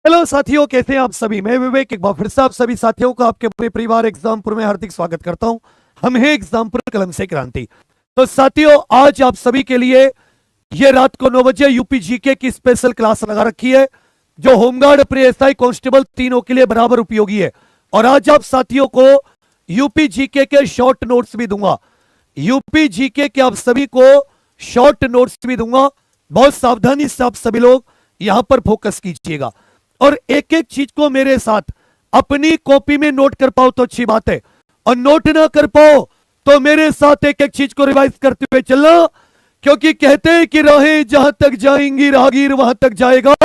Hello साथियों, कैसे हैं आप सभी। मैं विवेक एक बार फिर से आप सभी साथियों का आपके अपने परिवार एग्जामपुर में हार्दिक स्वागत करता हूं। हम हैं एग्जामपुर कलम से क्रांति। तो साथियों, आज आप सभी के लिए ये रात को 9 बजे यूपी जीके की स्पेशल क्लास लगा रखी है, जो होमगार्ड, प्री एसआई, कांस्टेबल तीनों के लिए बराबर उपयोगी है। और आज आप साथियों को यूपी जीके के शॉर्ट नोट्स भी दूंगा। यूपी जीके के आप सभी को शॉर्ट नोट्स भी दूंगा। बहुत सावधानी से आप सभी लोग यहां पर फोकस कीजिएगा और एक एक चीज को मेरे साथ अपनी कॉपी में नोट कर पाओ तो अच्छी बात है, और नोट ना कर पाओ तो मेरे साथ एक एक चीज को रिवाइज करते हुए चलना, क्योंकि कहते हैं कि राहें जहां तक जाएंगी राहगीर वहां तक जाएगा।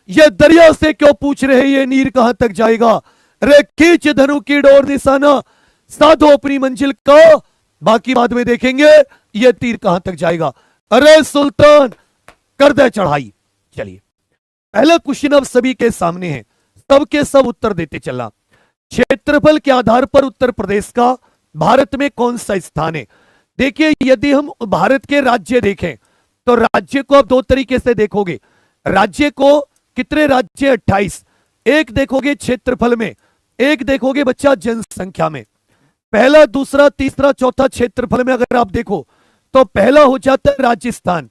ये दरिया से क्यों पूछ रहे ये नीर कहां तक जाएगा। रे खींच धनु की डोर निशाना, साधो अपनी मंजिल का, बाकी बाद में देखेंगे ये तीर कहां तक जाएगा। अरे सुल्तान कर दे चढ़ाई। चलिए, पहला क्वेश्चन अब सभी के सामने है, सबके सब उत्तर देते चलना। क्षेत्रफल के आधार पर उत्तर प्रदेश का भारत में कौन सा स्थान है। देखिए, यदि हम भारत के राज्य देखें तो राज्य को आप दो तरीके से देखोगे। राज्य को कितने राज्य 28, एक देखोगे क्षेत्रफल में, एक देखोगे बच्चा जनसंख्या में। पहला, दूसरा, तीसरा, चौथा क्षेत्रफल में अगर आप देखो तो पहला हो जाता है राजस्थान,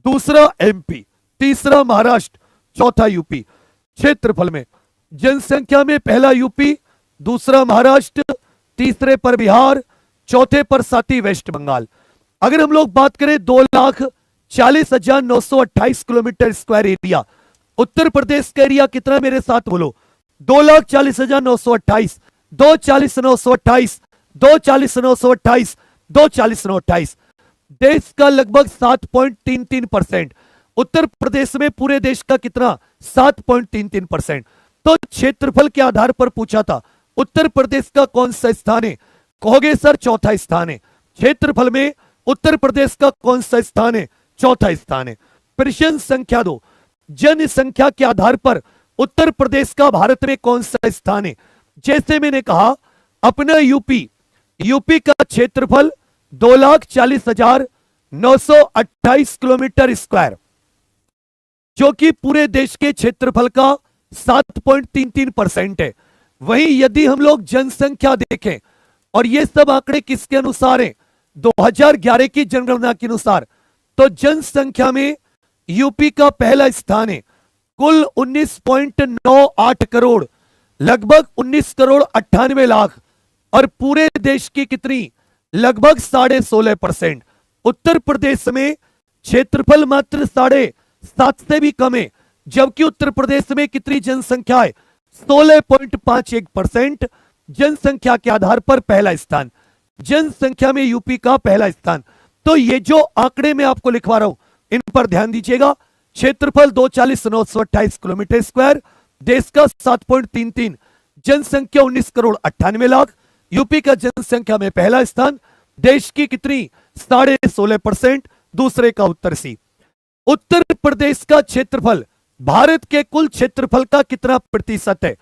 दूसरा एमपी, तीसरा महाराष्ट्र, चौथा यूपी। क्षेत्रफल में, जनसंख्या में पहला यूपी, दूसरा महाराष्ट्र, तीसरे पर बिहार, चौथे पर साथी वेस्ट बंगाल। अगर हम लोग बात करें 2,40,928 kilometre square area, Uttar Pradesh का एरिया कितना मेरे साथ बोलो। 2,40,928, 2,40,928, 2,40,928, 2,40,928। देश का लगभग 7.33%। उत्तर प्रदेश में पूरे देश का कितना, 7.33%। तो क्षेत्रफल के आधार पर पूछा था उत्तर प्रदेश का कौन सा स्थान है, कहोगे सर चौथा स्थान है। क्षेत्रफल में उत्तर प्रदेश का कौन सा स्थान है, चौथा स्थान है। प्रश्न संख्या 2, जनसंख्या के आधार पर उत्तर प्रदेश का भारत में कौन सा स्थान है। जैसे मैंने कहा, अपना यूपी का क्षेत्रफल 2,40,928 किलोमीटर स्क्वायर, जो कि पूरे देश के क्षेत्रफल का 7.33% है। वहीं यदि हम लोग जनसंख्या देखें, और ये सब आंकड़े किसके अनुसार हैं, 2011 की जनगणना के अनुसार, तो जनसंख्या में यूपी का पहला स्थान है, कुल 19.98 करोड़, लगभग 19 करोड़ 98 लाख, और पूरे देश की कितनी, लगभग 16.5%। उत्तर प्रदेश में क्षेत्रफल मात्र 7.5 से भी कम है, जबकि उत्तर प्रदेश में कितनी जनसंख्या है, 16.51%। जनसंख्या के आधार पर पहला स्थान, जनसंख्या में यूपी का पहला स्थान। तो ये जो आंकड़े मैं आपको लिखवा रहा हूं, इन पर ध्यान दीजिएगा। क्षेत्रफल 2,40,928 किलोमीटर स्क्वायर, देश का 7.33, जनसंख्या 19 करोड़ 98 लाख, यूपी का जनसंख्या में पहला स्थान, देश की कितनी, 16.5%, दूसरे का उत्तर सी। उत्तर प्रदेश का क्षेत्रफल भारत के कुल क्षेत्रफल का कितना प्रतिशत है।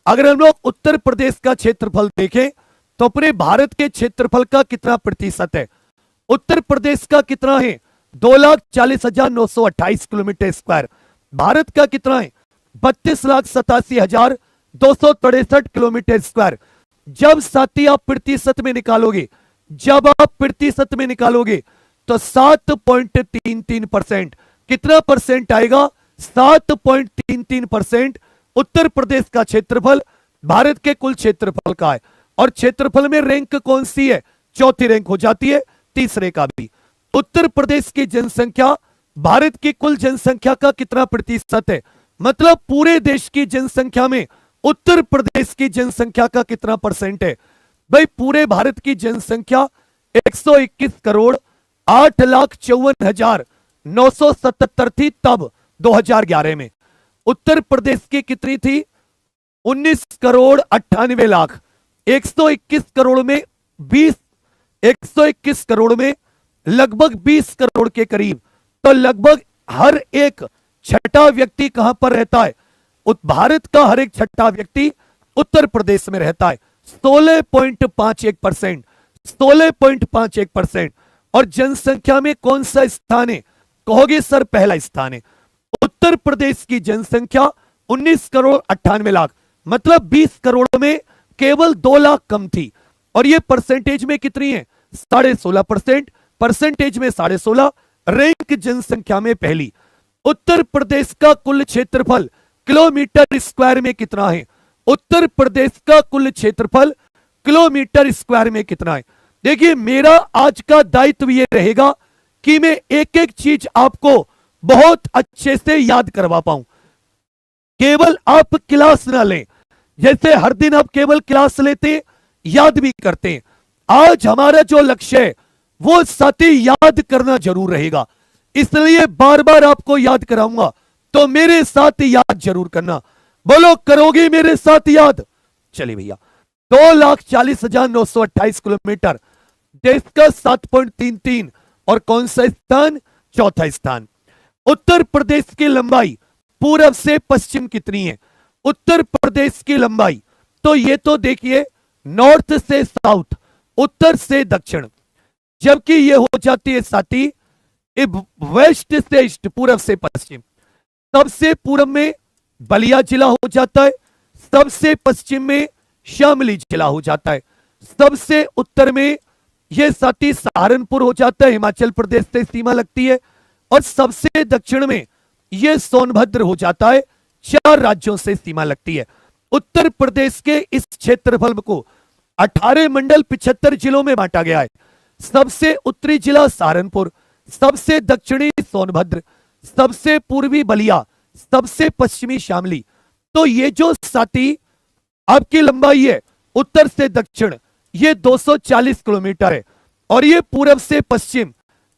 अगर हम लोग उत्तर प्रदेश का क्षेत्रफल देखें तो अपने भारत के क्षेत्रफल का कितना प्रतिशत है। उत्तर प्रदेश का कितना है, 2,40,928 किलोमीटर स्क्वायर। भारत का कितना है, 32,87,263 किलोमीटर स्क्वायर। जब साथी आप प्रतिशत में निकालोगे, तो 7.33%, कितना परसेंट आएगा, 7.33% उत्तर प्रदेश का क्षेत्रफल भारत के कुल क्षेत्रफल का है। और क्षेत्रफल में रैंक कौन सी है, चौथी रैंक हो जाती है, तीसरे का भी। उत्तर प्रदेश की जनसंख्या भारत की कुल जनसंख्या का कितना प्रतिशत है, मतलब पूरे देश की जनसंख्या में उत्तर प्रदेश की जनसंख्या का कितना परसेंट है। भाई, पूरे भारत की जनसंख्या 121 करोड़ 8,54,977 थी तब 2011 में। उत्तर प्रदेश की कितनी थी, 19 करोड़ 98 लाख। 121 करोड़ में लगभग 20 करोड़ के करीब, तो लगभग हर एक छठा व्यक्ति कहां पर रहता है, भारत का हर एक छठा व्यक्ति उत्तर प्रदेश में रहता है। 16.51%, 16.51%। और जनसंख्या में कौन सा स्थान है, कहोगे सर पहला स्थान है। उत्तर प्रदेश की जनसंख्या 19 करोड़ 98 लाख, मतलब 20 करोड़ में केवल 2 लाख कम थी। और ये परसेंटेज में कितनी है? 16.5%, परसेंटेज में 16.5, रैंक जनसंख्या में पहली। उत्तर प्रदेश का कुल क्षेत्रफल किलोमीटर स्क्वायर में कितना है? उत्तर प्रदेश का कुल क्षेत्रफल किलोमीटर स्क्वायर में कितना है? देखिए, मेरा आज का दायित्व यह रहेगा कि मैं एक एक चीज आपको बहुत अच्छे से याद करवा पाऊं। केवल आप क्लास ना लें, जैसे हर दिन आप केवल क्लास लेते याद भी करते हैं। आज हमारा जो लक्ष्य है वो साथी याद करना जरूर रहेगा, इसलिए बार बार आपको याद कराऊंगा, तो मेरे साथ याद जरूर करना। बोलो, करोगे मेरे साथ याद? चलिए भैया, 2,40,928 किलोमीटर, देश का 7.33, और कौन सा स्थान? चौथा स्थान। उत्तर प्रदेश की लंबाई पूरब से पश्चिम कितनी है? उत्तर प्रदेश की लंबाई, तो ये तो देखिए नॉर्थ से साउथ, उत्तर से दक्षिण, जबकि ये हो जाती है साथी वेस्ट से ईस्ट, पूरब से पश्चिम। सबसे पूरब में बलिया जिला हो जाता है, सबसे पश्चिम में शामली जिला हो जाता है, सबसे उत्तर में यह साथी सहारनपुर हो जाता है, हिमाचल प्रदेश से सीमा लगती है, और सबसे दक्षिण में यह सोनभद्र हो जाता है, 4 राज्यों से सीमा लगती है। उत्तर प्रदेश के इस क्षेत्रफल को 18 मंडल 75 जिलों में बांटा गया है। सबसे उत्तरी जिला सहारनपुर, सबसे दक्षिणी सोनभद्र, सबसे पूर्वी बलिया, सबसे पश्चिमी शामली। तो ये जो साथी आपकी लंबाई है उत्तर से दक्षिण, ये 240 किलोमीटर है, और ये पूरब से पश्चिम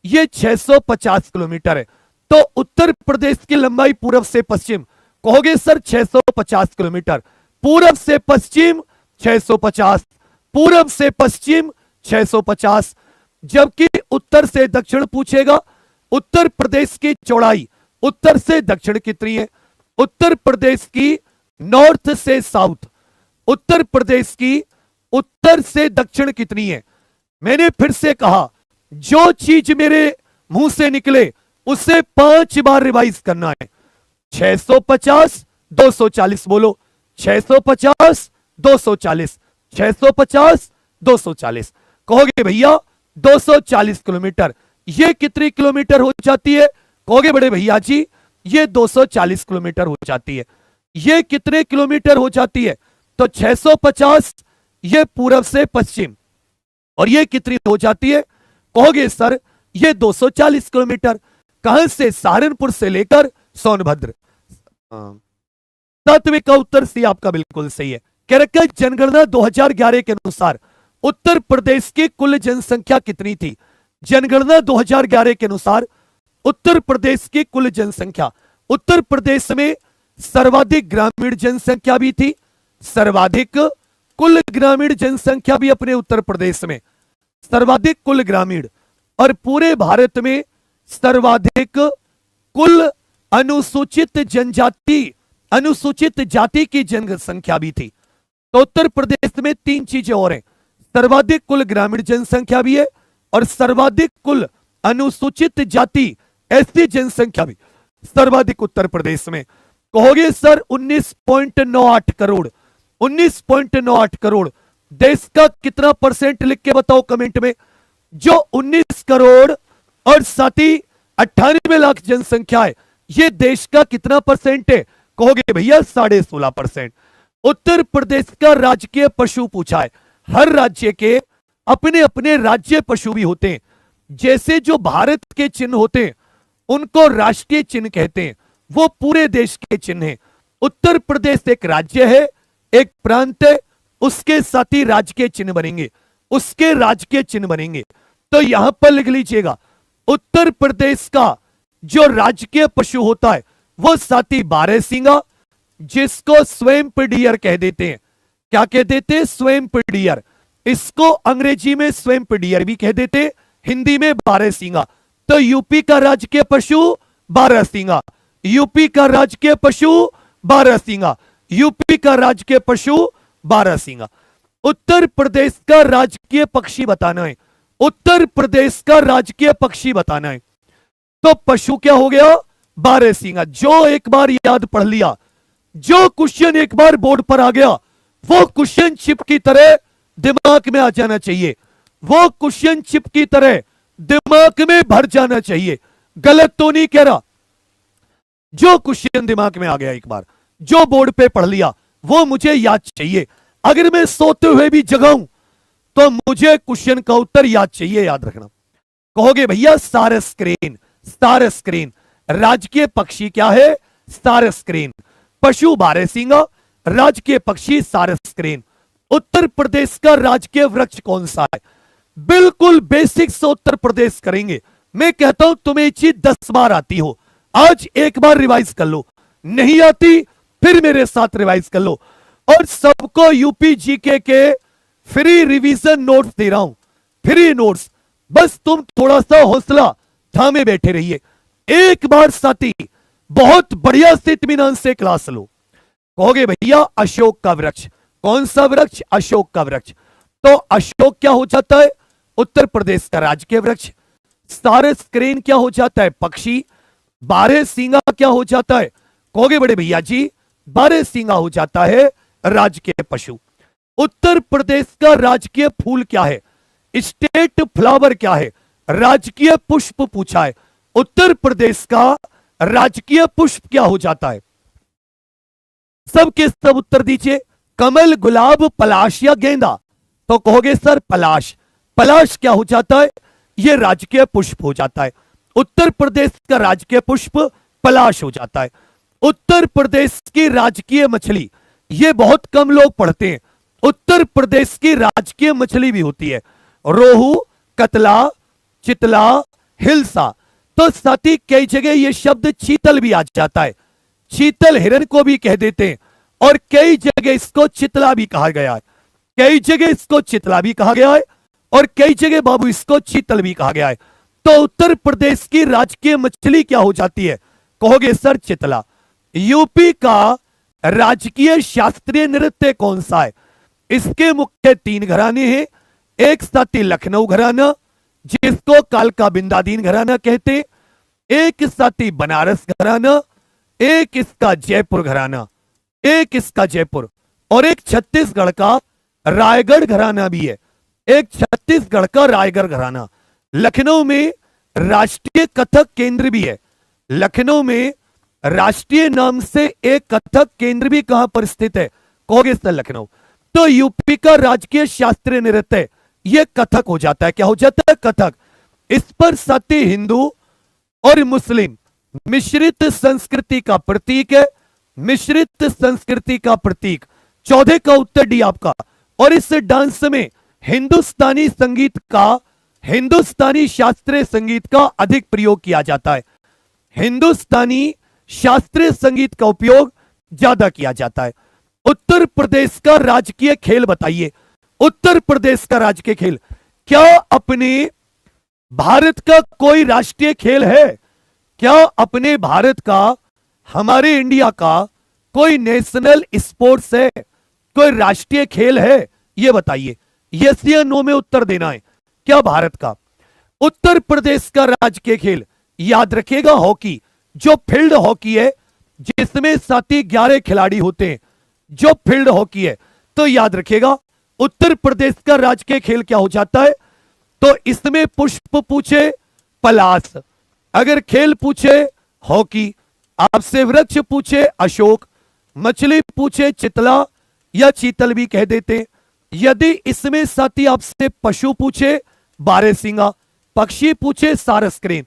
ये 650 किलोमीटर है। तो उत्तर प्रदेश की लंबाई पूरब से पश्चिम, कहोगे सर 650 किलोमीटर, पूरब से पश्चिम 650, पूरब से पश्चिम 650, जबकि उत्तर से दक्षिण पूछेगा। उत्तर प्रदेश की चौड़ाई उत्तर से दक्षिण कितनी है? उत्तर प्रदेश की नॉर्थ से साउथ, उत्तर प्रदेश की उत्तर से दक्षिण कितनी है? मैंने फिर से कहा, जो चीज मेरे मुंह से निकले उसे 5 बार रिवाइज करना है। 650 240, बोलो 650 240, 650 240। कहोगे भैया 240 किलोमीटर, ये कितनी किलोमीटर हो जाती है? कहोगे बड़े भैया जी ये 240 किलोमीटर हो जाती है। ये कितने किलोमीटर हो जाती है? तो 650 ये पूरब से पश्चिम, और ये कितनी हो जाती है? कहोगे सर ये 240 किलोमीटर। कहां से? सहारनपुर से लेकर सोनभद्र। सातवें का उत्तर सी आपका बिल्कुल सही है। कह रखा है जनगणना 2011 के अनुसार उत्तर प्रदेश की कुल जनसंख्या कितनी थी? जनगणना 2011 के अनुसार उत्तर प्रदेश की कुल जनसंख्या, उत्तर प्रदेश में सर्वाधिक ग्रामीण जनसंख्या भी थी, सर्वाधिक कुल ग्रामीण जनसंख्या भी अपने उत्तर प्रदेश में, सर्वाधिक कुल ग्रामीण, और पूरे भारत में सर्वाधिक कुल अनुसूचित जनजाति, अनुसूचित जाति की जनसंख्या भी थी। तो उत्तर प्रदेश में 3 चीजें और हैं, सर्वाधिक कुल ग्रामीण जनसंख्या भी है, और सर्वाधिक कुल अनुसूचित जाति ऐसी जनसंख्या भी सर्वाधिक उत्तर प्रदेश में। कहोगे सर 19.98 करोड़, 19.98 करोड़, देश का कितना परसेंट लिख के बताओ कमेंट में। जो 19 करोड़ और साथी 98 लाख जनसंख्या है, ये देश का कितना परसेंट है? कहोगे भैया 16.5%। उत्तर प्रदेश का राजकीय पशु पूछा है। हर राज्य के अपने अपने राज्य पशु भी होते हैं, जैसे जो भारत के चिन्ह होते हैं उनको राष्ट्रीय चिन्ह कहते हैं, वो पूरे देश के चिन्ह हैं। उत्तर प्रदेश एक राज्य है, एक प्रांत है, उसके साथ ही राजकीय चिन्ह बनेंगे, उसके राजकीय चिन्ह बनेंगे। तो यहां पर लिख लीजिएगा, उत्तर प्रदेश का जो राजकीय पशु होता है वो साथी बारहसिंगा, जिसको स्वैम्प डियर कह देते हैं। क्या कह देते हैं? Swamp dear. इसको अंग्रेजी में स्वैम्प डियर भी कह देते हैं, हिंदी में बारहसिंगा। तो यूपी का राजकीय पशु बारहसिंगा, यूपी का राजकीय पशु बारहसिंगा, यूपी का राजकीय पशु बारहसिंगा। उत्तर प्रदेश का राजकीय पक्षी बताना है, उत्तर प्रदेश का राजकीय पक्षी बताना है। तो पशु क्या हो गया? बारहसिंगा। जो एक बार याद पढ़ लिया जो क्वेश्चन एक बार बोर्ड पर आ गया वो क्वेश्चन चिप की तरह दिमाग में आ जाना चाहिए, वो क्वेश्चन चिप की तरह दिमाग में भर जाना चाहिए। गलत तो नहीं कह रहा। जो क्वेश्चन दिमाग में आ गया एक बार, जो बोर्ड पे पढ़ लिया, वो मुझे याद चाहिए। अगर मैं सोते हुए भी जगाऊं तो मुझे क्वेश्चन का उत्तर याद चाहिए, याद रखना। कहोगे भैया सारस क्रेन, सारस क्रेन। राजकीय पक्षी क्या है? सारस क्रेन। पशु बारहसिंगा, राजकीय पक्षी सारस क्रेन। उत्तर प्रदेश का राजकीय वृक्ष कौन सा है? बिल्कुल बेसिक से उत्तर प्रदेश करेंगे। मैं कहता हूं तुम्हें चीज 10 बार आती हो, आज एक बार रिवाइज कर लो, नहीं आती फिर मेरे साथ रिवाइज कर लो। और सबको यूपी जीके के फ्री रिवीजन नोट्स दे रहा हूं, फ्री नोट्स। बस तुम थोड़ा सा हौसला थामे बैठे रहिए। एक बार साथी बहुत बढ़िया से इत्मीनान से क्लास लो। कहोगे भैया अशोक का वृक्ष, कौन सा वृक्ष? अशोक का वृक्ष। तो अशोक क्या हो जाता है? उत्तर प्रदेश का राजकीय वृक्ष। सारस क्रेन क्या हो जाता है? पक्षी। बारहसिंगा क्या हो जाता है? कहोगे बड़े भैया जी बारहसिंगा हो जाता है राजकीय पशु। उत्तर प्रदेश का राजकीय फूल क्या है? स्टेट फ्लावर क्या है? राजकीय पुष्प पूछा है। उत्तर प्रदेश का राजकीय पुष्प क्या हो जाता है? सबके सब उत्तर दीजिए। कमल, गुलाब, पलाश या गेंदा? तो कहोगे सर पलाश। पलाश क्या हो जाता है? यह राजकीय पुष्प हो जाता है। उत्तर प्रदेश का राजकीय पुष्प पलाश हो जाता है। उत्तर प्रदेश की राजकीय मछली, यह बहुत कम लोग पढ़ते हैं, उत्तर प्रदेश की राजकीय मछली भी होती है रोहू, कतला, चितला, हिल्सा। तो साथी कई जगह यह शब्द चीतल भी आ जाता है, चीतल हिरन को भी कह देते हैं, और कई जगह इसको चितला भी कहा गया है, कई जगह इसको चितला भी कहा गया है, और कई जगह बाबू इसको चीतल भी कहा गया है। तो उत्तर प्रदेश की राजकीय मछली क्या हो जाती है? कहोगे सर चितला। यूपी का राजकीय शास्त्रीय नृत्य कौन सा है? इसके मुख्य 3 घराने हैं। एक साथी लखनऊ घराना, जिसको कालका बिंदादीन घराना कहते, एक साथी बनारस घराना, एक इसका जयपुर घराना, एक इसका जयपुर, और एक छत्तीसगढ़ का रायगढ़ घराना भी है, एक छत्तीसगढ़ का रायगढ़ घराना। लखनऊ में राष्ट्रीय कथक केंद्र भी है, लखनऊ में राष्ट्रीय नाम से एक कथक केंद्र भी कहां पर स्थित है? कहोगे सर लखनऊ। तो यूपी का राजकीय शास्त्रीय नृत्य यह कथक हो जाता है। क्या हो जाता है? कथक। इस पर साथी हिंदू और मुस्लिम मिश्रित संस्कृति का प्रतीक है, मिश्रित संस्कृति का प्रतीक। 14 का उत्तर डी आपका। और इस डांस में हिंदुस्तानी संगीत का, हिंदुस्तानी शास्त्रीय संगीत का अधिक प्रयोग किया जाता है, हिंदुस्तानी शास्त्रीय संगीत का उपयोग ज्यादा किया जाता है। उत्तर प्रदेश का राजकीय खेल बताइए, उत्तर प्रदेश का राजकीय खेल। क्या अपने भारत का कोई राष्ट्रीय खेल है? क्या अपने भारत का, हमारे इंडिया का कोई नेशनल स्पोर्ट्स है, कोई राष्ट्रीय खेल है? यह बताइए, यस या नो में उत्तर देना है। क्या भारत का, उत्तर प्रदेश का राजकीय खेल याद रखिएगा हॉकी, जो फील्ड हॉकी है, जिसमें साथी 11 खिलाड़ी होते हैं, जो फील्ड हॉकी है। तो याद रखिएगा उत्तर प्रदेश का राजकीय खेल क्या हो जाता है? तो इसमें पुष्प पूछे पलाश, अगर खेल पूछे हॉकी, आपसे वृक्ष पूछे अशोक, मछली पूछे चितला या चीतल भी कह देते। यदि इसमें साथी आपसे पशु पूछे बारहसिंगा, पक्षी पूछे सारस क्रेन।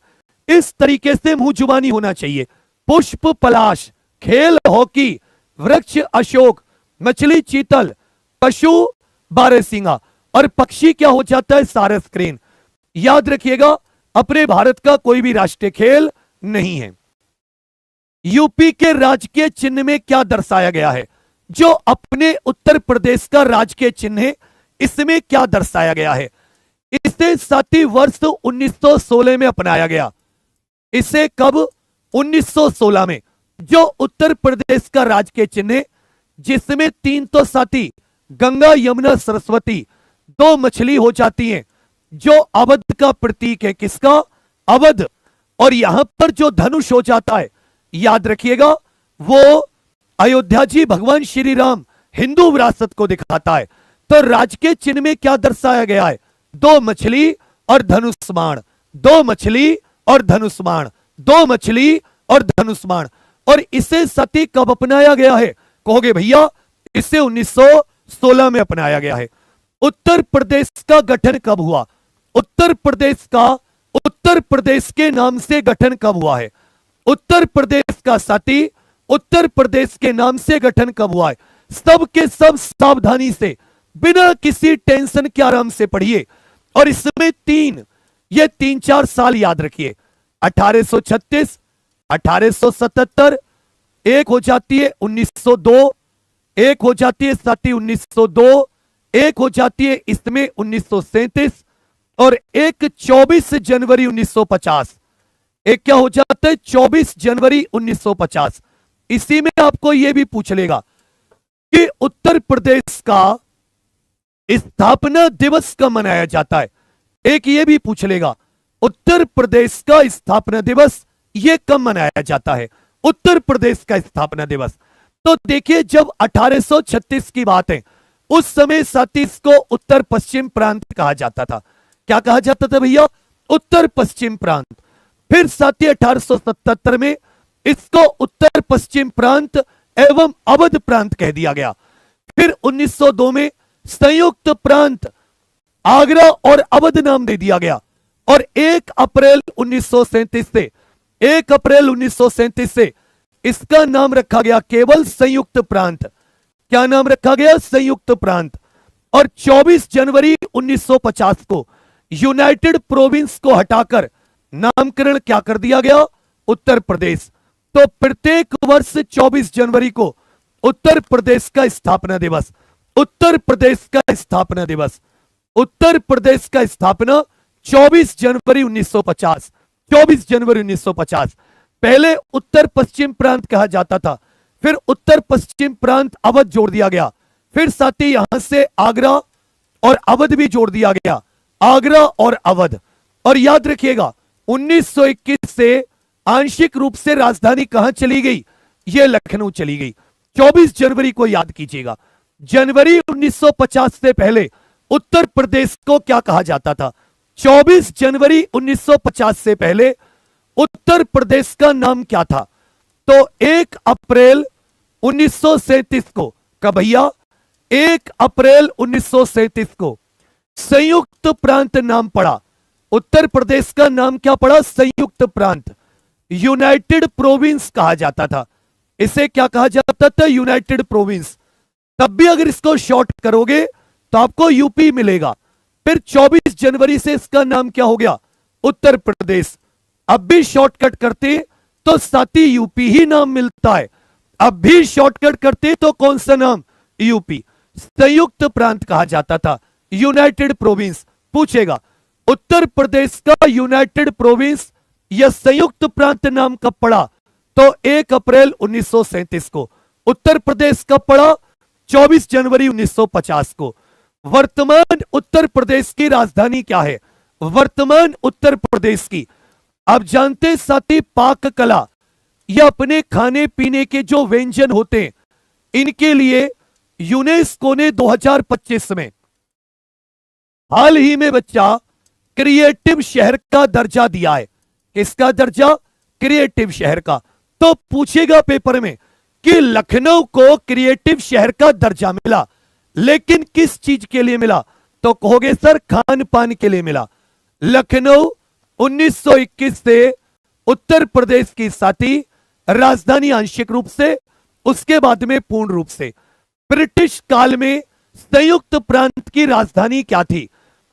इस तरीके से मुंह जुबानी होना चाहिए। पुष्प पलाश, खेल हॉकी, वृक्ष अशोक, मछली चीतल, पशु बारहसिंगा, और पक्षी क्या हो जाता है? सारस क्रेन। याद रखिएगा अपने भारत का कोई भी राष्ट्रीय खेल नहीं है। यूपी के राजकीय चिन्ह में क्या दर्शाया गया है? जो अपने उत्तर प्रदेश का राजकीय चिन्ह है, इसमें क्या दर्शाया गया है? इसे साथी वर्ष 1916 में अपनाया गया। इसे कब? 1916 में। जो उत्तर प्रदेश का राजकीय चिन्ह है, जिसमें 3 तो साथी गंगा यमुना सरस्वती 2 मछली हो जाती हैं, जो अवध का प्रतीक है। किसका? अवध। और यहां पर जो धनुष हो जाता है, याद रखिएगा वो अयोध्या जी भगवान श्री राम हिंदू विरासत को दिखाता है। तो राज के चिन्ह में क्या दर्शाया गया है? दो मछली और धनुष्मान, दो मछली और धनुष्मान, दो मछली और धनुष्मान। और इसे सती कब अपनाया गया है? कहोगे भैया इसे 1916 में अपनाया गया है। उत्तर प्रदेश का गठन कब हुआ? उत्तर प्रदेश का उत्तर प्रदेश के नाम से गठन कब हुआ है? उत्तर प्रदेश का साथी उत्तर प्रदेश के नाम से गठन कब हुआ है? सब के सब सावधानी से बिना किसी टेंशन के आराम से पढ़िए। और इसमें ये 3-4 साल याद रखिए। 1836, 1877, एक हो जाती है 1902, एक हो जाती है साथी 1902, एक हो जाती है इसमें 1937 और एक 24 जनवरी 1950। एक क्या हो जाता है 24 जनवरी 1950। इसी में आपको यह भी पूछ लेगा कि उत्तर प्रदेश का स्थापना दिवस कब मनाया जाता है। एक ये भी पूछ लेगा उत्तर प्रदेश का स्थापना दिवस ये कब मनाया जाता है, उत्तर प्रदेश का स्थापना दिवस। तो देखिए जब 1836 की बात है उस समय सतीश को उत्तर पश्चिम प्रांत कहा जाता था। क्या कहा जाता था भैया? उत्तर पश्चिम प्रांत। फिर साथी 1877 में इसको उत्तर पश्चिम प्रांत एवं अवध प्रांत कह दिया गया। फिर 1902 में संयुक्त प्रांत आगरा और अवध नाम दे दिया गया। और 1 अप्रैल 1937 से 1 अप्रैल 1937 से इसका नाम रखा गया केवल संयुक्त प्रांत। क्या नाम रखा गया? संयुक्त प्रांत। और 24 जनवरी 1950 को यूनाइटेड प्रोविंस को हटाकर नामकरण क्या कर दिया गया? उत्तर प्रदेश। तो प्रत्येक वर्ष 24 जनवरी को उत्तर प्रदेश का स्थापना दिवस, उत्तर प्रदेश का स्थापना दिवस, उत्तर प्रदेश का स्थापना 24 जनवरी 1950, 24 जनवरी 1950। पहले उत्तर पश्चिम प्रांत कहा जाता था, फिर उत्तर पश्चिम प्रांत अवध जोड़ दिया गया, फिर साथ ही यहां से आगरा और अवध भी जोड़ दिया गया, आगरा और अवध। और याद रखिएगा 1921 से आंशिक रूप से राजधानी कहां चली गई? यह लखनऊ चली गई। 24 जनवरी को याद कीजिएगा। जनवरी 1950 से पहले उत्तर प्रदेश को क्या कहा जाता था? 24 जनवरी 1950 से पहले उत्तर प्रदेश का नाम क्या था? तो 1 अप्रैल 1937 को, कब भैया? 1 अप्रैल 1937 को संयुक्त प्रांत नाम पड़ा। उत्तर प्रदेश का नाम क्या पड़ा? संयुक्त प्रांत। यूनाइटेड प्रोविंस कहा जाता था। इसे क्या कहा जाता था? United province. तब भी अगर इसको शॉर्ट करोगे तो आपको यूपी मिलेगा। फिर 24 जनवरी से इसका नाम क्या हो गया? उत्तर प्रदेश। अब भी शॉर्टकट करते तो साथी यूपी ही नाम मिलता है। अब भी शॉर्टकट करते तो कौन सा नाम? यूपी। संयुक्त प्रांत कहा जाता था, यूनाइटेड प्रोविंस। पूछेगा उत्तर प्रदेश का यूनाइटेड प्रोविंस या संयुक्त प्रांत नाम कब पड़ा? तो 1 अप्रैल 1937 को। उत्तर प्रदेश कब पड़ा? 24 जनवरी 1950 को। वर्तमान उत्तर प्रदेश की राजधानी क्या है? वर्तमान उत्तर प्रदेश की, आप जानते साथी, पाक कला या अपने खाने पीने के जो व्यंजन होते हैं इनके लिए यूनेस्को ने 2025 में हाल ही में बच्चा क्रिएटिव शहर का दर्जा दिया है। किसका दर्जा? क्रिएटिव शहर का। तो पूछेगा पेपर में कि लखनऊ को क्रिएटिव शहर का दर्जा मिला, लेकिन किस चीज के लिए मिला? तो कहोगे सर खान पान के लिए मिला। लखनऊ 1921 से उत्तर प्रदेश की साथी राजधानी आंशिक रूप से, उसके बाद में पूर्ण रूप से। ब्रिटिश काल में संयुक्त प्रांत की राजधानी क्या थी?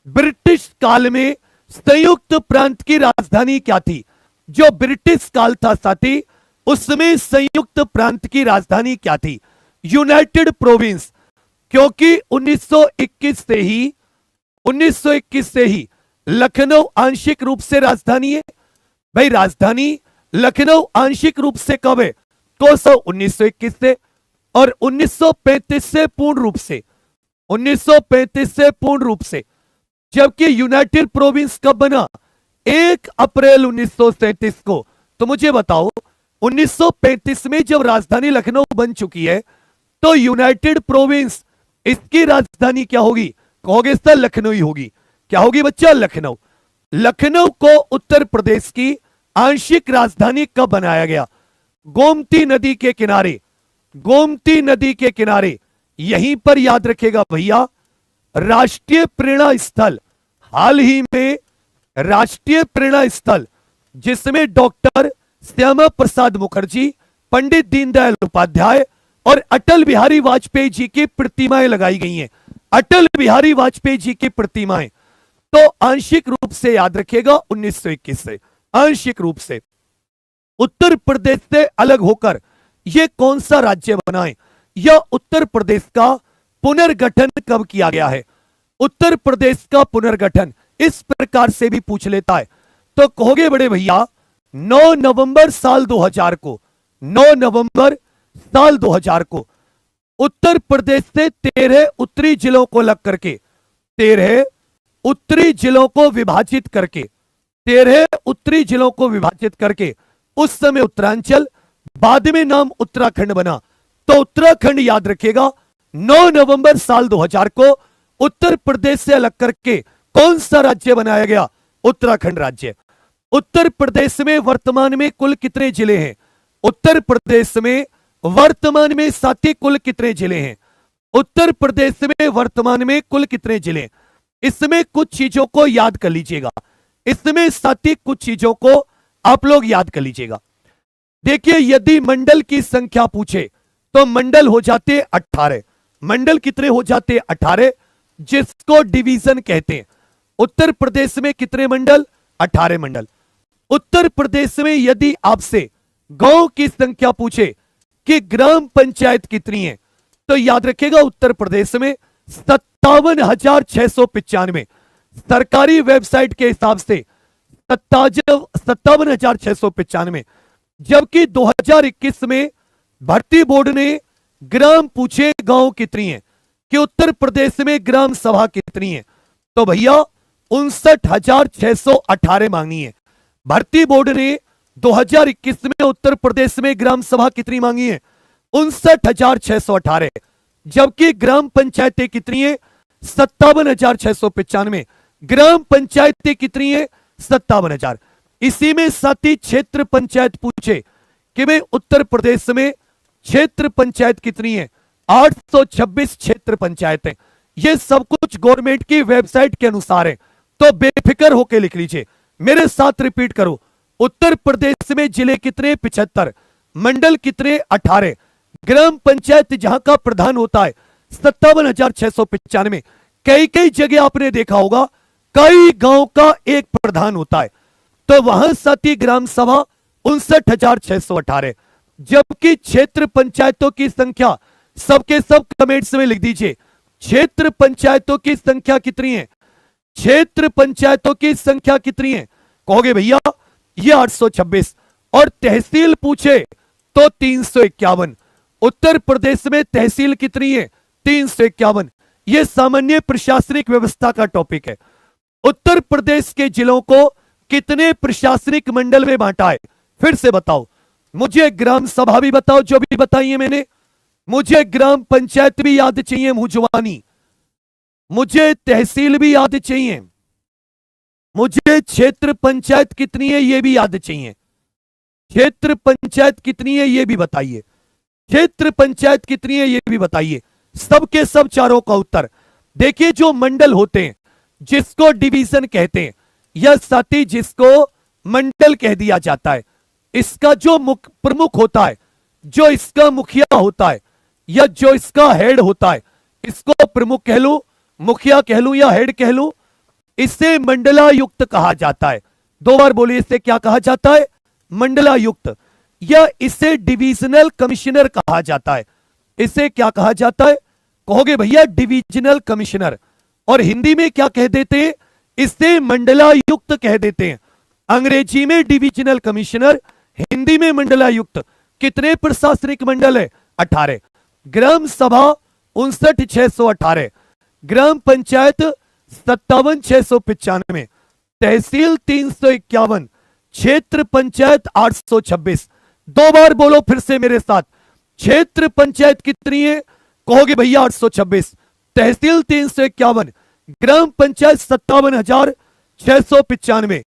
ब्रिटिश काल में संयुक्त प्रांत की राजधानी क्या थी? जो ब्रिटिश काल था साथी उसमें संयुक्त प्रांत की राजधानी क्या थी? United province. क्योंकि 1921 से ही लखनऊ आंशिक रूप से राजधानी है। भाई राजधानी लखनऊ आंशिक रूप से कब है? तो 1921 से। और 1935 से पूर्ण रूप से, 1935 से पूर्ण रूप से। जबकि यूनाइटेड प्रोविंस कब बना? 1 अप्रैल 1937 को। तो मुझे बताओ 1935 में जब राजधानी लखनऊ बन चुकी है तो यूनाइटेड प्रोविंस, इसकी राजधानी क्या होगी? कहोगे सर लखनऊ ही होगी। क्या होगी बच्चा? लखनऊ। लखनऊ को उत्तर प्रदेश की आंशिक राजधानी कब बनाया गया? गोमती नदी के किनारे, गोमती नदी के किनारे। यहीं पर याद रखेगा भैया, राष्ट्रीय प्रेरणा स्थल, हाल ही में राष्ट्रीय प्रेरणा स्थल जिसमें डॉक्टर श्यामा प्रसाद मुखर्जी, पंडित दीनदयाल उपाध्याय और अटल बिहारी वाजपेयी जी की प्रतिमाएं लगाई गई हैं। अटल बिहारी वाजपेयी जी की प्रतिमाएं। तो आंशिक रूप से याद रखिएगा 1921 से, आंशिक रूप से उत्तर प्रदेश से अलग होकर यह कौन सा राज्य बनाए, या उत्तर प्रदेश का पुनर्गठन कब किया गया है? उत्तर प्रदेश का पुनर्गठन इस प्रकार से भी पूछ लेता है। तो कहोगे बड़े भैया 9 नवंबर साल 2000 को, 9 नवंबर साल 2000 को उत्तर प्रदेश से 13 उत्तरी जिलों को अलग करके, 13 उत्तरी जिलों को विभाजित करके, 13 उत्तरी जिलों को विभाजित करके उस समय उत्तरांचल, बाद में नाम उत्तराखंड बना। तो उत्तराखंड याद रखिएगा 9 नवंबर साल 2000 को उत्तर प्रदेश से अलग करके कौन सा राज्य बनाया गया? उत्तराखंड राज्य। उत्तर प्रदेश में वर्तमान में कुल कितने जिले हैं? उत्तर प्रदेश में वर्तमान में साथी कुल कितने जिले हैं? उत्तर प्रदेश में वर्तमान में कुल कितने जिले? इसमें कुछ चीजों को याद कर लीजिएगा, इसमें साथी कुछ चीजों को आप लोग याद कर लीजिएगा। देखिए, यदि मंडल की संख्या पूछे तो मंडल हो जाते 18। मंडल कितने हो जाते? 18, जिसको डिवीजन कहते हैं। उत्तर प्रदेश में कितने मंडल? 18 मंडल। उत्तर प्रदेश में यदि आपसे गांव की संख्या पूछे कि ग्राम पंचायत कितनी है, तो याद रखिएगा उत्तर प्रदेश में 57,695, सरकारी वेबसाइट के हिसाब से 57,695। जबकि 2021 में भर्ती बोर्ड ने ग्राम पूछे गांव कितनी है, कि उत्तर प्रदेश में ग्राम सभा कितनी है, तो भैया 59,618 मांगनी है। भर्ती बोर्ड ने 2021 में उत्तर प्रदेश में ग्राम सभा कितनी मांगी है? 59,618। जबकि ग्राम पंचायतें कितनी है? 57,695। ग्राम पंचायतें कितनी है? 57,000। इसी में साथी क्षेत्र पंचायत पूछे कि भाई उत्तर प्रदेश में क्षेत्र पंचायत कितनी है? 826 क्षेत्र पंचायतें। ये सब कुछ गवर्नमेंट की वेबसाइट के अनुसार है, तो बेफिक्र होकर लिख लीजिए। मेरे साथ रिपीट करो, उत्तर प्रदेश में जिले कितने? 75। मंडल कितने? 18। ग्राम पंचायत जहां का प्रधान होता है 57,695। कई कई जगह आपने देखा होगा कई गांव का एक प्रधान होता है, तो वहां साथी ग्राम सभा 59,618। जबकि क्षेत्र पंचायतों की संख्या सबके सब कमेंट्स में लिख दीजिए, क्षेत्र पंचायतों की संख्या कितनी है? क्षेत्र पंचायतों की संख्या कितनी है? कहोगे भैया ये 826। और तहसील पूछे तो 351। उत्तर प्रदेश में तहसील कितनी है? 351। यह सामान्य प्रशासनिक व्यवस्था का टॉपिक है। उत्तर प्रदेश के जिलों को कितने प्रशासनिक मंडल में बांटा है? फिर से बताओ मुझे, ग्राम सभा भी बताओ जो भी बताई है मैंने, मुझे ग्राम पंचायत भी याद चाहिए मुंह जुबानी, मुझे तहसील भी याद चाहिए, मुझे क्षेत्र पंचायत कितनी है ये भी याद चाहिए। क्षेत्र पंचायत कितनी है ये भी बताइए, क्षेत्र पंचायत कितनी है ये भी बताइए। सबके सब चारों का उत्तर। देखिए, जो मंडल होते हैं जिसको डिवीजन कहते हैं, या साथी जिसको मंडल कह दिया जाता है, इसका जो प्रमुख होता है, जो इसका मुखिया होता है, या जो इसका हेड होता है, इसको प्रमुख कह लूं, मुखिया कह लूं या हेड कह लूं, इसे मंडलायुक्त कहा जाता है। दो बार बोलिए, इसे क्या कहा जाता है? मंडलायुक्त। या इसे डिविजनल कमिश्नर कहा जाता है। इसे क्या कहा जाता है? कहोगे भैया डिविजनल कमिश्नर। और हिंदी में क्या कह देते हैं? इसे मंडलायुक्त कह देते हैं। अंग्रेजी में डिविजनल कमिश्नर, हिंदी में मंडलायुक्त। कितने प्रशासनिक मंडल है? 18। ग्राम सभा 59,618, ग्राम पंचायत 57,695, तहसील 351, क्षेत्र पंचायत 826, दो बार बोलो फिर से मेरे साथ। क्षेत्र पंचायत कितनी है? कहोगे भैया 826। तहसील 351, ग्राम पंचायत 57,695।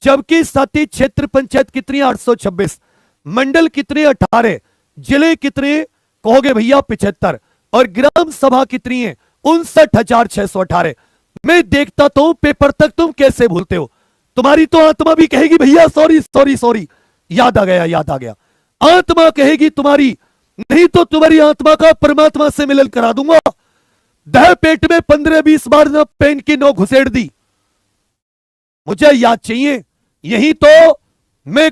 जबकि साथी क्षेत्र पंचायत कितनी? 826। मंडल कितने? 18। जिले कितने? कहोगे भैया 75। और ग्राम सभा कितनी है? 59,618। मैं देखता तो पेपर तक तुम कैसे भूलते हो। तुम्हारी तो आत्मा भी कहेगी भैया सॉरी सॉरी सॉरी, याद आ गया याद आ गया। आत्मा कहेगी तुम्हारी, नहीं तो तुम्हारी आत्मा का परमात्मा से मिलन करा दूंगा। दह पेट में 15-20 बार न पेन की नोक घुसेड़ दी, मुझे याद चाहिए। यही तो मैं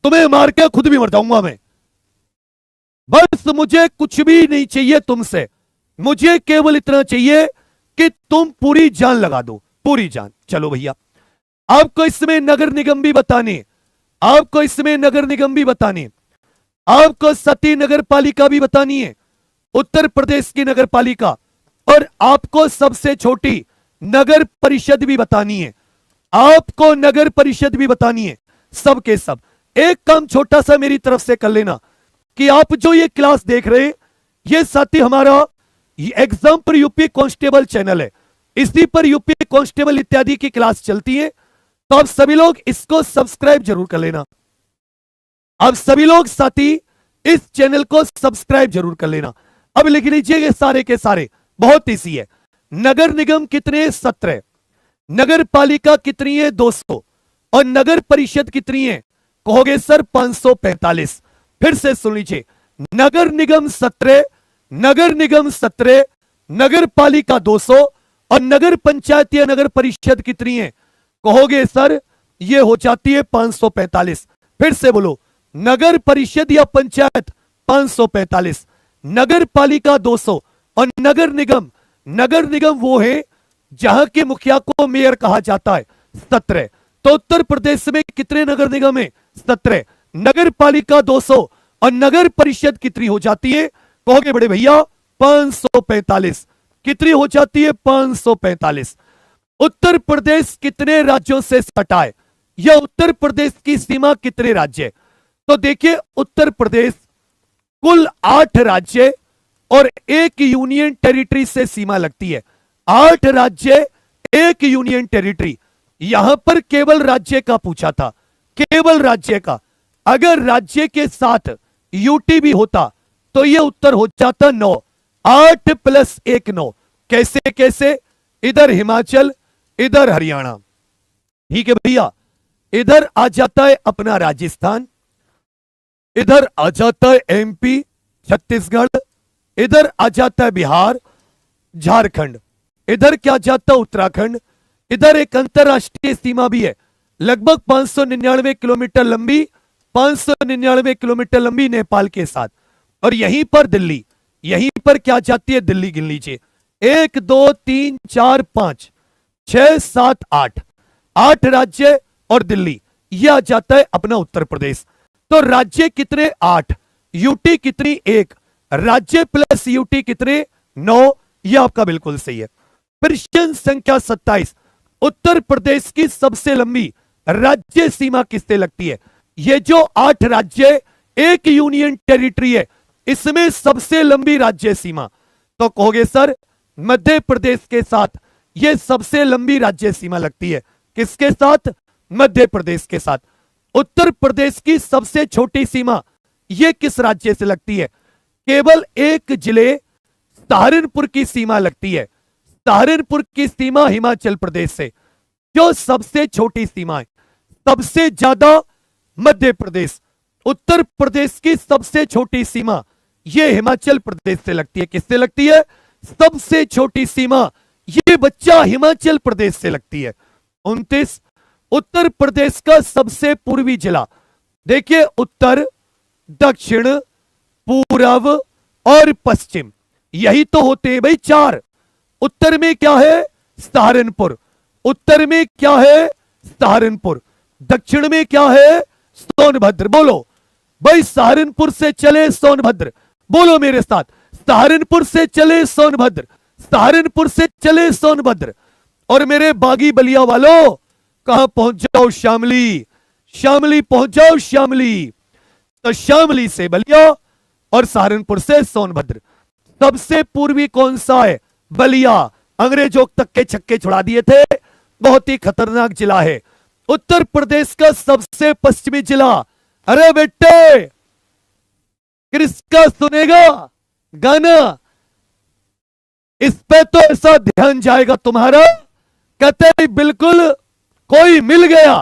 तुम्हें मार के खुद भी मर जाऊंगा मैं। बस मुझे कुछ भी नहीं चाहिए तुमसे, मुझे केवल इतना चाहिए कि तुम पूरी जान लगा दो, पूरी जान। चलो भैया, आपको इसमें नगर निगम भी बताने, आपको इसमें नगर निगम भी बताने, आपको सती नगर पालिका भी बतानी है, उत्तर प्रदेश की नगर पालिका, और आपको सबसे छोटी नगर परिषद भी बतानी है। आपको नगर परिषद भी बतानी है, सब के सब। एक काम छोटा सा मेरी तरफ से कर लेना कि आप जो ये क्लास देख रहे हैं, ये साथी हमारा एग्जाम पर यूपी कांस्टेबल चैनल है, इसी पर यूपी कांस्टेबल इत्यादि की क्लास चलती है। तो आप सभी लोग इसको सब्सक्राइब जरूर कर लेना। आप सभी लोग साथी इस चैनल को सब्सक्राइब जरूर कर लेना। अब लिख लीजिए सारे के सारे, बहुत इजी है। नगर निगम कितने? 17। नगर पालिका कितनी है? 200। और नगर परिषद कितनी है? कहोगे सर 545। फिर से सुन लीजिए, नगर निगम 17, नगर निगम 17, नगर पालिका 200 और नगर पंचायत या नगर परिषद कितनी है? कहोगे सर ये हो जाती है 545। फिर से बोलो, नगर परिषद या पंचायत 545, नगर पालिका 200 और नगर निगम वो है जहां के मुखिया को मेयर कहा जाता है, 17। तो उत्तर प्रदेश में कितने नगर निगम है? 17। नगर पालिका 200 और नगर परिषद कितनी हो जाती है? कहोगे बड़े भैया 545। कितनी हो जाती है? 545। उत्तर प्रदेश कितने राज्यों से सटा है, या उत्तर प्रदेश की सीमा कितने राज्य है? तो देखिए, उत्तर प्रदेश कुल 8 राज्य और 1 यूनियन टेरिटरी से सीमा लगती है। 8 राज्य, 1 यूनियन टेरिटरी। यहां पर केवल राज्य का पूछा था, केवल राज्य का। अगर राज्य के साथ यूटी भी होता तो यह उत्तर हो जाता 9। 8 + 1 9। कैसे कैसे? इधर हिमाचल, इधर हरियाणा, ठीक है भैया। इधर आ जाता है अपना राजस्थान, इधर आ जाता है एमपी छत्तीसगढ़, इधर आ जाता है बिहार झारखंड, इधर क्या जाता है उत्तराखंड। इधर एक अंतरराष्ट्रीय सीमा भी है, लगभग 599 किलोमीटर लंबी, 599 किलोमीटर लंबी नेपाल के साथ। और यहीं पर दिल्ली, यहीं पर क्या जाती है? दिल्ली गिन लीजिए, 1 2 3 4 5 6 7 8, 8 राज्य और दिल्ली, यह आ जाता है अपना उत्तर प्रदेश। तो राज्य कितने? 8। यूटी कितनी? 1। राज्य प्लस यूटी कितने? 9। यह आपका बिल्कुल सही है। प्रश्न संख्या 27, उत्तर प्रदेश की सबसे लंबी राज्य सीमा किससे लगती है? ये जो 8 राज्य, 1 यूनियन टेरिटरी है, इसमें सबसे लंबी राज्य सीमा, तो कहोगे सर मध्य प्रदेश के साथ यह सबसे लंबी राज्य सीमा लगती है। किसके साथ? मध्य प्रदेश के साथ। उत्तर प्रदेश की सबसे छोटी सीमा यह किस राज्य से लगती है? केवल एक जिले सहारनपुर की सीमा लगती है। सहारनपुर की सीमा हिमाचल प्रदेश से, जो सबसे छोटी सीमा है। सबसे ज्यादा मध्य प्रदेश। उत्तर प्रदेश की सबसे छोटी सीमा यह हिमाचल प्रदेश से लगती है। किससे लगती है? सबसे छोटी सीमा ये बच्चा हिमाचल प्रदेश से लगती है। 29, उत्तर प्रदेश का सबसे पूर्वी जिला। देखिए, उत्तर, दक्षिण, पूर्व और पश्चिम, यही तो होते हैं भाई 4। उत्तर में क्या है? सहारनपुर। उत्तर में क्या है? सहारनपुर। दक्षिण में क्या है? सोनभद्र। बोलो भाई, सहारनपुर से चले सोनभद्र, बोलो मेरे साथ, सहारनपुर से चले सोनभद्र, सहारनपुर से चले सोनभद्र। और मेरे बागी बलिया वालों, कहां पहुंच जाओ? शामली। शामली पहुंच जाओ शामली। तो शामली से बलिया और सहारनपुर से सोनभद्र। सबसे पूर्वी कौन सा है? बलिया। अंग्रेजों तक के छक्के छुड़ा दिए थे, बहुत ही खतरनाक जिला है। उत्तर प्रदेश का सबसे पश्चिमी जिला, अरे बेटे किसका सुनेगा गाना? इस पे तो ऐसा ध्यान जाएगा तुम्हारा, कहते बिल्कुल कोई मिल गया।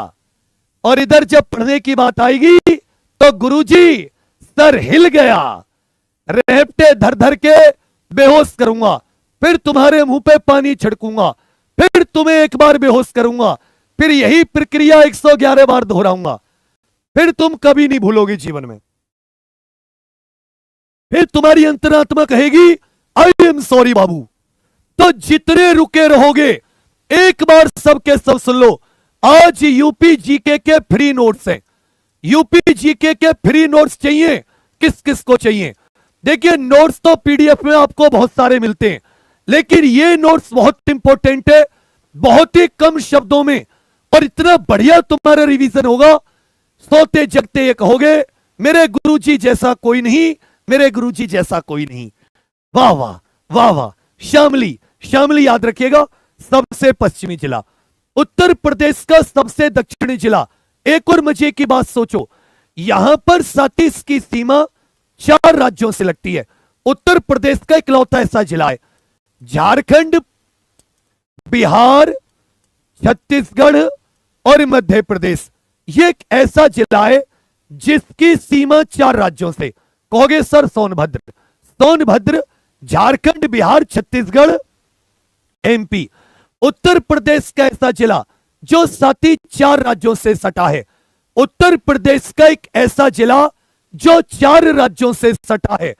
और इधर जब पढ़ने की बात आएगी तो गुरुजी सर हिल गया। रेहपटे धर धर के बेहोश करूंगा, फिर तुम्हारे मुंह पे पानी छिड़कूंगा, फिर तुम्हें एक बार बेहोश करूंगा, फिर यही प्रक्रिया 111 बार दोहराऊंगा, फिर तुम कभी नहीं भूलोगे जीवन में। फिर तुम्हारी अंतरात्मा कहेगी आई एम सॉरी बाबू। तो जितने रुके रहोगे एक बार सबके सब सुन लो। आज यूपी जीके के फ्री नोट्स हैं। यूपी जीके के फ्री नोट्स चाहिए? किस किस को चाहिए? देखिए नोट्स तो पीडीएफ में आपको बहुत सारे मिलते हैं, लेकिन ये नोट्स बहुत इंपॉर्टेंट है, बहुत ही कम शब्दों में, और इतना बढ़िया तुम्हारा रिवीजन होगा, सोते जगते ये कहोगे मेरे गुरुजी जैसा कोई नहीं, मेरे गुरुजी जैसा कोई नहीं। वाह वाह वाह वाह। शामली, शामली याद रखिएगा, सबसे पश्चिमी जिला। उत्तर प्रदेश का सबसे दक्षिणी जिला। एक और मजे की बात सोचो, यहां पर 37 की सीमा 4 राज्यों से लगती है। उत्तर प्रदेश का इकलौता ऐसा जिला है। झारखंड, बिहार, छत्तीसगढ़ और मध्य प्रदेश, ये एक ऐसा जिला है जिसकी सीमा 4 राज्यों से। कहोगे सर सोनभद्र। सोनभद्र झारखंड, बिहार, छत्तीसगढ़, एमपी। उत्तर प्रदेश का ऐसा जिला जो साथ ही 4 राज्यों से सटा है। उत्तर प्रदेश का एक ऐसा जिला जो 4 राज्यों से सटा है।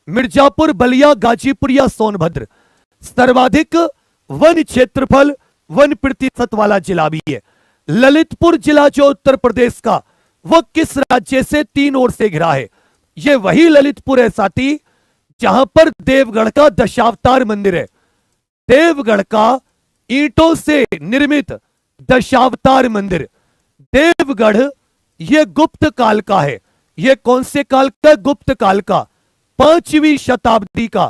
मिर्जापुर, बलिया, गाजीपुर या सोनभद्र। सर्वाधिक वन क्षेत्रफल, वन प्रतिशत वाला जिला भी है। ललितपुर जिला जो उत्तर प्रदेश का, वह किस राज्य से 3 ओर से घिरा है? यह वही ललितपुर है साथी जहां पर देवगढ़ का दशावतार मंदिर है। देवगढ़ का ईंटों से निर्मित दशावतार मंदिर। देवगढ़ यह गुप्त काल का है। यह कौन से काल का? गुप्त काल का, 5वीं शताब्दी का,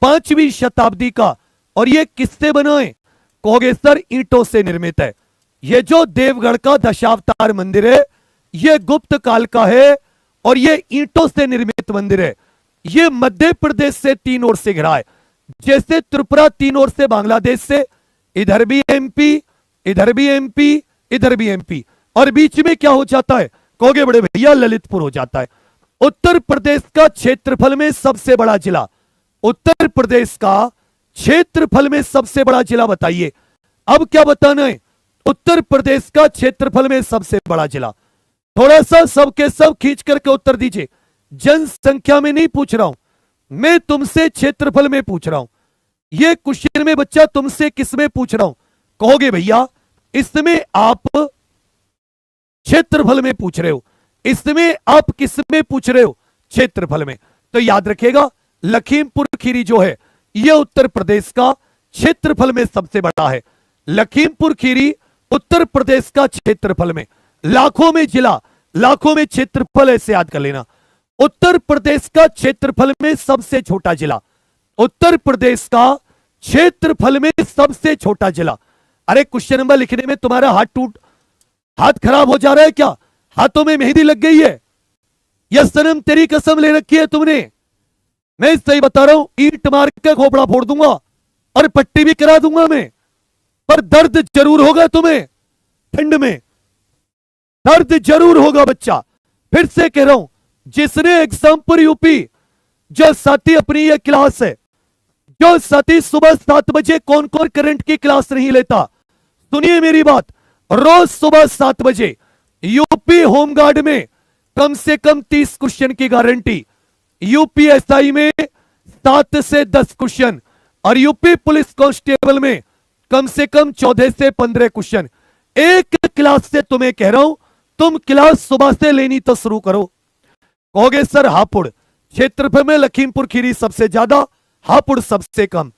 5वीं शताब्दी का। और यह किससे बना है? कहोगे सर ईंटों से निर्मित है। यह जो देवगढ़ का दशावतार मंदिर है, यह गुप्त काल का है और यह ईंटों से निर्मित मंदिर है। यह मध्य प्रदेश से 3 ओर से घिरा है। जैसे त्रिपुरा 3 ओर से बांग्लादेश से, इधर भी एमपी, इधर भी एमपी, इधर भी एमपी, और बीच में क्या हो जाता है? कहोगे बड़े भैया ललितपुर हो जाता है। उत्तर प्रदेश का क्षेत्रफल में सबसे बड़ा जिला, उत्तर प्रदेश का क्षेत्रफल में सबसे बड़ा जिला बताइए। अब क्या बताना है? उत्तर प्रदेश का क्षेत्रफल में सबसे बड़ा जिला। थोड़ा सा सबके सब खींच करके उत्तर दीजिए। जनसंख्या में नहीं पूछ रहा हूं मैं, तुमसे क्षेत्रफल में पूछ रहा हूं। ये क्वेश्चन में बच्चा तुमसे किस में पूछ रहा हूं? कहोगे भैया इसमें आप क्षेत्रफल में पूछ रहे हो, इसमें आप किस में पूछ रहे हो? क्षेत्रफल में। तो याद रखिएगा लखीमपुर खीरी जो है यह उत्तर प्रदेश का क्षेत्रफल में सबसे बड़ा है। लखीमपुर खीरी उत्तर प्रदेश का क्षेत्रफल में, लाखों में जिला, लाखों में क्षेत्रफल, ऐसे याद कर लेना। उत्तर प्रदेश का क्षेत्रफल में सबसे छोटा जिला, उत्तर प्रदेश का क्षेत्रफल में सबसे छोटा जिला। अरे क्वेश्चन नंबर लिखने में तुम्हारा हाथ खराब हो जा रहा है क्या? हाथों में मेहंदी लग गई है या सनम तेरी कसम ले रखी है तुमने? मैं सही बता रहा हूं, ईंट मार के खोपड़ा फोड़ दूंगा और पट्टी भी करा दूंगा मैं, पर दर्द जरूर होगा तुम्हें। ठंड में दर्द जरूर होगा बच्चा। फिर से कह रहा हूं, जिसने एग्जाम्पल यूपी, जो साथी अपनी ये क्लास है, जो साथी सुबह 7 बजे कौन कौन करंट की क्लास नहीं लेता, सुनिए मेरी बात, रोज सुबह 7 बजे यूपी होमगार्ड में कम से कम 30 क्वेश्चन की गारंटी, यूपीएसआई में 7 से 10 क्वेश्चन, और यूपी पुलिस कांस्टेबल में कम से कम 14 से 15 क्वेश्चन। एक क्लास से तुम्हें कह रहा हूं, तुम क्लास सुबह से लेनी तो शुरू करो। कहोगे सर हापुड़, क्षेत्रफल में लखीमपुर खीरी सबसे ज्यादा, हापुड़ सबसे कम।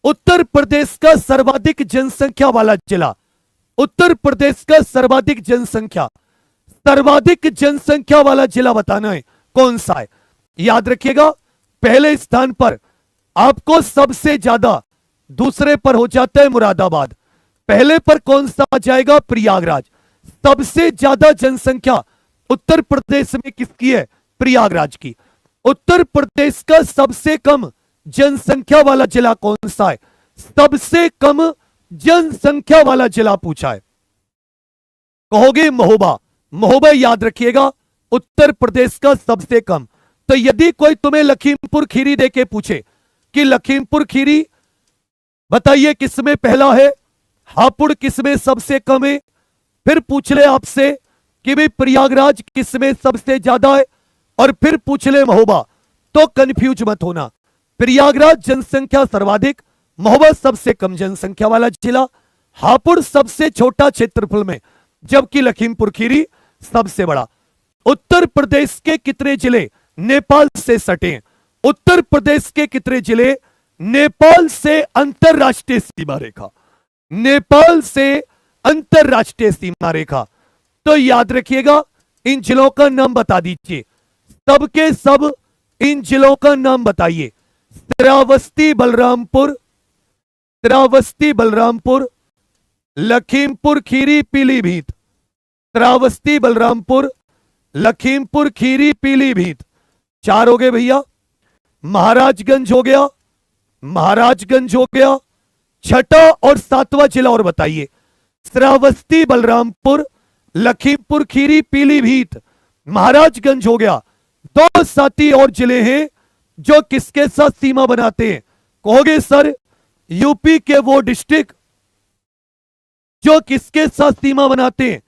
उत्तर प्रदेश का सर्वाधिक जनसंख्या वाला जिला, उत्तर प्रदेश का सर्वाधिक जनसंख्या, सर्वाधिक जनसंख्या वाला जिला बताना है, कौन सा है? याद रखिएगा, पहले स्थान पर आपको सबसे ज्यादा, दूसरे पर हो जाता है मुरादाबाद, पहले पर कौन सा आ जाएगा? प्रयागराज। सबसे ज्यादा जनसंख्या उत्तर प्रदेश में किसकी है? प्रयागराज की। उत्तर प्रदेश का सबसे कम जनसंख्या वाला जिला कौन सा है? सबसे कम जनसंख्या वाला जिला पूछा है, कहोगे महोबा। महोबा याद रखिएगा, उत्तर प्रदेश का सबसे कम। तो यदि कोई तुम्हें लखीमपुर खीरी देके पूछे कि लखीमपुर खीरी बताइए किसमें पहला है, हापुड़ किसमें सबसे कम है, फिर पूछ ले आपसे कि भाई प्रयागराज किसमें सबसे ज्यादा है, और फिर पूछ ले महोबा, तो कंफ्यूज मत होना। प्रयागराज जनसंख्या सर्वाधिक, महोबा सबसे कम जनसंख्या वाला जिला, हापुड़ सबसे छोटा क्षेत्रफल में, जबकि लखीमपुर खीरी सबसे बड़ा। उत्तर प्रदेश के कितने जिले नेपाल से सटे हैं? उत्तर प्रदेश के कितने जिले नेपाल से अंतरराष्ट्रीय सीमा रेखा, नेपाल से अंतरराष्ट्रीय सीमा रेखा। तो याद रखिएगा, इन जिलों का नाम बता दीजिए, सबके सब इन जिलों का नाम बताइए। श्रावस्ती बलरामपुर, श्रावस्ती बलरामपुर, लखीमपुर खीरी पीलीभीत, श्रावस्ती बलरामपुर, लखीमपुर खीरी पीलीभीत, 4 हो गए भैया। महाराजगंज हो गया, महाराजगंज हो गया। छठा और 7वां जिला और बताइए। श्रावस्ती बलरामपुर, लखीमपुर खीरी पीलीभीत, महाराजगंज हो गया। 2 साथी और जिले हैं जो किसके साथ सीमा बनाते हैं? कहोगे सर यूपी के वो डिस्ट्रिक्ट जो किसके साथ सीमा बनाते हैं?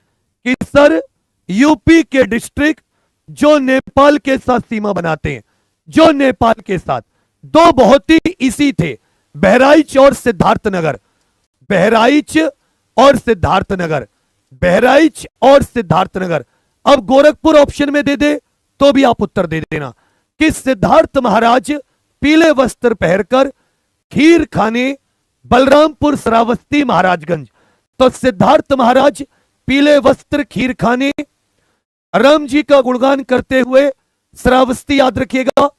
कि सर यूपी के डिस्ट्रिक्ट जो नेपाल के साथ सीमा बनाते हैं, जो नेपाल के साथ। 2 बहुत ही इसी थे, बहराइच और सिद्धार्थनगर, बहराइच और सिद्धार्थनगर, बहराइच और सिद्धार्थनगर। अब गोरखपुर ऑप्शन में दे दे तो भी आप उत्तर दे देना कि सिद्धार्थ महाराज पीले वस्त्र पहनकर खीर खाने बलरामपुर, श्रावस्ती, महाराजगंज। तो सिद्धार्थ महाराज पीले वस्त्र खीर खाने, राम जी का गुणगान करते हुए श्रावस्ती याद रखिएगा।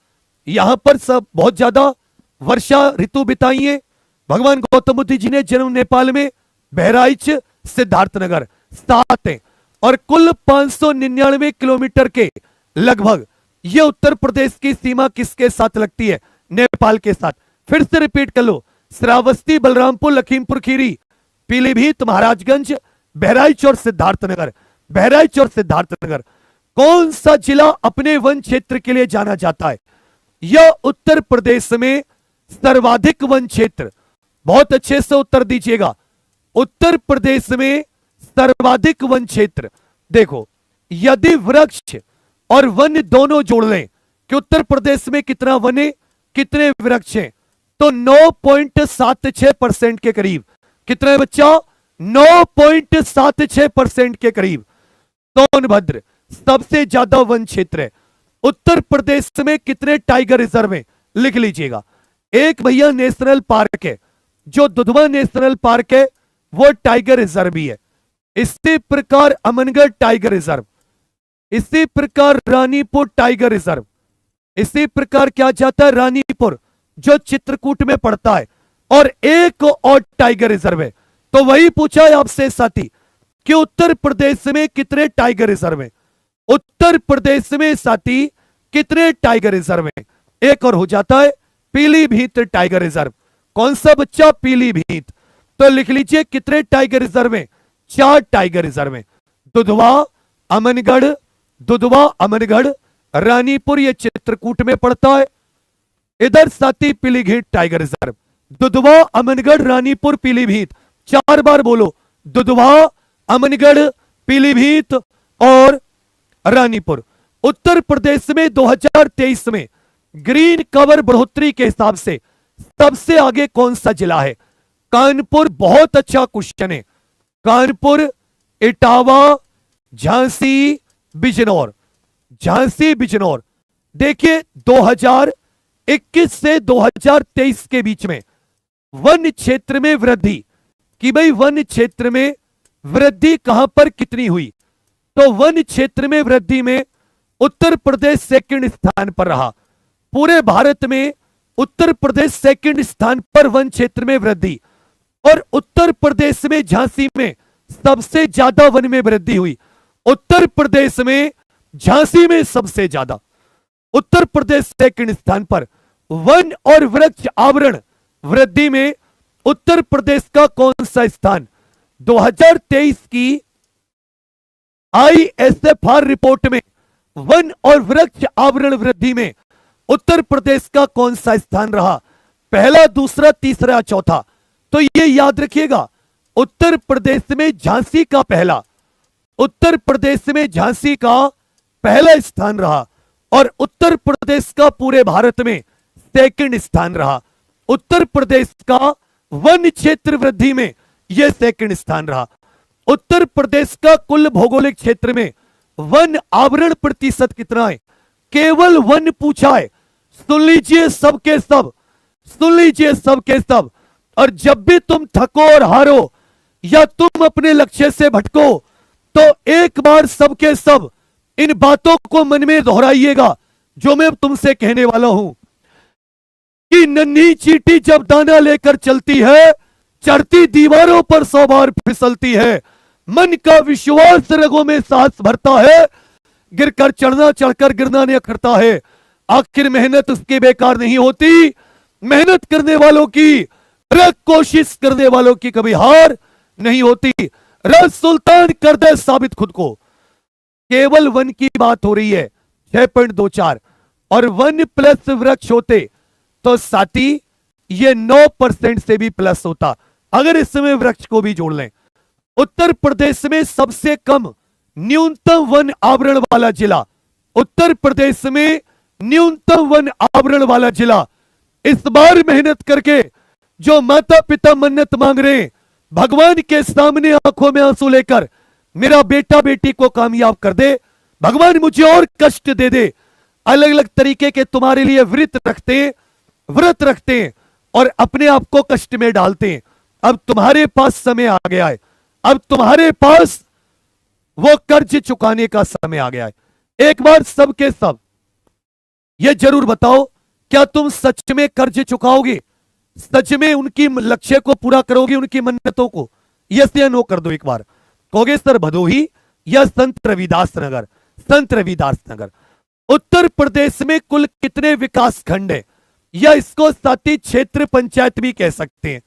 यहां पर सब बहुत ज्यादा वर्षा ऋतु बिताइए। भगवान गौतम बुद्ध जी ने जन्म नेपाल में, बहराइच, सिद्धार्थनगर 7 है, और कुल 599 किलोमीटर के लगभग ये उत्तर प्रदेश की सीमा किसके साथ लगती है? नेपाल के साथ। फिर से रिपीट कर लो, श्रावस्ती, बलरामपुर, लखीमपुर खीरी, पीलीभीत, महाराजगंज, बहराइच और सिद्धार्थनगर। बहराइच और सिद्धार्थनगर। कौन सा जिला अपने वन क्षेत्र के लिए जाना जाता है? यह उत्तर प्रदेश में सर्वाधिक वन क्षेत्र, बहुत अच्छे से उत्तर दीजिएगा, उत्तर प्रदेश में सर्वाधिक वन क्षेत्र। देखो, यदि वृक्ष और वन दोनों जोड़ लें कि उत्तर प्रदेश में कितना वन है, कितने वृक्ष हैं, तो 9.76% के करीब। कितना है बच्चा? 9.76% के करीब। सोनभद्र सबसे ज्यादा वन क्षेत्र है। उत्तर प्रदेश में कितने टाइगर रिजर्व हैं? लिख लीजिएगा। एक भैया नेशनल पार्क है, जो दुधवा नेशनल पार्क है, वो टाइगर रिजर्व भी है। इसी प्रकार अमनगढ़ टाइगर रिजर्व, इसी प्रकार रानीपुर टाइगर रिजर्व, इसी प्रकार क्या जाता है रानीपुर जो चित्रकूट में पड़ता है, और एक और टाइगर रिजर्व है। तो वही पूछा है आपसे साथी कि उत्तर प्रदेश में कितने टाइगर रिजर्व हैं? उत्तर प्रदेश में साथी कितने टाइगर रिजर्व हैं? एक और हो जाता है पीलीभीत टाइगर रिजर्व। कौन सा बच्चा? पीलीभीत। तो लिख लीजिए कितने टाइगर रिजर्व हैं? 4 टाइगर रिजर्व हैं। दुधवा, अमनगढ़, दुधवा, अमनगढ़, रानीपुर ये चित्रकूट में पड़ता है। इधर साथी पीलीभीत टाइगर रिजर्व। दुधवा, अमनगढ़, रानीपुर, पीलीभीत। 4 बार बोलो, दुधवा, अमनगढ़, पीलीभीत और रानीपुर। उत्तर प्रदेश में 2023 में ग्रीन कवर बढ़ोतरी के हिसाब से सबसे आगे कौन सा जिला है? कानपुर। बहुत अच्छा क्वेश्चन है। कानपुर, इटावा, झांसी, बिजनौर। झांसी, बिजनौर। देखिए 2021 से 2023 के बीच में वन क्षेत्र में वृद्धि, कि भाई वन क्षेत्र में वृद्धि कहां पर कितनी हुई? तो वन क्षेत्र में वृद्धि में उत्तर प्रदेश सेकंड स्थान पर रहा। पूरे भारत में उत्तर प्रदेश सेकंड स्थान पर वन क्षेत्र में वृद्धि, और उत्तर प्रदेश में झांसी में सबसे ज्यादा वन में वृद्धि हुई। उत्तर प्रदेश में झांसी में सबसे ज्यादा, उत्तर प्रदेश सेकंड स्थान पर। वन और वृक्ष आवरण वृद्धि में उत्तर प्रदेश का कौन सा स्थान? 2023 की ISFR रिपोर्ट में वन और वृक्ष आवरण वृद्धि में उत्तर प्रदेश का कौन सा स्थान रहा? पहला, दूसरा, तीसरा, चौथा? तो ये याद रखिएगा, उत्तर प्रदेश में झांसी का पहला, उत्तर प्रदेश में झांसी का पहला स्थान रहा, और उत्तर प्रदेश का पूरे भारत में सेकंड स्थान रहा। उत्तर प्रदेश का वन क्षेत्र वृद्धि में यह सेकंड स्थान रहा। उत्तर प्रदेश का कुल भौगोलिक क्षेत्र में वन आवरण प्रतिशत कितना है? केवल वन पूछा है, सुन लीजिए सबके सब, सुन लीजिए सबके सब। और जब भी तुम थको और हारो या तुम अपने लक्ष्य से भटको, तो एक बार सबके सब इन बातों को मन में दोहराइएगा जो मैं तुमसे कहने वाला हूं, कि नन्ही चींटी जब दाना लेकर चलती है, चढ़ती दीवारों पर 100 बार फिसलती है। मन का विश्वास रगों में साहस भरता है, गिरकर चढ़ना, चढ़कर गिरना नहीं करता है। आखिर मेहनत उसकी बेकार नहीं होती, मेहनत करने वालों की, कोशिश करने वालों की कभी हार नहीं होती। रस सुल्तान कर दे साबित खुद को। केवल वन की बात हो रही है 6.24, और वन प्लस वृक्ष होते तो साथी ये 9% से भी प्लस होता, अगर इसमें वृक्ष को भी जोड़ लें। उत्तर प्रदेश में सबसे कम न्यूनतम वन आवरण वाला जिला, उत्तर प्रदेश में न्यूनतम वन आवरण वाला जिला। इस बार मेहनत करके जो माता पिता मन्नत मांग रहे हैं, भगवान के सामने आंखों में आंसू लेकर, मेरा बेटा बेटी को कामयाब कर दे, भगवान मुझे और कष्ट दे दे, अलग अलग तरीके के तुम्हारे लिए व्रत रखते हैं और अपने आप को कष्ट में डालते हैं। अब तुम्हारे पास समय आ गया है, अब तुम्हारे पास वो कर्ज चुकाने का समय आ गया है। एक बार सबके सब ये जरूर बताओ, क्या तुम सच में कर्ज चुकाओगे? सच में उनकी लक्ष्य को पूरा करोगे, उनकी मन्नतों को? यस या नो कर दो एक बार। कहोगे सर भदोही या संत रविदास नगर? संत रविदास नगर। उत्तर प्रदेश में कुल कितने विकास खंड है? या इसको साथी क्षेत्र पंचायत भी कह सकते हैं।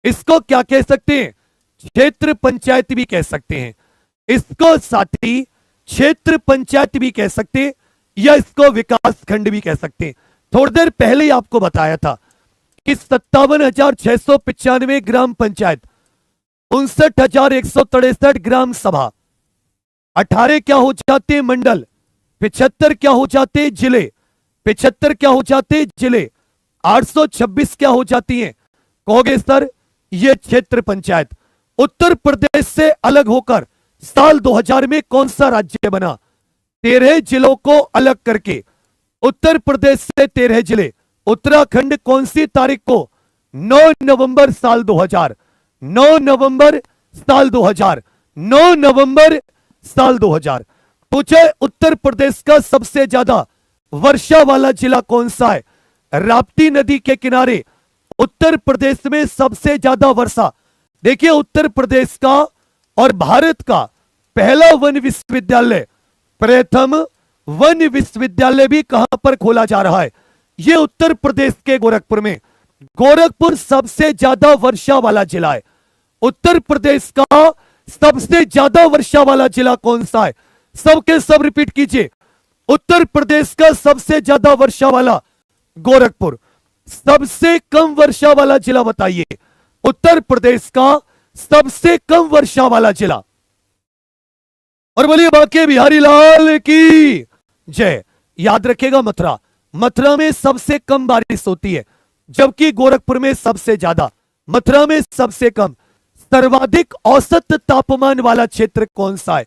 इसको क्या कह सकते हैं? क्षेत्र पंचायत भी कह सकते हैं। इसको साथी क्षेत्र पंचायत भी कह सकते हैं, या इसको विकास खंड भी कह सकते हैं। थोड़ी देर पहले ही आपको बताया था कि 57,695 ग्राम पंचायत, 59,163 ग्राम सभा, 18 क्या हो जाते मंडल, 75 क्या हो जाते जिले, 75 क्या हो जाते जिले, 826 क्या हो जाती हैं? कहोगे सर ये क्षेत्र पंचायत। उत्तर प्रदेश से अलग होकर साल 2000 में कौन सा राज्य बना? 13 जिलों को अलग करके उत्तर प्रदेश से 13 जिले। उत्तराखंड कौन सी तारीख को? 9 नवंबर साल 2000, 9 नवंबर साल 2000, 9 नवंबर साल 2000। पूछे उत्तर प्रदेश का सबसे ज्यादा वर्षा वाला जिला कौन सा है? राप्ती नदी के किनारे उत्तर प्रदेश में सबसे ज्यादा वर्षा। देखिए उत्तर प्रदेश का और भारत का पहला वन विश्वविद्यालय, प्रथम वन विश्वविद्यालय भी कहां पर खोला जा रहा है? यह उत्तर प्रदेश के गोरखपुर में। गोरखपुर सबसे ज्यादा वर्षा वाला जिला है। उत्तर प्रदेश का सबसे ज्यादा वर्षा वाला जिला कौन सा है? सबके सब रिपीट कीजिए। उत्तर प्रदेश का सबसे ज्यादा वर्षा वाला गोरखपुर। सबसे कम वर्षा वाला जिला बताइए। उत्तर प्रदेश का सबसे कम वर्षा वाला जिला। और बोलिए बांके बिहारी लाल की जय। याद रखिएगा मथुरा, मथुरा में सबसे कम बारिश होती है, जबकि गोरखपुर में सबसे ज्यादा। मथुरा में सबसे कम। सर्वाधिक औसत तापमान वाला क्षेत्र कौन सा है?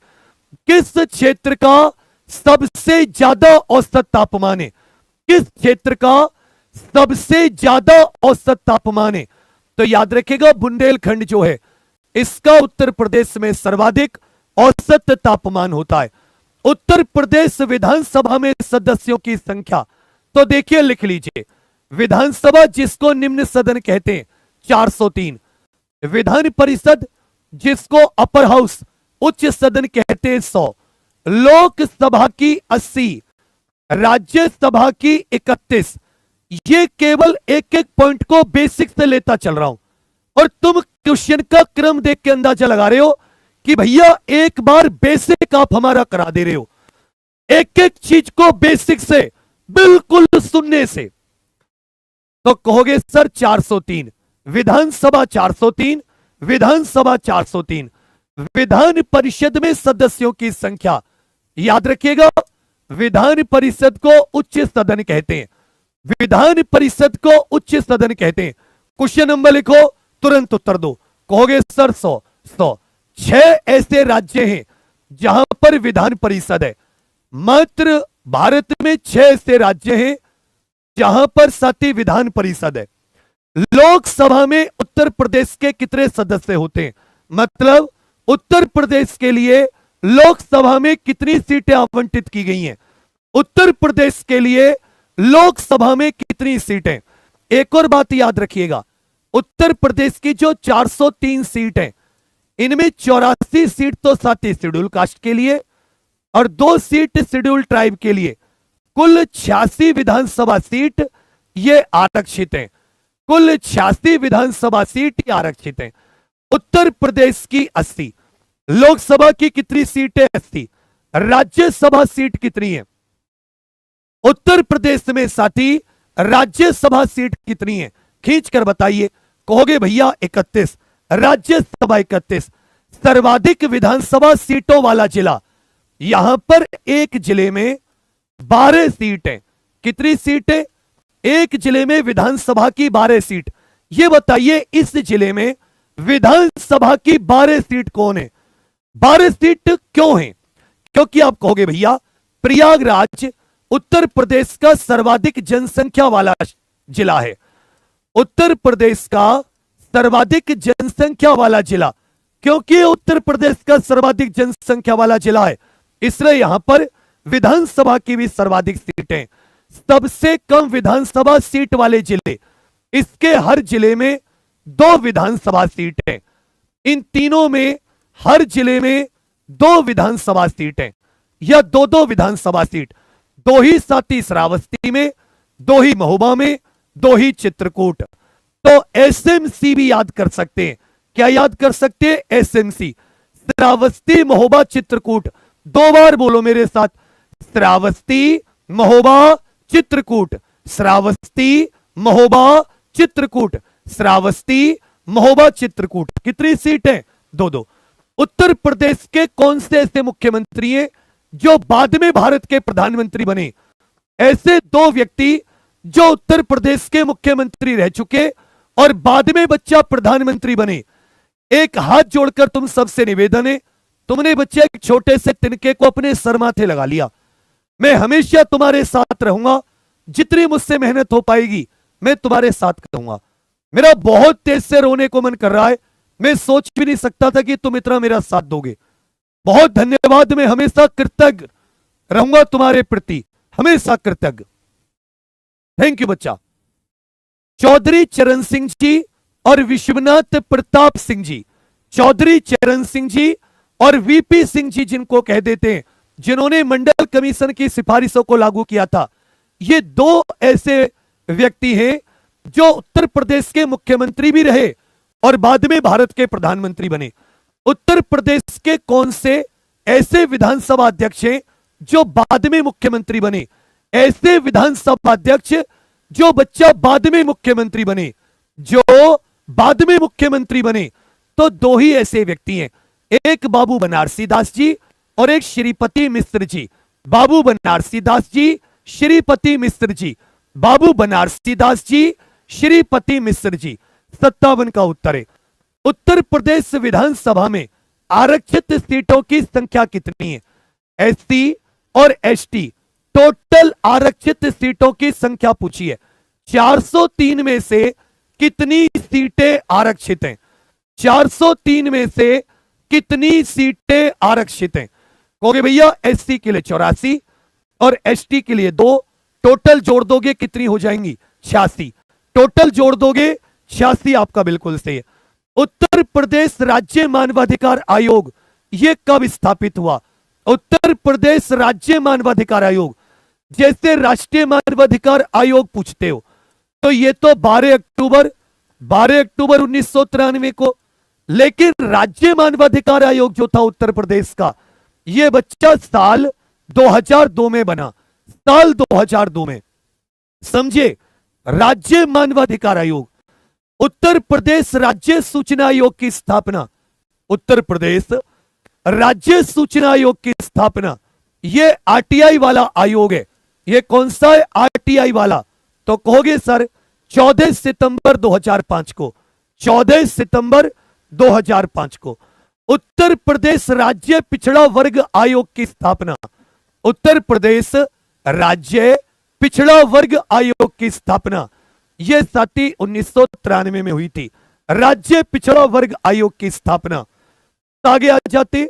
किस क्षेत्र का सबसे ज्यादा औसत तापमान है? किस क्षेत्र का सबसे ज्यादा औसत तापमान है? तो याद रखिएगा बुंदेलखंड जो है इसका उत्तर प्रदेश में सर्वाधिक, औसत तापमान होता है। उत्तर प्रदेश विधानसभा में सदस्यों की संख्या, तो देखिए लिख लीजिए, विधानसभा जिसको निम्न सदन कहते हैं 403, विधान परिषद जिसको अपर हाउस उच्च सदन कहते हैं 100, लोकसभा की 80, राज्यसभा की 31। ये केवल एक एक पॉइंट को बेसिक से लेता चल रहा हूं और तुम क्वेश्चन का क्रम देख के अंदाजा लगा रहे हो कि भैया एक बार बेसिक आप हमारा करा दे रहे हो, एक एक चीज को बेसिक से बिल्कुल सुनने से। तो कहोगे सर 403, विधानसभा 403, विधानसभा 403, विधान परिषद में सदस्यों की संख्या याद रखिएगा, विधान परिषद को उच्च सदन कहते हैं, विधान परिषद को उच्च सदन कहते हैं। क्वेश्चन नंबर लिखो, तुरंत उत्तर दो। कहोगे सर 100 6 ऐसे राज्य हैं जहां पर विधान परिषद है, मात्र भारत में 6 ऐसे राज्य हैं जहां पर साथी विधान परिषद है। लोकसभा में उत्तर प्रदेश के कितने सदस्य होते हैं, मतलब उत्तर प्रदेश के लिए लोकसभा में कितनी सीटें आवंटित की गई हैं, उत्तर प्रदेश के लिए लोकसभा में कितनी सीटें। एक और बात याद रखिएगा, उत्तर प्रदेश की जो 403 सीट है, इनमें 84 सीट तो साथी शेड्यूल कास्ट के लिए और 2 सीट शेड्यूल ट्राइब के लिए, कुल 86 विधानसभा सीट ये आरक्षित हैं, कुल 86 विधानसभा सीट ये आरक्षित हैं। उत्तर प्रदेश की 80, लोकसभा की कितनी सीटें 80, राज्यसभा सीट कितनी है उत्तर प्रदेश में साथी, राज्यसभा सीट कितनी है खींच कर बताइए। कहोगे भैया 31, राज्यसभा 31। सर्वाधिक विधानसभा सीटों वाला जिला, यहां पर एक जिले में 12 सीट है। कितनी सीट है, एक जिले में विधानसभा की 12 सीट। ये बताइए इस जिले में विधानसभा की 12 सीट कौन है, 12 सीट क्यों है, क्योंकि आप कहोगे भैया प्रयागराज उत्तर प्रदेश का सर्वाधिक जनसंख्या वाला जिला है, उत्तर प्रदेश का सर्वाधिक जनसंख्या वाला जिला, क्योंकि उत्तर प्रदेश का सर्वाधिक जनसंख्या वाला जिला है इसलिए यहां पर विधानसभा की भी सर्वाधिक सीटें। सबसे कम विधानसभा सीट वाले जिले, इसके हर जिले में 2 विधानसभा सीट है, इन तीनों में हर जिले में 2 विधानसभा सीट है या 2-2 विधानसभा सीट, 2 ही साथी श्रावस्ती में, 2 ही महोबा में, 2 ही चित्रकूट। तो एसएमसी भी याद कर सकते हैं, क्या याद कर सकते हैं, एसएमसी, श्रावस्ती महोबा चित्रकूट। 2 बार बोलो मेरे साथ, श्रावस्ती महोबा चित्रकूट, श्रावस्ती महोबा चित्रकूट, श्रावस्ती महोबा चित्रकूट। कितनी सीट है, 2-2। उत्तर प्रदेश के कौन से ऐसे मुख्यमंत्री हैं जो बाद में भारत के प्रधानमंत्री बने, ऐसे 2 व्यक्ति जो उत्तर प्रदेश के मुख्यमंत्री रह चुके और बाद में बच्चा प्रधानमंत्री बने। एक हाथ जोड़कर तुम सबसे निवेदन है, तुमने बच्चे एक छोटे से तिनके को अपने सर माथे लगा लिया। मैं हमेशा तुम्हारे साथ रहूंगा, जितनी मुझसे मेहनत हो पाएगी मैं तुम्हारे साथ करूंगा। मेरा बहुत तेज से रोने को मन कर रहा है, मैं सोच भी नहीं सकता था कि तुम इतना मेरा साथ दोगे। बहुत धन्यवाद, मैं हमेशा कृतज्ञ रहूंगा तुम्हारे प्रति, हमेशा कृतज्ञ। थैंक यू बच्चा। चौधरी चरण सिंह जी और विश्वनाथ प्रताप सिंह जी, चौधरी चरण सिंह जी और वीपी सिंह जी जिनको कह देते हैं, जिन्होंने मंडल कमीशन की सिफारिशों को लागू किया था, ये 2 ऐसे व्यक्ति हैं जो उत्तर प्रदेश के मुख्यमंत्री भी रहे और बाद में भारत के प्रधानमंत्री बने। उत्तर प्रदेश के कौन से ऐसे विधानसभा अध्यक्ष हैं जो बाद में मुख्यमंत्री बने, ऐसे विधानसभा अध्यक्ष जो बच्चा बाद में मुख्यमंत्री बने, जो बाद में मुख्यमंत्री बने, तो 2 ही ऐसे व्यक्ति हैं, एक बाबू बनारसी दास जी और एक श्रीपति मिश्र जी। बाबू बनारसी दास जी, श्रीपति मिश्र जी, बाबू बनारसी दास जी, श्रीपति मिश्र जी। 57 का उत्तर है। उत्तर प्रदेश विधानसभा में आरक्षित सीटों की संख्या कितनी है, एससी और एसटी, टोटल आरक्षित सीटों की संख्या पूछी है। 403 में से कितनी सीटें आरक्षित हैं, 403 में से कितनी सीटें आरक्षित हैं? कहोगे भैया एससी के लिए 84 और एसटी के लिए 2, टोटल जोड़ दोगे कितनी हो जाएंगी? 86। टोटल जोड़ दोगे 86, आपका बिल्कुल सही है। उत्तर प्रदेश राज्य मानवाधिकार आयोग यह कब स्थापित हुआ? उत्तर प्रदेश राज्य मानवाधिकार आयोग, जैसे राष्ट्रीय मानवाधिकार आयोग पूछते हो तो ये तो 12 अक्टूबर 1993 को, लेकिन राज्य मानवाधिकार आयोग जो था उत्तर प्रदेश का, यह बच्चा साल 2002 में बना, साल 2002 में। समझे? राज्य मानवाधिकार आयोग। उत्तर प्रदेश राज्य सूचना आयोग की स्थापना, उत्तर प्रदेश राज्य सूचना आयोग की स्थापना, यह आरटीआई वाला आयोग है। यह कौन सा है? आरटीआई वाला। तो कहोगे सर 14 सितंबर 2005 को, 14 सितंबर 2005 को उत्तर प्रदेश राज्य पिछड़ा वर्ग आयोग की स्थापना, उत्तर प्रदेश राज्य पिछड़ा वर्ग आयोग की स्थापना यह साथी 1993 में हुई थी। राज्य पिछड़ा वर्ग आयोग की स्थापना। आगे आ जाते,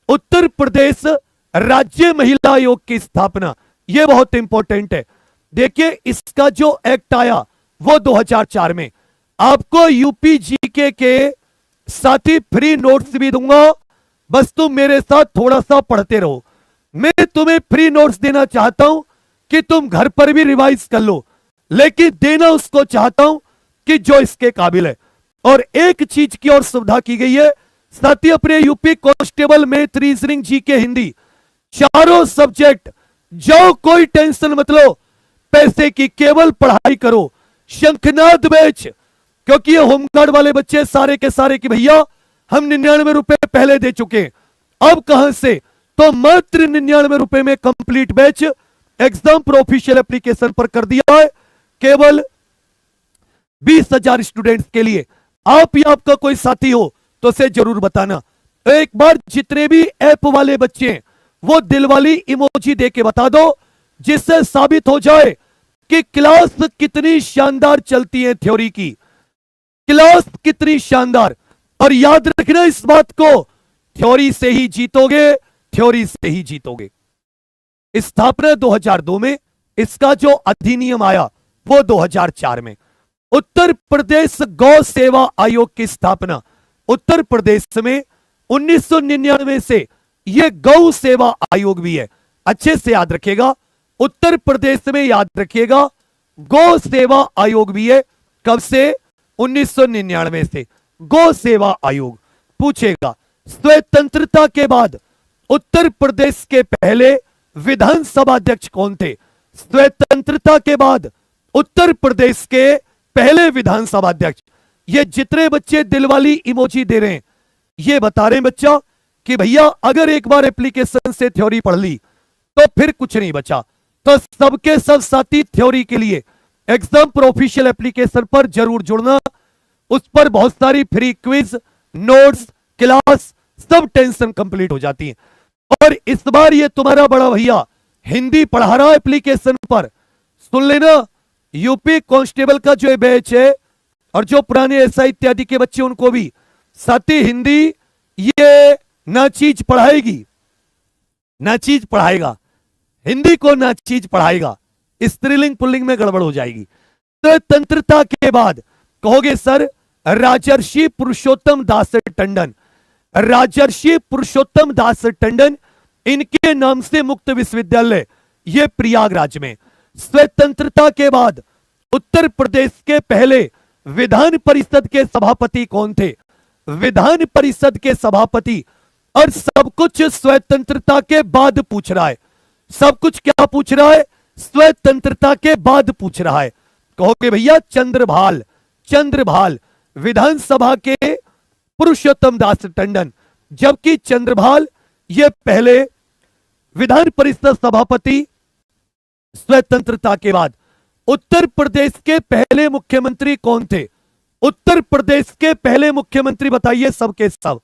उत्तर प्रदेश राज्य महिला आयोग की स्थापना, यह बहुत इंपॉर्टेंट है। देखिए इसका जो एक्ट आया वो 2004 में। आपको यूपी जीके के साथी फ्री नोट्स भी दूंगा, बस तुम मेरे साथ थोड़ा सा पढ़ते रहो। मैं तुम्हें फ्री नोट्स देना चाहता हूं कि तुम घर पर भी रिवाइज कर लो, लेकिन देना उसको चाहता हूं कि जो इसके काबिल है। और एक चीज की और सुविधा की गई है साथी, अपने UP constable math reasoning GK Hindi चारों सब्जेक्ट, जो कोई टेंशन मत लो, पैसे की केवल पढ़ाई करो। शंखनाद बैच, क्योंकि ये होमगार्ड वाले बच्चे सारे के सारे की भैया हम 99 रुपए पहले दे चुके हैं, अब कहां से? तो मात्र 99 रुपए में complete batch exam pro official application पर कर दिया है, केवल 20,000 स्टूडेंट्स के लिए। आप या आपका कोई साथी हो तो उसे जरूर बताना। एक बार जितने भी ऐप वाले बच्चे हैं वो दिल वाली इमोजी दे के बता दो, जिससे साबित हो जाए कि क्लास कितनी शानदार चलती है, थ्योरी की क्लास कितनी शानदार। और याद रखना इस बात को, थ्योरी से ही जीतोगे, थ्योरी से ही जीतोगे। स्थापना 2002 में, इसका जो अधिनियम आया वो 2004 में। उत्तर प्रदेश गौ सेवा आयोग की स्थापना, उत्तर प्रदेश में 1999 से यह गौ सेवा आयोग भी है। अच्छे से याद रखिएगा, उत्तर प्रदेश में याद रखिएगा गौ सेवा आयोग भी है। कब से? 1999 से गौ सेवा आयोग। पूछेगा स्वतंत्रता के बाद उत्तर प्रदेश के पहले विधानसभा अध्यक्ष कौन थे? स्वतंत्रता के बाद उत्तर प्रदेश के पहले विधानसभा अध्यक्ष। ये जितने बच्चे दिलवाली इमोजी दे रहे हैं ये बता रहे हैं बच्चा कि भैया अगर एक बार एप्लीकेशन से थ्योरी पढ़ ली तो फिर कुछ नहीं बचा। तो सबके सब साथी थ्योरी के लिए एग्जाम प्रो ऑफिशियल एप्लीकेशन पर जरूर जुड़ना। उस पर बहुत सारी फ्री क्विज, नोट्स, क्लास, सब टेंशन कंप्लीट हो जाती है। और इस बार ये तुम्हारा बड़ा भैया हिंदी पढ़ा रहा है एप्लीकेशन पर, सुन लेना। यूपी कांस्टेबल का जो बैच है और जो पुराने एसआई इत्यादि के बच्चे उनको भी साथी हिंदी ये ना चीज पढ़ाएगी, ना चीज पढ़ाएगा, हिंदी को ना चीज पढ़ाएगा, स्त्रीलिंग पुल्लिंग में गड़बड़ हो जाएगी। स्वतंत्रता के बाद कहोगे सर राजर्षि पुरुषोत्तम दास टंडन, राजर्षि पुरुषोत्तम दास टंडन इनके नाम से मुक्त विश्वविद्यालय ये प्रयागराज में। स्वतंत्रता के बाद उत्तर प्रदेश के पहले विधान परिषद के सभापति कौन थे? विधान परिषद के सभापति। और सब कुछ स्वतंत्रता के बाद पूछ रहा है, सब कुछ क्या पूछ रहा है? स्वतंत्रता के बाद पूछ रहा है। कहोगे भैया चंद्रभाल, चंद्रभाल विधानसभा के पुरुषोत्तम दास टंडन, जबकि चंद्रभाल ये पहले विधान परिषद सभापति स्वतंत्रता के बाद। उत्तर प्रदेश के पहले मुख्यमंत्री कौन थे? उत्तर प्रदेश के पहले मुख्यमंत्री बताइए सबके सब।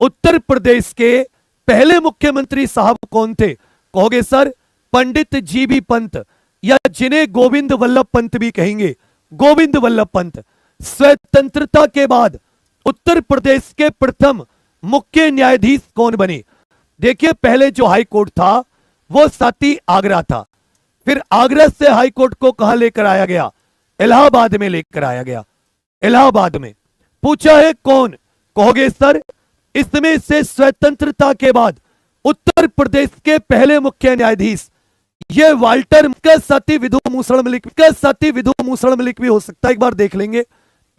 उत्तर प्रदेश के पहले मुख्यमंत्री साहब कौन थे? कहोगे सर पंडित जीबी पंत, या जिन्हें गोविंद वल्लभ पंत भी कहेंगे, गोविंद वल्लभ पंत। स्वतंत्रता के बाद उत्तर प्रदेश के प्रथम मुख्य न्यायाधीश कौन बने? देखिए, पहले जो हाई कोर्ट था वो साथी आगरा था, फिर आगरा से हाई कोर्ट को कहां लेकर आया गया? इलाहाबाद में लेकर आया गया। इलाहाबाद में पूछा है कौन? कहोगे सर, इसमें से स्वतंत्रता के बाद उत्तर प्रदेश के पहले मुख्य न्यायाधीश ये वाल्टर का साथी विधु मूसड़ मलिक भी हो सकता है, एक बार देख लेंगे।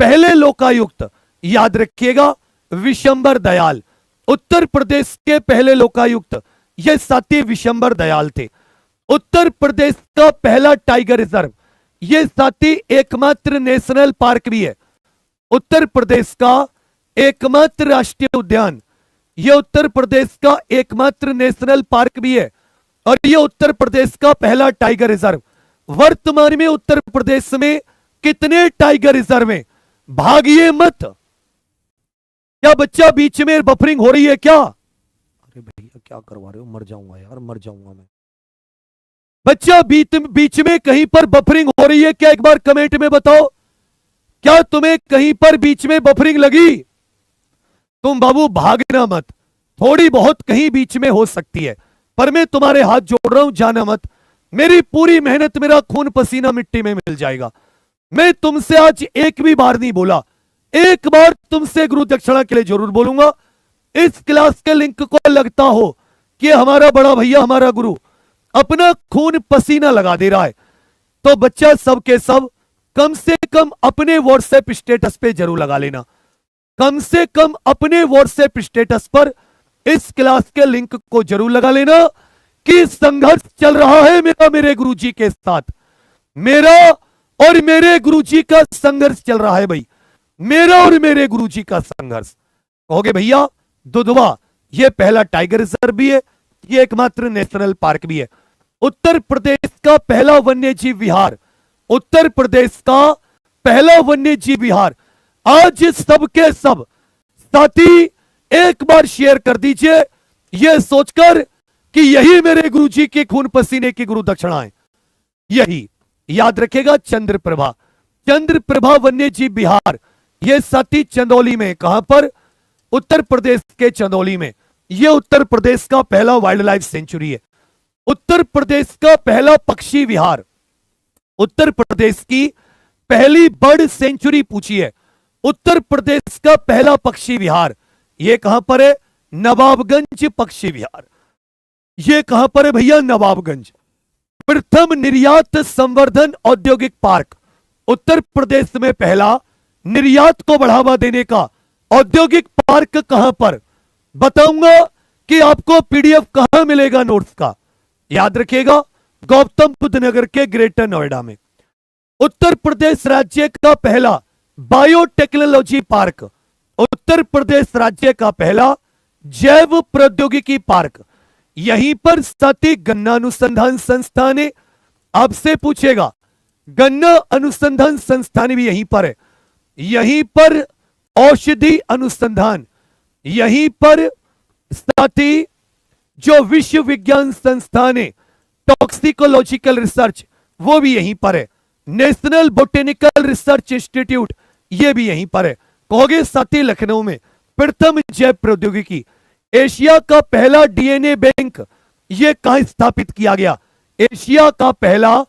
पहले लोकायुक्त याद रखिएगा विशंबर दयाल, उत्तर प्रदेश के पहले लोकायुक्त ये साथी विशंबर दयाल थे। उत्तर प्रदेश का पहला टाइगर रिजर्व ये साथी एकमात्र नेशनल पार्क भी है। उत्तर प्रदेश का एकमात्र राष्ट्रीय उद्यान ये उत्तर प्रदेश का एकमात्र नेशनल पार्क भी है, और ये उत्तर प्रदेश का पहला टाइगर रिजर्व। वर्तमान में उत्तर प्रदेश में कितने टाइगर रिजर्व हैं? भागिए मत। क्या बच्चा बीच में बफरिंग हो रही है क्या? अरे भैया क्या करवा रहे हो, मर जाऊंगा यार, मर जाऊंगा मैं। बच्चा बीच में कहीं पर बफरिंग हो रही है क्या? एक बार कमेंट में बताओ, क्या तुम्हें कहीं पर बीच में बफरिंग लगी? तुम बाबू भागना मत, थोड़ी बहुत कहीं बीच में हो सकती है, पर मैं तुम्हारे हाथ जोड़ रहा हूं, जाना मत। मेरी पूरी मेहनत, मेरा खून पसीना मिट्टी में मिल जाएगा। मैं तुमसे आज एक भी बार नहीं बोला, एक बार तुमसे गुरु दक्षिणा के लिए जरूर बोलूंगा। इस क्लास के लिंक को लगता हो कि हमारा बड़ा भैया, हमारा गुरु अपना खून पसीना लगा दे रहा है, तो बच्चा सब के सब कम से कम अपने व्हाट्सएप स्टेटस पे जरूर लगा लेना। कम से कम अपने व्हाट्सएप स्टेटस पर इस क्लास के लिंक को जरूर लगा लेना कि संघर्ष चल रहा है मेरा मेरे गुरुजी के साथ। मेरा और मेरे गुरुजी का संघर्ष चल रहा है भाई, मेरा और मेरे गुरुजी का संघर्ष। कहोगे भैया दुधवा ये पहला टाइगर रिजर्व भी है, ये एकमात्र नेशनल पार्क भी है। उत्तर प्रदेश का पहला वन्यजीव विहार, उत्तर प्रदेश का पहला वन्यजीव विहार। आज सबके सब साथी एक बार शेयर कर दीजिए, यह सोचकर कि यही मेरे गुरुजी के खून पसीने की गुरु दक्षिणा है। यही याद रखेगा। चंद्रप्रभा, चंद्रप्रभा वन्यजीव विहार यह साथी चंदौली में, कहां पर? उत्तर प्रदेश के चंदौली में। यह उत्तर प्रदेश का पहला वाइल्ड लाइफ सेंचुरी है। उत्तर प्रदेश का पहला पक्षी विहार, उत्तर प्रदेश की पहली बर्ड सेंचुरी पूछी है। उत्तर प्रदेश का पहला पक्षी विहार यह कहां पर है? नवाबगंज पक्षी विहार। यह कहां पर है भैया? नवाबगंज। प्रथम निर्यात संवर्धन औद्योगिक पार्क, उत्तर प्रदेश में पहला निर्यात को बढ़ावा देने का औद्योगिक पार्क कहां पर? बताऊंगा कि आपको पीडीएफ कहां मिलेगा नोट्स का, याद रखिएगा। गौतम बुद्ध नगर के ग्रेटर नोएडा में। उत्तर प्रदेश राज्य का पहला बायोटेक्नोलॉजी पार्क, उत्तर प्रदेश राज्य का पहला जैव प्रौद्योगिकी पार्क। यहीं पर साथी गन्ना अनुसंधान संस्थान है। आपसे पूछेगा गन्ना अनुसंधान संस्थान भी यहीं पर है। यहीं पर औषधि अनुसंधान, यहीं पर साथी जो विश्व विज्ञान संस्थान है टॉक्सिकोलॉजिकल रिसर्च, वो भी यहीं पर है। नेशनल बोटेनिकल रिसर्च इंस्टीट्यूट ये भी यहीं पर है। कहोगे साथी लखनऊ में प्रथम जैव प्रौद्योगिकी। एशिया का पहला डीएनए बैंक ये कहां स्थापित किया गया? एशिया का पहला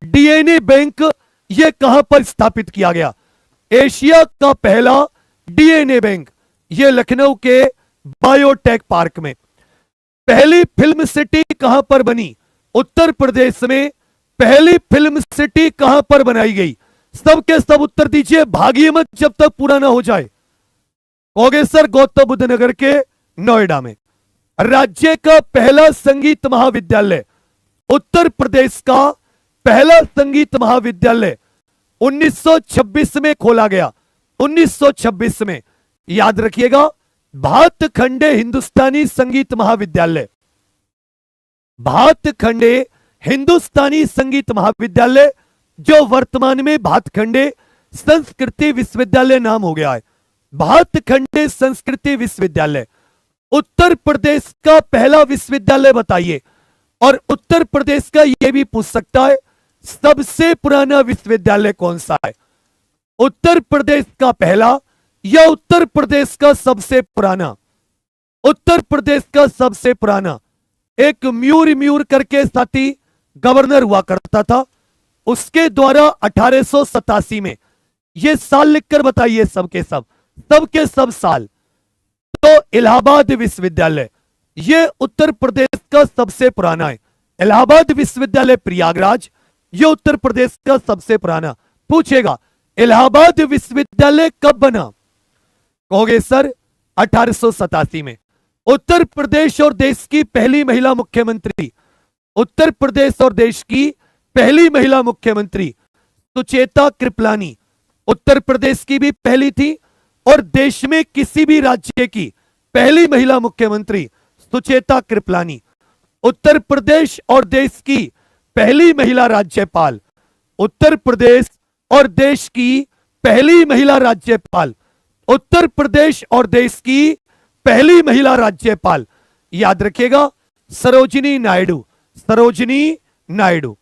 डीएनए बैंक ये कहां पर स्थापित किया गया? एशिया का पहला डीएनए बैंक ये लखनऊ के बायोटेक पार्क में। पहली फिल्म सिटी कहां पर बनी? उत्तर प्रदेश में पहली फिल्म सिटी कहां पर बनाई गई? सबके सब उत्तर दीजिए, भागिए मत जब तक पूरा ना हो जाए। कहोगे सर गौतम बुद्ध नगर के नोएडा में। राज्य का पहला संगीत महाविद्यालय, उत्तर प्रदेश का पहला संगीत महाविद्यालय 1926 में खोला गया। 1926 में, याद रखिएगा। भातखंडे हिंदुस्तानी संगीत महाविद्यालय, भातखंडे हिंदुस्तानी संगीत महाविद्यालय जो वर्तमान में भातखंडे संस्कृति विश्वविद्यालय नाम हो गया है। भातखंडे संस्कृति विश्वविद्यालय। उत्तर प्रदेश का पहला विश्वविद्यालय बताइए। और उत्तर प्रदेश का यह भी पूछ सकता है सबसे पुराना विश्वविद्यालय कौन सा है? उत्तर प्रदेश का पहला या उत्तर प्रदेश का सबसे पुराना? उत्तर प्रदेश का सबसे पुराना एक म्यूर करके साथी गवर्नर हुआ करता था, उसके द्वारा 1887 में, ये साल लिखकर बताइए सबके सब साल। तो इलाहाबाद विश्वविद्यालय ये उत्तर प्रदेश का सबसे पुराना है। इलाहाबाद विश्वविद्यालय प्रयागराज ये उत्तर प्रदेश का सबसे पुराना। पूछेगा इलाहाबाद विश्वविद्यालय कब बना, कहोगे सर 1887 में। उत्तर प्रदेश और देश की पहली महिला मुख्यमंत्री, उत्तर प्रदेश और देश की पहली महिला मुख्यमंत्री सुचेता कृपलानी उत्तर प्रदेश की भी पहली थी, और देश में किसी भी राज्य की पहली महिला मुख्यमंत्री सुचेता कृपलानी। उत्तर प्रदेश और देश की पहली महिला राज्यपाल, उत्तर प्रदेश और देश की पहली महिला राज्यपाल, उत्तर प्रदेश और देश की पहली महिला राज्यपाल, याद रखिएगा सरोजिनी नायडू, सरोजिनी नायडू।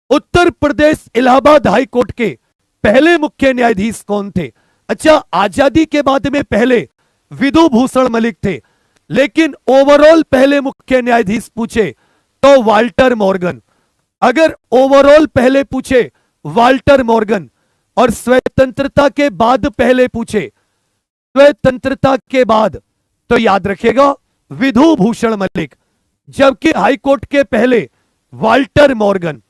उत्तर प्रदेश इलाहाबाद हाई कोर्ट के पहले मुख्य न्यायाधीश कौन थे? अच्छा, आजादी के बाद में पहले विधु भूषण मलिक थे, लेकिन ओवरऑल पहले मुख्य न्यायाधीश पूछे तो वाल्टर मॉर्गन। अगर ओवरऑल पहले पूछे वाल्टर मॉर्गन, और स्वतंत्रता के बाद पहले पूछे, स्वतंत्रता के बाद, तो याद रखिएगा विधु भूषण मलिक। जबकि हाईकोर्ट के पहले वाल्टर मॉर्गन।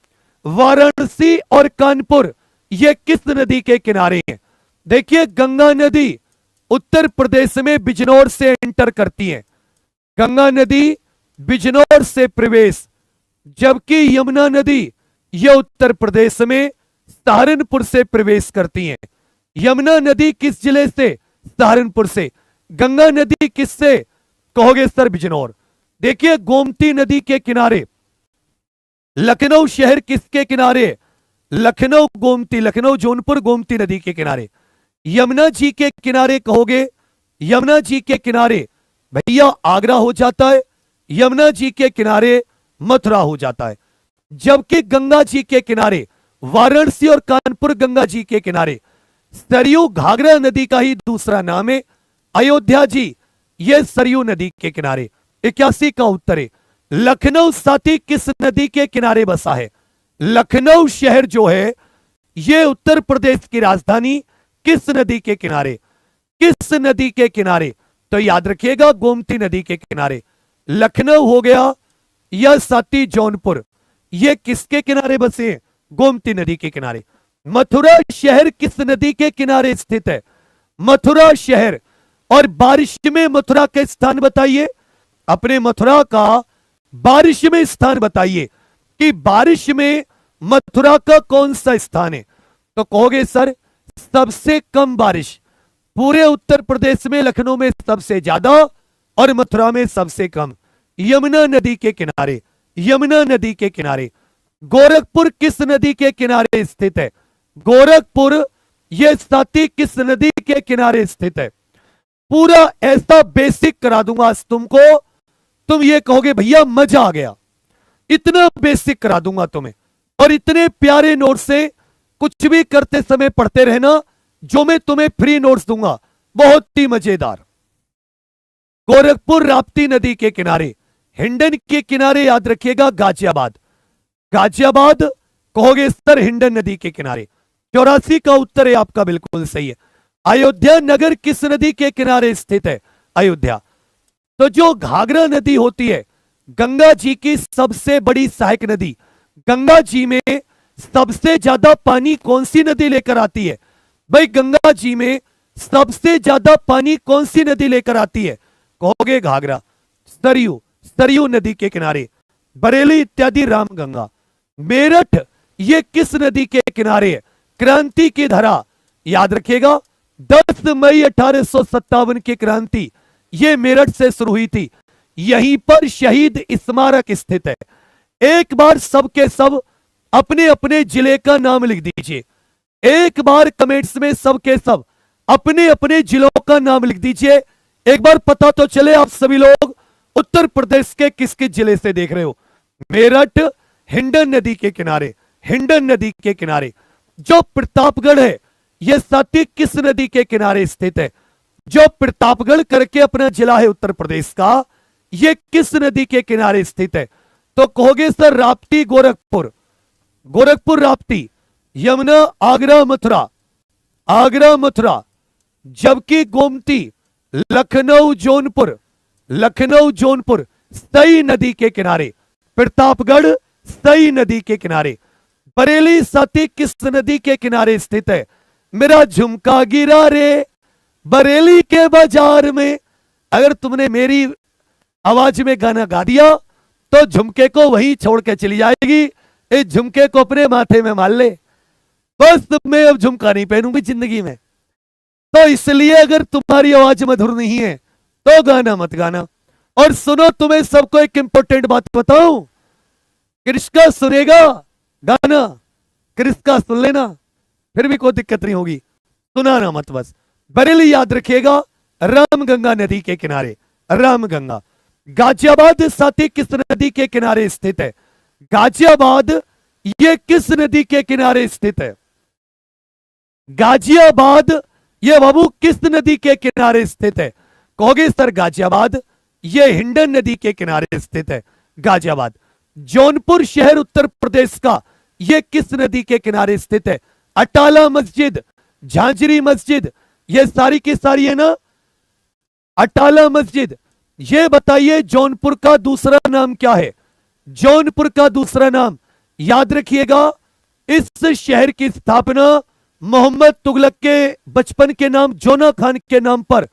वाराणसी और कानपुर ये किस नदी के किनारे हैं? देखिए गंगा नदी उत्तर प्रदेश में बिजनौर से एंटर करती है, गंगा नदी बिजनौर से प्रवेश, जबकि यमुना नदी यह उत्तर प्रदेश में सहारनपुर से प्रवेश करती है। यमुना नदी किस जिले से? सहारनपुर से। गंगा नदी किससे? कहोगे सर बिजनौर। देखिए गोमती नदी के किनारे लखनऊ शहर किसके किनारे? लखनऊ गोमती, लखनऊ जौनपुर गोमती नदी के किनारे। यमुना जी के किनारे कहोगे, यमुना जी के किनारे भैया आगरा हो जाता है, यमुना जी के किनारे मथुरा हो जाता है। जबकि गंगा जी के किनारे वाराणसी और कानपुर, गंगा जी के किनारे सरयू घाघरा नदी का ही दूसरा नाम है अयोध्या जी, यह सरयू नदी के किनारे। 81 का उत्तर है। लखनऊ साथी किस नदी के किनारे बसा है? लखनऊ शहर जो है यह उत्तर प्रदेश की राजधानी किस नदी के किनारे? किस नदी के किनारे? तो याद रखिएगा गोमती नदी के किनारे। लखनऊ हो गया, यह साथी जौनपुर, यह किसके किनारे बसे हैं? गोमती नदी के किनारे। मथुरा शहर किस नदी के किनारे स्थित है? मथुरा शहर। और बारिश में मथुरा के स्थान बताइए, अपने मथुरा का बारिश में स्थान बताइए कि बारिश में मथुरा का कौन सा स्थान है? तो कहोगे सर सबसे कम बारिश पूरे उत्तर प्रदेश में, लखनऊ में सबसे ज्यादा और मथुरा में सबसे कम। यमुना नदी के किनारे, यमुना नदी के किनारे। गोरखपुर किस नदी के किनारे स्थित है? गोरखपुर यह साथी किस नदी के किनारे स्थित है? पूरा ऐसा बेसिक करा दूंगा आज तुमको, तुम ये कहोगे भैया मजा आ गया, इतना बेसिक करा दूंगा तुम्हें। और इतने प्यारे नोट से कुछ भी करते समय पढ़ते रहना, जो मैं तुम्हें फ्री नोट्स दूंगा, बहुत ही मजेदार। गोरखपुर राप्ती नदी के किनारे, हिंडन के किनारे याद रखिएगा गाजियाबाद। गाजियाबाद कहोगे सर हिंडन नदी के किनारे। 84 का उत्तर है आपका, बिल्कुल सही है। अयोध्या नगर किस नदी के किनारे स्थित है? अयोध्या। तो जो घाघरा नदी होती है गंगा जी की सबसे बड़ी सहायक नदी, गंगा जी में सबसे ज्यादा पानी कौन सी नदी लेकर आती है? भाई गंगा जी में सबसे ज्यादा पानी कौन सी नदी लेकर आती है? कहोगे घाघरा। सरयू, सरयू नदी के किनारे। बरेली इत्यादि रामगंगा। मेरठ ये किस नदी के किनारे है? क्रांति की धरा, याद रखिएगा 10 मई 1857 की क्रांति ये मेरठ से शुरू हुई थी। यहीं पर शहीद स्मारक स्थित है। एक बार सबके सब अपने अपने जिले का नाम लिख दीजिए, एक बार कमेंट्स में सबके सब अपने अपने जिलों का नाम लिख दीजिए। एक बार पता तो चले आप सभी लोग उत्तर प्रदेश के किस किस जिले से देख रहे हो। मेरठ हिंडन नदी के किनारे, हिंडन नदी के किनारे। जो प्रतापगढ़ है यह साथी किस नदी के किनारे स्थित है? जो प्रतापगढ़ करके अपना जिला है उत्तर प्रदेश का, ये किस नदी के किनारे स्थित है? तो कहोगे सर राप्ती गोरखपुर, गोरखपुर राप्ती, यमुना आगरा मथुरा, आगरा मथुरा, जबकि गोमती लखनऊ जौनपुर, लखनऊ जौनपुर, सई नदी के किनारे, प्रतापगढ़ सई नदी के किनारे। बरेली सती किस नदी के किनारे स्थित है? मेरा झुमका गिरा रे बरेली के बाजार में। अगर तुमने मेरी आवाज में गाना गा दिया तो झुमके को वहीं छोड़ के चली जाएगी। इस झुमके को अपने माथे में मार ले, बस मैं अब झुमका नहीं पहनूंगी जिंदगी में। तो इसलिए अगर तुम्हारी आवाज मधुर नहीं है तो गाना मत गाना। और सुनो, तुम्हें सबको एक इंपॉर्टेंट बात बताऊं, कृष्का सुनेगा गाना, कृष्का सुन लेना, फिर भी कोई दिक्कत नहीं होगी, सुनाना मत बस। बरेली याद रखिएगा, रामगंगा नदी के किनारे, रामगंगा। गाजियाबाद साथी किस नदी के किनारे स्थित है? गाजियाबाद ये किस नदी के किनारे स्थित है? गाजियाबाद ये बाबू किस नदी के किनारे स्थित है? कहोगे सर गाजियाबाद ये हिंडन नदी के किनारे स्थित है, गाजियाबाद। जौनपुर शहर उत्तर प्रदेश का, ये किस नदी के किनारे स्थित है? अटाला मस्जिद, झांझरी मस्जिद, ये सारी की सारी है ना। अटाला मस्जिद, ये बताइए जौनपुर का दूसरा नाम क्या है? जौनपुर का दूसरा नाम याद रखिएगा, इस शहर की स्थापना मोहम्मद तुगलक के बचपन के नाम जोना खान के नाम पर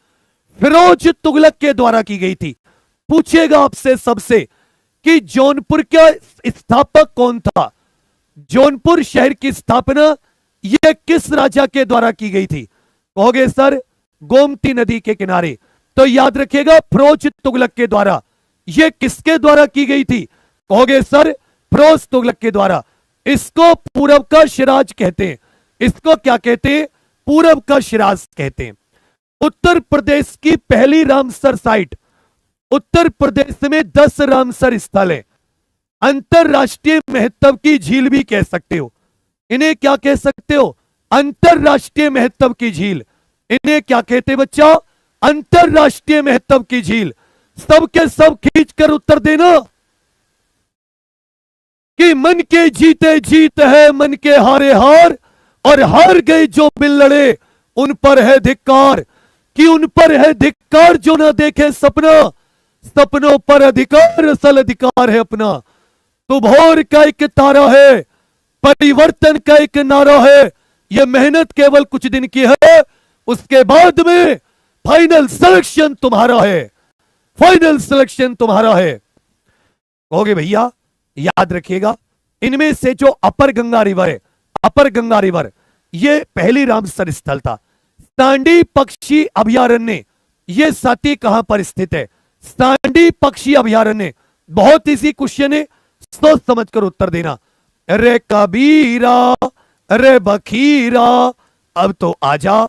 फिरोज तुगलक के द्वारा की गई थी। पूछेगा आपसे सबसे कि जौनपुर का स्थापक कौन था? जौनपुर शहर की स्थापना यह किस राजा के द्वारा की गई थी? कहोगे सर गोमती नदी के किनारे। तो याद रखिएगा फिरोज तुगलक के द्वारा। यह किसके द्वारा की गई थी? कहोगे सर फिरोज तुगलक के द्वारा। इसको पूरब का शिराज कहते हैं। इसको क्या कहते हैं? पूरब का शिराज कहते हैं। उत्तर प्रदेश की पहली रामसर साइट, उत्तर प्रदेश में 10 रामसर स्थल है। अंतरराष्ट्रीय महत्व की झील भी कह सकते हो। इन्हें क्या कह सकते हो? अंतरराष्ट्रीय महत्व की झील। इन्हें क्या कहते हैं बच्चा? अंतरराष्ट्रीय महत्व की झील। सबके सब खींचकर उत्तर देना कि मन के जीते जीत है, मन के हारे हार, और हार गए जो बिल लड़े उन पर है धिक्कार, कि उन पर है धिक्कार जो ना देखे सपना, सपनों पर अधिकार असल अधिकार है अपना। तू भोर का एक तारा है, परिवर्तन का एक नारा है, यह मेहनत केवल कुछ दिन की है, उसके बाद में फाइनल सिलेक्शन तुम्हारा है, फाइनल सिलेक्शन तुम्हारा है। कहोगे भैया याद रखिएगा, इनमें से जो अपर गंगा रिवर है, अपर गंगा रिवर, यह पहली रामसर स्थल था। सांडी पक्षी अभयारण्य यह साथी कहां पर स्थित है? सांडी पक्षी अभयारण्य। बहुत इसी क्वेश्चन है, सोच समझ कर उत्तर देना। अरे कबीरा अरे बखीरा अब तो आजा।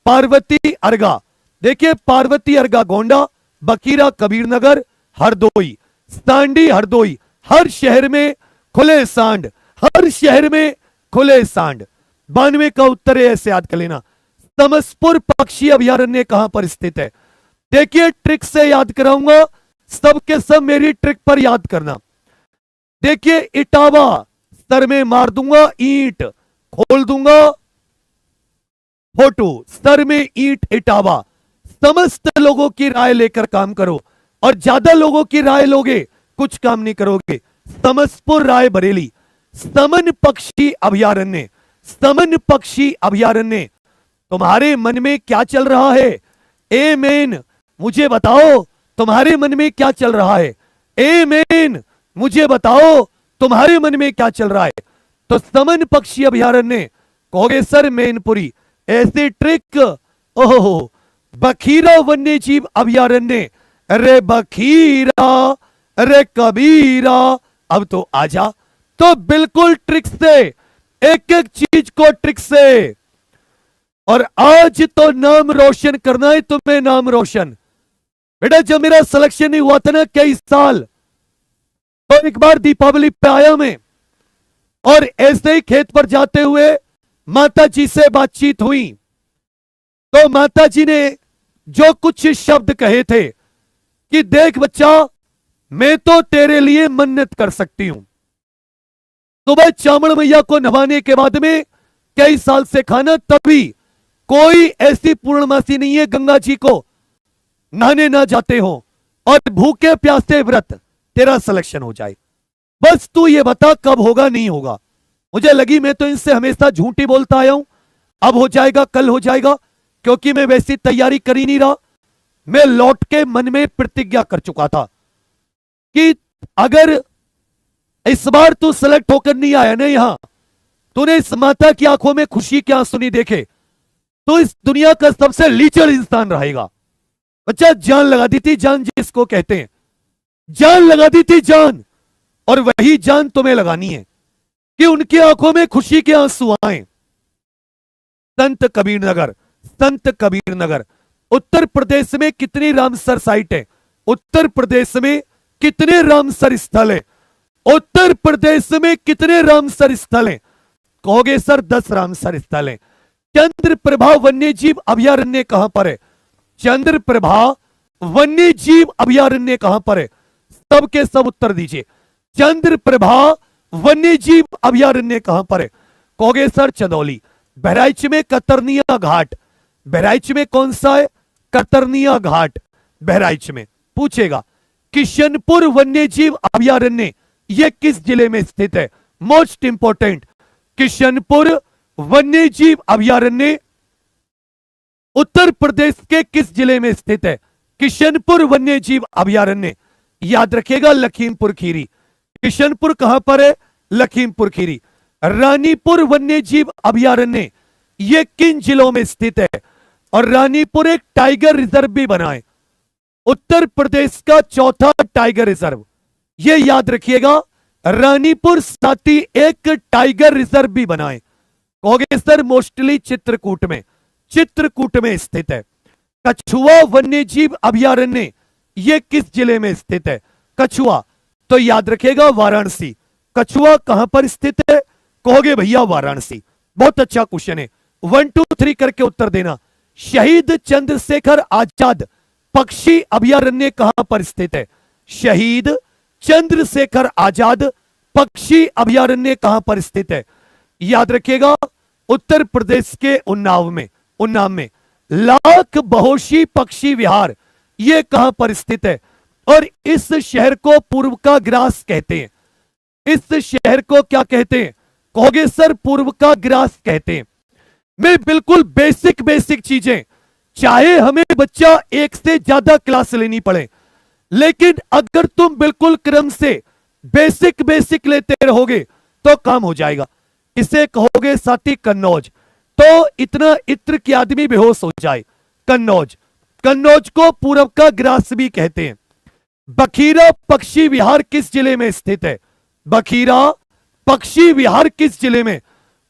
पार्वती अर्गा, देखिए पार्वती अर्गा गोंडा, बकीरा कबीरनगर, हरदोई, सांडी हरदोई। हर शहर में खुले सांड, हर शहर में खुले सांड। 92 का उत्तर है, ऐसे याद कर लेना। तमसपुर पक्षी अभयारण्य कहां पर स्थित है? देखिए ट्रिक से याद कराऊंगा, सबके सब मेरी ट्रिक पर याद करना। देखिए इटावा, सर में मार दूंगा ईंट, खोल दूंगा फोटो, सर में ईंट इटावा। समस्त लोगों की राय लेकर काम करो, और ज्यादा लोगों की राय लोगे कुछ काम नहीं करोगे। तमसपुर राय बरेली। समन पक्षी अभयारण्य, समन पक्षी अभयारण्य। तुम्हारे मन में क्या चल रहा है? ए मेन मुझे बताओ, तुम्हारे मन में क्या चल रहा है? ए मेन मुझे बताओ, तुम्हारे मन में क्या चल रहा है? तो समन पक्षी अभयारण्य। कहोगे सर मैनपुरी, ऐसे ट्रिक। ओहो, बखीरा वन्य जीव अभयारण्य। अरे बखीरा अरे कबीरा अब तो आजा। तो बिल्कुल ट्रिक से, एक एक चीज को ट्रिक से। और आज तो नाम रोशन करना है तुम्हें, नाम रोशन। बेटा जब मेरा सिलेक्शन नहीं हुआ था ना कई साल, तो एक बार दीपावली पे आया मैं, और ऐसे ही खेत पर जाते हुए माता जी से बातचीत हुई। तो माता जी ने जो कुछ शब्द कहे थे कि देख बच्चा, मैं तो तेरे लिए मन्नत कर सकती हूं। सुबह चामड़ मैया को नवाने के बाद में कई साल से खाना, तभी कोई ऐसी पूर्णमासी नहीं है गंगा जी को नहाने ना जाते हो और भूखे प्यासे व्रत तेरा सिलेक्शन हो जाए। बस तू ये बता कब होगा, नहीं होगा। मुझे लगी मैं तो इनसे हमेशा झूठी बोलता आया हूं, अब हो जाएगा, कल हो जाएगा, क्योंकि मैं वैसी तैयारी कर ही नहीं रहा। मैं लौट के मन में प्रतिज्ञा कर चुका था कि अगर इस बार तू सेलेक्ट होकर नहीं आया ना, यहां तूने इस माता की आंखों में खुशी के आंसू नहीं देखे, तो इस दुनिया का सबसे लीचर इंसान रहेगा। बच्चा, जान लगा दी थी, जान जिसको कहते हैं, जान लगा दी थी जान, और वही जान तुम्हें लगानी है कि उनकी आंखों में खुशी के आंसू आए। संत कबीर नगर, संत कबीर नगर उत्तर प्रदेश में कितनी रामसर साइट है? उत्तर प्रदेश में कितने रामसर स्थल है? उत्तर प्रदेश में कितने रामसर स्थल हैं? कहोगे सर 10 रामसर स्थल हैं। चंद्रप्रभा वन्य जीव अभयारण्य कहां पर है? चंद्रप्रभा वन्य जीव अभयारण्य कहां पर है? सबके सब उत्तर दीजिए। चंद्रप्रभा वन्य जीव अभयारण्य कहां पर है? कहोगे सर चंदौली। बहराइच में कतरनिया घाट, बहराइच में कौन सा है? कतरनिया घाट बहराइच में। पूछेगा किशनपुर वन्य जीव अभयारण्य यह किस जिले में स्थित है? मोस्ट इंपोर्टेंट, किशनपुर वन्य जीव अभयारण्य उत्तर प्रदेश के किस जिले में स्थित है? किशनपुर वन्य जीव अभयारण्य, याद रखिएगा, लखीमपुर खीरी। किशनपुर कहां पर है? लखीमपुर खीरी। रानीपुर वन्य जीव अभयारण्य यह किन जिलों में स्थित है? और रानीपुर एक टाइगर रिजर्व भी बना है, उत्तर प्रदेश का चौथा टाइगर रिजर्व, यह याद रखिएगा। रानीपुर साथ ही एक टाइगर रिजर्व भी बनाए। कहोगे सर मोस्टली चित्रकूट में, चित्रकूट में स्थित है। कछुआ वन्य जीव अभयारण्य यह किस जिले में स्थित है? कछुआ, तो याद रखिएगा वाराणसी। कछुआ कहां पर स्थित है? कहोगे भैया वाराणसी। बहुत अच्छा क्वेश्चन है, 1 2 3 करके उत्तर देना। शहीद चंद्रशेखर आजाद पक्षी अभयारण्य कहां पर स्थित है? शहीद चंद्रशेखर आजाद पक्षी अभयारण्य कहां पर स्थित है? याद रखिएगा उत्तर प्रदेश के उन्नाव में, उन्नाव में। लाख बहोशी पक्षी विहार यह कहां पर स्थित है? और इस शहर को पूर्व का ग्रास कहते हैं। इस शहर को क्या कहते हैं? कहोगे सर पूर्व का ग्रास कहते हैं। मैं बिल्कुल बेसिक बेसिक चीजें, चाहे हमें बच्चा एक से ज्यादा क्लास लेनी पड़े, लेकिन अगर तुम बिल्कुल क्रम से बेसिक बेसिक लेते रहोगे तो काम हो जाएगा। इसे कहोगे साथी कन्नौज, तो इतना इत्र की आदमी बेहोश हो जाए। कन्नौज, कन्नौज को पूर्व का ग्रास भी कहते हैं। बखीरा पक्षी विहार किस जिले में स्थित है? बखीरा पक्षी विहार किस जिले में?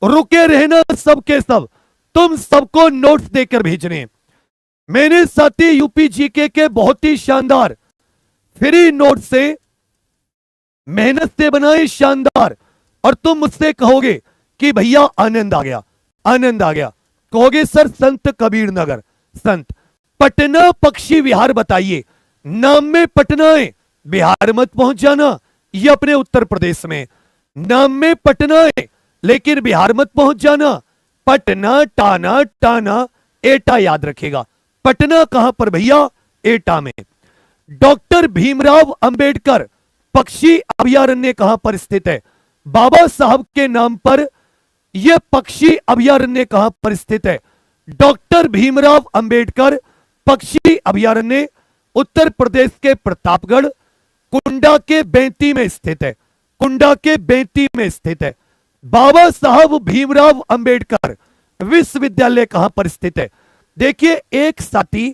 रुके रहना सबके सब, तुम सबको नोट्स देकर भेजने हैं। मैंने साथी यूपी जीके के बहुत ही शानदार फ्री नोट से मेहनत से बनाए, शानदार, और तुम मुझसे कहोगे कि भैया आनंद आ गया, आनंद आ गया। कहोगे सर संत कबीर नगर। संत पटना पक्षी विहार बताइए। नाम में पटना है, बिहार मत पहुंच जाना, ये अपने उत्तर प्रदेश में। नाम में पटना है लेकिन बिहार मत पहुंच जाना। पटना, टाना, टाना, एटा याद रखेगा। पटना कहां पर भैया? एटा में। डॉक्टर भीमराव अंबेडकर पक्षी अभयारण्य कहां पर स्थित है? बाबा साहब के नाम पर यह पक्षी अभयारण्य कहां पर स्थित है? डॉक्टर भीमराव अंबेडकर पक्षी अभयारण्य उत्तर प्रदेश के प्रतापगढ़ कुंडा के बेंती में स्थित है। कुंडा के बेंती में स्थित है। बाबा साहब भीमराव अंबेडकर विश्वविद्यालय कहां पर स्थित है? देखिए एक साथी,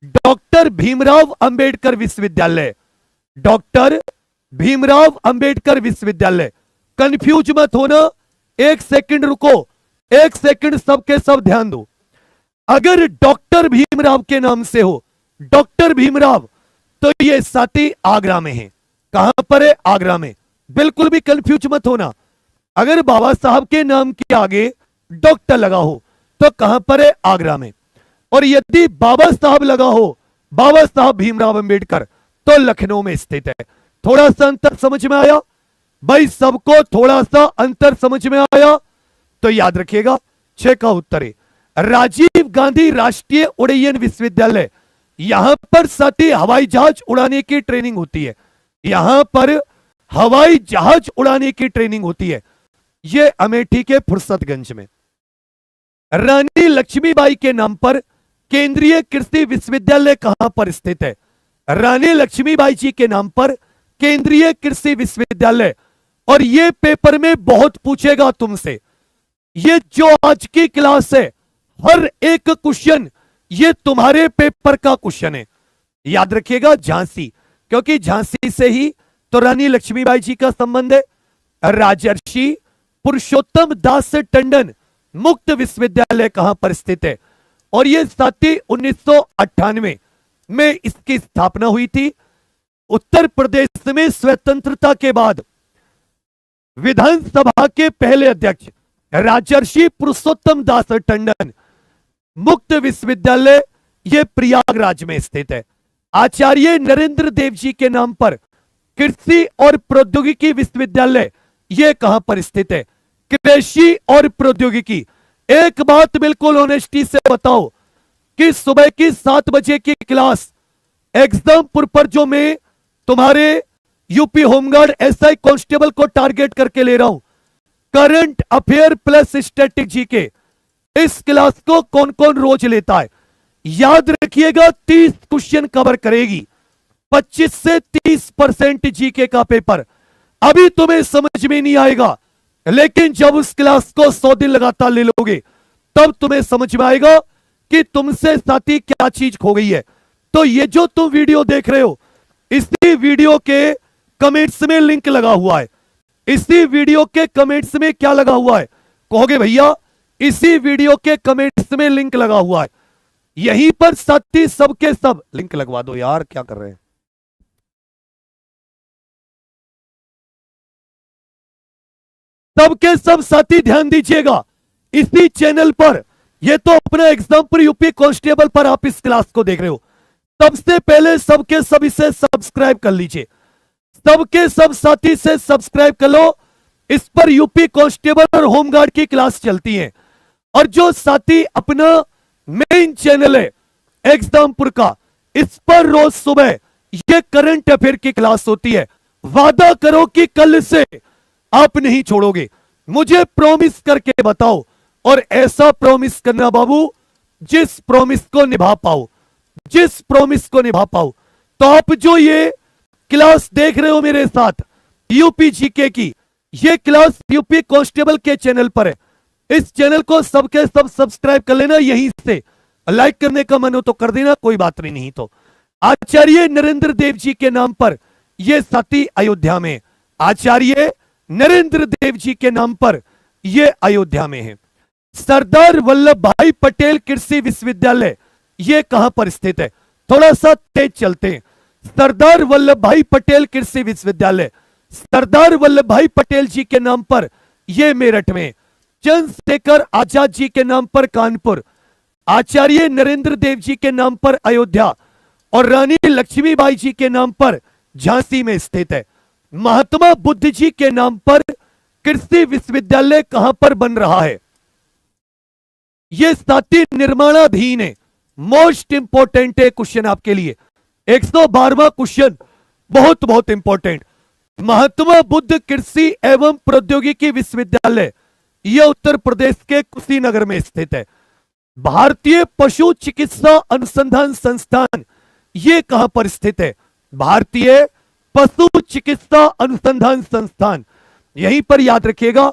डॉक्टर भीमराव अंबेडकर विश्वविद्यालय, डॉक्टर भीमराव अंबेडकर विश्वविद्यालय, कंफ्यूज मत होना। एक सेकंड रुको, एक सेकंड, सबके सब ध्यान दो। अगर डॉक्टर भीमराव के नाम से हो, डॉक्टर भीमराव, तो ये साथी आगरा में है। कहां पर है? आगरा में। बिल्कुल भी कंफ्यूज मत होना। अगर बाबा साहब के नाम के आगे डॉक्टर लगा हो तो कहां पर है? आगरा में। और यदि बाबा साहब लगा हो, बाबा साहब भीमराव अंबेडकर, तो लखनऊ में स्थित है। थोड़ा सा अंतर समझ में आया भाई? सबको थोड़ा सा अंतर समझ में आया? तो याद रखिएगा 6 का उत्तर है राजीव गांधी राष्ट्रीय उड्डयन विश्वविद्यालय। यहां पर साथी हवाई जहाज उड़ाने की ट्रेनिंग होती है। यहां पर हवाई जहाज उड़ाने की ट्रेनिंग होती है। यह अमेठी के फुर्सतगंज में। रानी लक्ष्मीबाई के नाम पर केंद्रीय कृषि विश्वविद्यालय कहां पर स्थित है? रानी लक्ष्मीबाई जी के नाम पर केंद्रीय कृषि विश्वविद्यालय। और यह पेपर में बहुत पूछेगा तुमसे। ये जो आज की क्लास है, हर एक क्वेश्चन ये तुम्हारे पेपर का क्वेश्चन है। याद रखिएगा झांसी, क्योंकि झांसी से ही तो रानी लक्ष्मीबाई जी का संबंध है। राजर्षि पुरुषोत्तम दास टंडन मुक्त विश्वविद्यालय कहां पर स्थित है? और यह साथी 1998 में इसकी स्थापना हुई थी। उत्तर प्रदेश में स्वतंत्रता के बाद विधानसभा के पहले अध्यक्ष राजर्षि पुरुषोत्तम दास टंडन मुक्त विश्वविद्यालय यह प्रयागराज में स्थित है। आचार्य नरेंद्र देव जी के नाम पर कृषि और प्रौद्योगिकी विश्वविद्यालय यह कहां पर स्थित है? कृषि और प्रौद्योगिकी। एक बात बिल्कुल ऑनेस्टी से बताओ कि सुबह की 7 बजे की क्लास एग्जामपुर पर जो मैं तुम्हारे यूपी होमगार्ड एसआई कांस्टेबल को टारगेट करके ले रहा हूं, current affair plus static GK, इस क्लास को कौन कौन रोज लेता है? याद रखिएगा 30 क्वेश्चन कवर करेगी। 25 से 30% जीके का पेपर। अभी तुम्हें समझ में नहीं आएगा, लेकिन जब उस क्लास को 100 दिन लगातार ले लोगे तब तुम्हें समझ में आएगा कि तुमसे साथी क्या चीज खो गई है। तो ये जो तुम वीडियो देख रहे हो, इसी वीडियो के कमेंट्स में लिंक लगा हुआ है। इसी वीडियो के कमेंट्स में क्या लगा हुआ है? कहोगे भैया इसी वीडियो के कमेंट्स में लिंक लगा हुआ है। यहीं पर साथी सबके सब लिंक लगवा दो यार, क्या कर रहे हैं? सबके सब साथी ध्यान दीजिएगा, इसी चैनल पर, ये तो अपना एग्जाम्पल यूपी कांस्टेबल पर आप इस क्लास को देख रहे हो। सबसे पहले सबके सब इसे सब्सक्राइब कर लीजिए। सबके सब साथी से सब्सक्राइब कर लो। इस पर यूपी कांस्टेबल और होमगार्ड की क्लास चलती है। और जो साथी अपना मेन चैनल है एग्जामपुर का, इस पर रोज सुबह ये करंट अफेयर की क्लास होती है। वादा करो कि कल से आप नहीं छोड़ोगे। मुझे प्रॉमिस करके बताओ, और ऐसा प्रॉमिस करना बाबू जिस प्रॉमिस को निभा पाओ, जिस प्रॉमिस को निभा पाओ। तो आप जो ये क्लास देख रहे हो मेरे साथ यूपी जीके की, ये क्लास यूपी कांस्टेबल के चैनल पर है। इस चैनल को सबके सब सब्सक्राइब कर लेना। यहीं से लाइक करने का मन हो तो कर देना, कोई बात नहीं तो। आचार्य नरेंद्र देव जी के नाम पर यह साथी अयोध्या में, आचार्य नरेंद्र देव जी के नाम पर यह अयोध्या में है। सरदार वल्लभ भाई पटेल कृषि विश्वविद्यालय यह कहां पर स्थित है? थोड़ा सा तेज चलते हैं। सरदार वल्लभ भाई पटेल कृषि विश्वविद्यालय, सरदार वल्लभ भाई पटेल जी के नाम पर यह मेरठ में, चंद्रशेखर आजाद जी के नाम पर कानपुर, आचार्य नरेंद्र देव जी के नाम पर अयोध्या और रानी लक्ष्मीबाई जी के नाम पर झांसी में स्थित है। महात्मा बुद्ध जी के नाम पर कृषि विश्वविद्यालय कहां पर बन रहा है? यह साथी निर्माणाधीन है। मोस्ट इंपॉर्टेंट है क्वेश्चन आपके लिए, 112वां क्वेश्चन, बहुत बहुत इंपॉर्टेंट। महात्मा बुद्ध कृषि एवं प्रौद्योगिकी विश्वविद्यालय यह उत्तर प्रदेश के कुशीनगर में स्थित है। भारतीय पशु चिकित्सा अनुसंधान संस्थान यह कहां पर स्थित है? भारतीय पशु चिकित्सा अनुसंधान संस्थान, यहीं पर याद रखिएगा।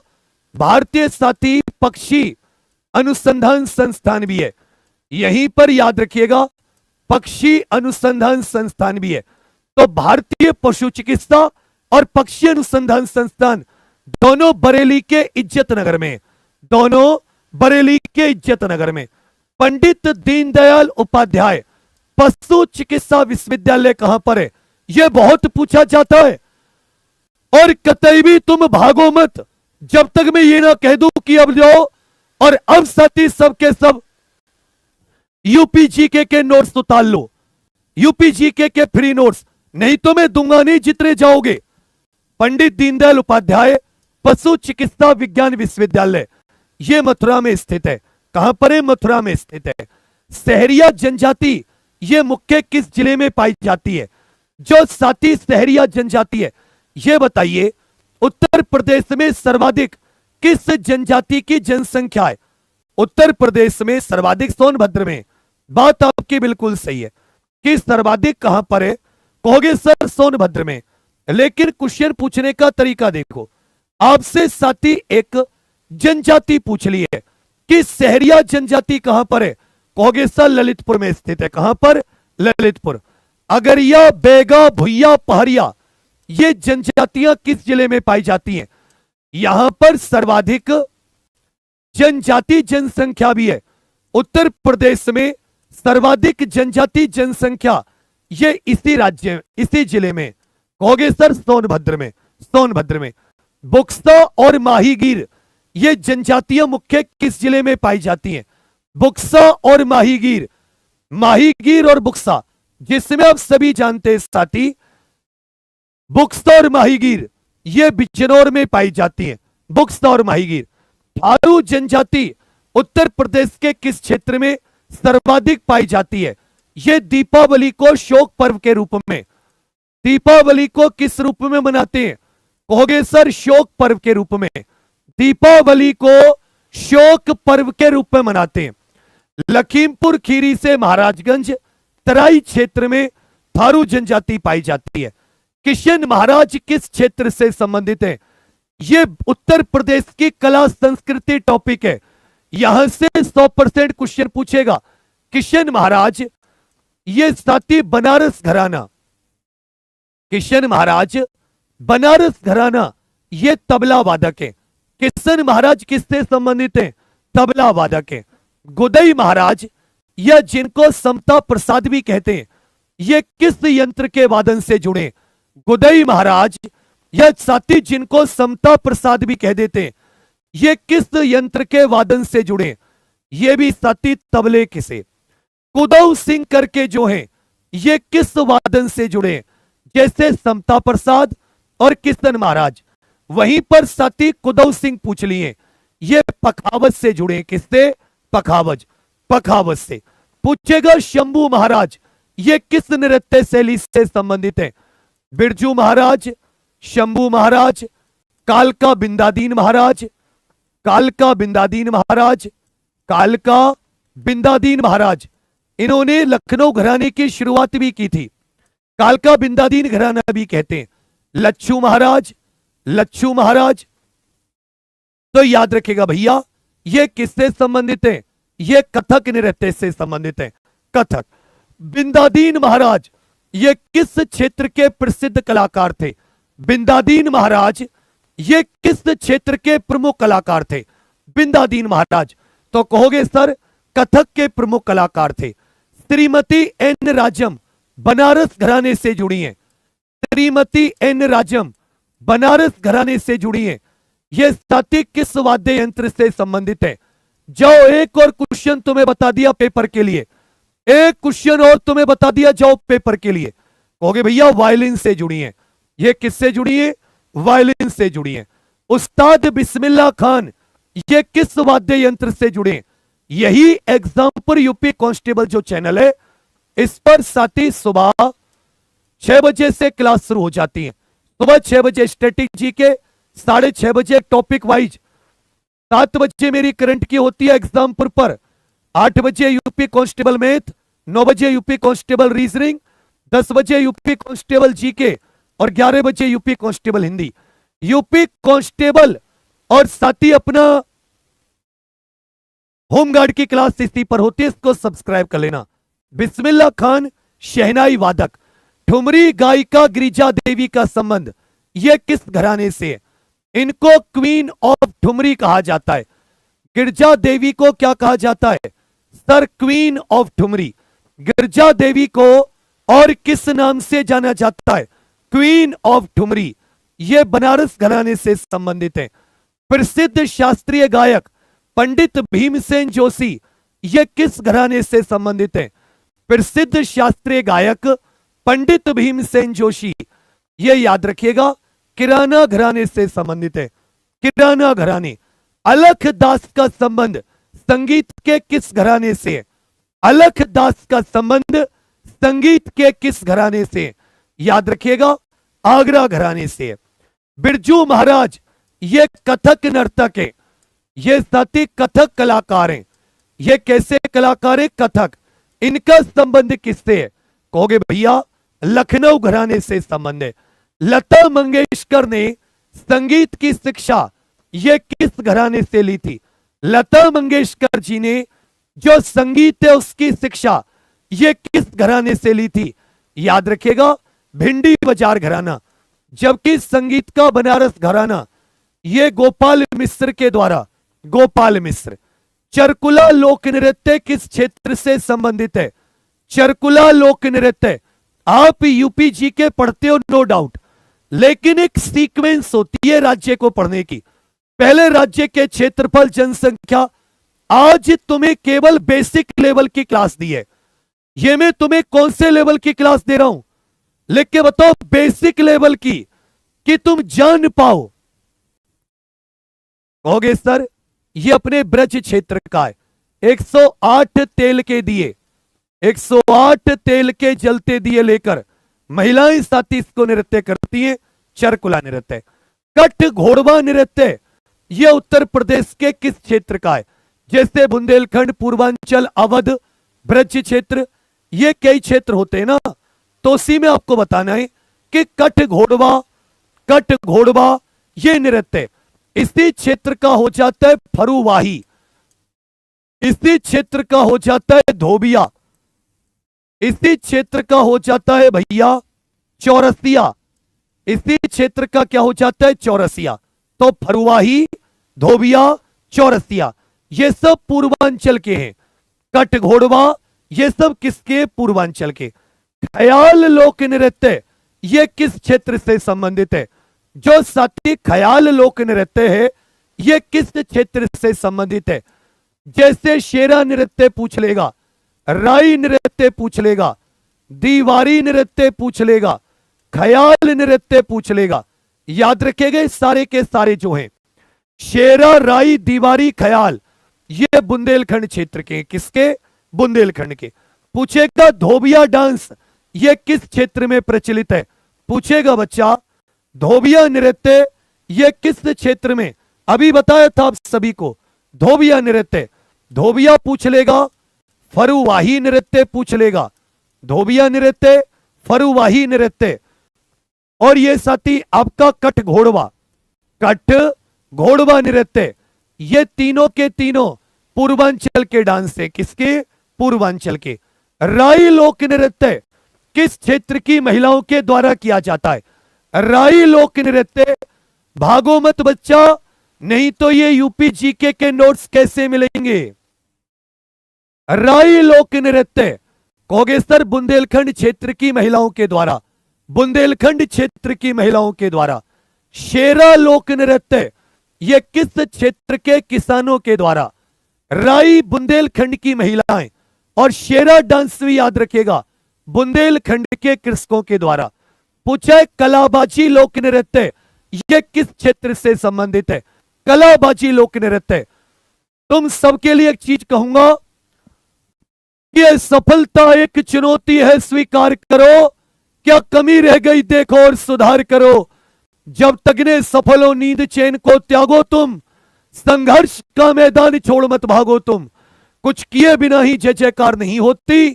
भारतीय साथी पक्षी अनुसंधान संस्थान भी है, यहीं पर याद रखिएगा। पक्षी अनुसंधान संस्थान भी है। तो भारतीय पशु चिकित्सा और पक्षी अनुसंधान संस्थान दोनों बरेली के इज्जत नगर में, दोनों बरेली के इज्जत नगर में। पंडित दीनदयाल उपाध्याय पशु चिकित्सा विश्वविद्यालय कहां पर है? यह बहुत पूछा जाता है। और कतई भी तुम भागो मत जब तक मैं ये ना कह दूं कि अब जाओ। और अब साथी सबके सब यूपी जीके के नोट्स उतार लो, यूपी जीके के फ्री नोट्स, नहीं तो मैं दूंगा नहीं जितने जाओगे। पंडित दीनदयाल उपाध्याय पशु चिकित्सा विज्ञान विश्वविद्यालय, यह मथुरा में स्थित है। कहां पर है? मथुरा में स्थित है। सहरिया जनजाति यह मुख्य किस जिले में पाई जाती है? जो साथी सहरिया जनजाति है, यह बताइए उत्तर प्रदेश में सर्वाधिक किस जनजाति की जनसंख्या है? उत्तर प्रदेश में सर्वाधिक सोनभद्र में। बात आपकी बिल्कुल सही है कि सर्वाधिक कहां पर है? कहोगे सर सोनभद्र में, लेकिन क्वेश्चन पूछने का तरीका देखो। आपसे साथी एक जनजाति पूछ ली है कि सहरिया जनजाति कहां पर है? कहोगे सर ललितपुर में स्थित है। कहां पर? ललितपुर। अगरिया, बेगा, भुइया, पहरिया, ये जनजातियां किस जिले में पाई जाती हैं? यहां पर सर्वाधिक जनजाति जनसंख्या भी है। उत्तर प्रदेश में सर्वाधिक जनजाति जनसंख्या ये इसी राज्य, इसी जिले में। कहोगे सर सोनभद्र में। सोनभद्र में। बुक्सा और माहीगीर ये जनजातियां मुख्य किस जिले में पाई जाती हैं? बुक्सा और माहीगीर। माहीगीर और बुक्सा, जिसमें आप सभी जानते हैं साथी, बुक्सा और माहीगीर ये बिजनौर में पाई जाती हैं। बुक्सा और माहीगीर। थारू जनजाति उत्तर प्रदेश के किस क्षेत्र में सर्वाधिक पाई जाती है? यह दीपावली को शोक पर्व के रूप में, दीपावली को किस रूप में मनाते हैं? कहोगे सर शोक पर्व के रूप में। दीपावली को शोक पर्व के रूप में मनाते हैं। लखीमपुर खीरी से महाराजगंज तराई क्षेत्र में थारू जनजाति पाई जाती है। किशन महाराज किस क्षेत्र से संबंधित है? यह उत्तर प्रदेश की कला संस्कृति टॉपिक है। यहां से 100% क्वेश्चन पूछेगा। किशन महाराज ये साथी बनारस घराना, किशन महाराज बनारस घराना ये तबला वादक है। किशन महाराज किससे संबंधित है? तबला वादक है। गुदई महाराज या जिनको समता प्रसाद भी कहते हैं, ये किस यंत्र के वादन से जुड़े? गुदई महाराज या साथी जिनको समता प्रसाद भी कह देते हैं, ये किस यंत्र के वादन से जुड़े? ये भी साथी तबले के से। कुदौ सिंह करके जो हैं, ये किस वादन से जुड़े? जैसे समता प्रसाद और किशन महाराज। वहीं पर साथी कुदौ सिंह पूछ लिए, ये पखावज से जुड़े। किससे? पखावज। पखावज से। पूछेगा शंभू महाराज ये किस नृत्य शैली से संबंधित है? बिरजू महाराज, शंभू महाराज, कालका बिंदादीन महाराज, कालका बिंदादीन महाराज, कालका बिंदादीन महाराज। इन्होंने लखनऊ घराने की शुरुआत भी की थी। कालका बिंदादीन घराना भी कहते हैं। लच्छू महाराज, लच्छू महाराज। तो याद रखेगा भैया, ये किससे संबंधित है? ये कथक नृत्य से संबंधित है। कथक। बिंदादीन महाराज ये किस क्षेत्र के प्रसिद्ध कलाकार थे? बिंदादीन महाराज ये किस क्षेत्र के प्रमुख कलाकार थे? बिंदादीन महाराज। तो कहोगे सर कथक के प्रमुख कलाकार थे। श्रीमती एन राजम बनारस घराने से जुड़ी हैं। श्रीमती एन राजम बनारस घराने से जुड़ी हैं। यह साथी किस वाद्य यंत्र से संबंधित है? जाओ एक और क्वेश्चन तुम्हें बता दिया पेपर के लिए। एक क्वेश्चन और तुम्हें बता दिया, जाओ पेपर के लिए। कहोगे भैया वायलिन से जुड़ी है। ये किससे जुड़ी है? वायलिन से जुड़ी है। उस्ताद बिस्मिल्लाह खान ये किस वाद्य यंत्र से जुड़े? यही एग्जाम्पल यूपी कांस्टेबल जो चैनल है, इस पर साथी सुबह 6 बजे से क्लास शुरू हो जाती है। सुबह 6 बजे स्ट्रेटेजी के, 6:30 बजे टॉपिक वाइज, 7 बजे मेरी करंट की होती है एग्जाम्पल पर, 8 बजे यूपी कांस्टेबल मैथ, 9 बजे यूपी कांस्टेबल रीजनिंग, 10 बजे यूपी कांस्टेबल जीके और 11 बजे UP constable Hindi. UP constable और साथी अपना होमगार्ड की क्लास इसी पर होती है, इसको सब्सक्राइब कर लेना। बिस्मिल्लाह खान शहनाई वादक। ठुमरी गायिका गिरिजा देवी का संबंध यह किस घराने से है? इनको क्वीन ऑफ ठुमरी कहा जाता है। गिरिजा देवी को क्या कहा जाता है? Sir queen of thumri. Girija Devi को और किस नाम से जाना जाता है? Queen of thumri. यह बनारस घराने से संबंधित है। प्रसिद्ध शास्त्रीय गायक पंडित भीमसेन जोशी ये किस घराने से संबंधित है? प्रसिद्ध शास्त्रीय गायक पंडित भीमसेन जोशी, ये याद रखिएगा, किराना घराने से संबंधित है। किराना घराने। अलख दास का संबंध संगीत के किस घराने से है? अलख दास का संबंध संगीत के किस घराने से? याद रखिएगा, आगरा घराने से। बिरजू महाराज ये कथक नर्तक है, ये साथी कथक कलाकार हैं। ये कैसे कलाकार है? कथक। इनका संबंध किससे है? कहोगे भैया लखनऊ घराने से संबंध है। लता मंगेशकर ने संगीत की शिक्षा ये किस घराने से ली थी? लता मंगेशकर जी ने जो संगीत है उसकी शिक्षा ये किस घराने से ली थी? याद रखिएगा, भिंडी बाजार घराना। जबकि संगीत का बनारस घराना ये गोपाल मिश्र के द्वारा, गोपाल मिश्र। चरकुला लोक नृत्य किस क्षेत्र से संबंधित है? चरकुला लोक नृत्य, आप यूपी जी के पढ़ते हो नो डाउट, लेकिन एक सीक्वेंस होती है राज्य को पढ़ने की। पहले राज्य के क्षेत्रफल, जनसंख्या। आज तुम्हें केवल बेसिक लेवल की क्लास दी है। ये मैं तुम्हें कौन से लेवल की क्लास दे रहा हूं? लिख के बताओ, बेसिक लेवल की, कि तुम जान पाओ। कहोगे सर ये अपने ब्रज क्षेत्र का है। 108 तेल के दिए, 108 तेल के जलते दिए लेकर महिलाएं साथी इसको नृत्य करती हैं, चरकुला नृत्य। कट घोड़वा नृत्य यह उत्तर प्रदेश के किस क्षेत्र का है? जैसे बुंदेलखंड, पूर्वांचल, अवध, ब्रज क्षेत्र, ये कई क्षेत्र होते हैं ना, तो उसी में आपको बताना है कि कट घोड़वा ये नृत्य इसी क्षेत्र का हो जाता है फरुवाही, इसी क्षेत्र का हो जाता है धोबिया, इसी क्षेत्र का हो जाता है भैया चौरसिया, इसी क्षेत्र का क्या हो जाता है? चौरसिया। तो फरुवाही, धोबिया, चौरसिया ये सब पूर्वांचल के हैं। कट घोड़वा ये सब किसके? पूर्वांचल के। ख्याल लोक नृत्य ये किस क्षेत्र से संबंधित है? जो साथी ख्याल लोक नृत्य है ये किस क्षेत्र से संबंधित है? जैसे शेरा नृत्य पूछ लेगा, राई नृत्य पूछ लेगा, दीवारी नृत्य पूछ लेगा, ख्याल नृत्य पूछ लेगा। याद रखेंगे सारे के सारे जो हैं, शेरा, राई, दीवारी, ख्याल, ये बुंदेलखंड क्षेत्र के। किसके? बुंदेलखंड के। पूछेगा धोबिया डांस ये किस क्षेत्र में प्रचलित है? पूछेगा बच्चा धोबिया नृत्य ये किस क्षेत्र में? अभी बताया था आप सभी को, धोबिया नृत्य। धोबिया पूछ लेगा, फरुवाही नृत्य पूछ लेगा, धोबिया नृत्य, फरुवाही नृत्य। और ये साथी आपका कट घोड़वा नृत्य, ये तीनों के तीनों पूर्वांचल के डांस है। किसके? पूर्वांचल के। राई लोक नृत्य किस क्षेत्र की महिलाओं के द्वारा किया जाता है? राई लोक नृत्य, भागो मत बच्चा, नहीं तो ये यूपी जीके के नोट्स कैसे मिलेंगे? राई लोक नृत्य कहोगे सर बुंदेलखंड क्षेत्र की महिलाओं के द्वारा, बुंदेलखंड क्षेत्र की महिलाओं के द्वारा। शेरा लोक नृत्य ये किस क्षेत्र के किसानों के द्वारा? राई बुंदेलखंड की महिलाएं, और शेरा डांस भी याद रखेगा बुंदेलखंड के कृषकों के द्वारा। पूछा है कलाबाजी लोक नृत्य ये किस क्षेत्र से संबंधित है? कलाबाजी लोक नृत्य। तुम सबके लिए एक चीज कहूंगा, ये सफलता एक चुनौती है, स्वीकार करो। क्या कमी रह गई देखो और सुधार करो। जब तकने सफल हो नींद चैन को त्यागो तुम, संघर्ष का मैदान छोड़ मत भागो तुम। कुछ किए बिना ही जय जयकार नहीं होती,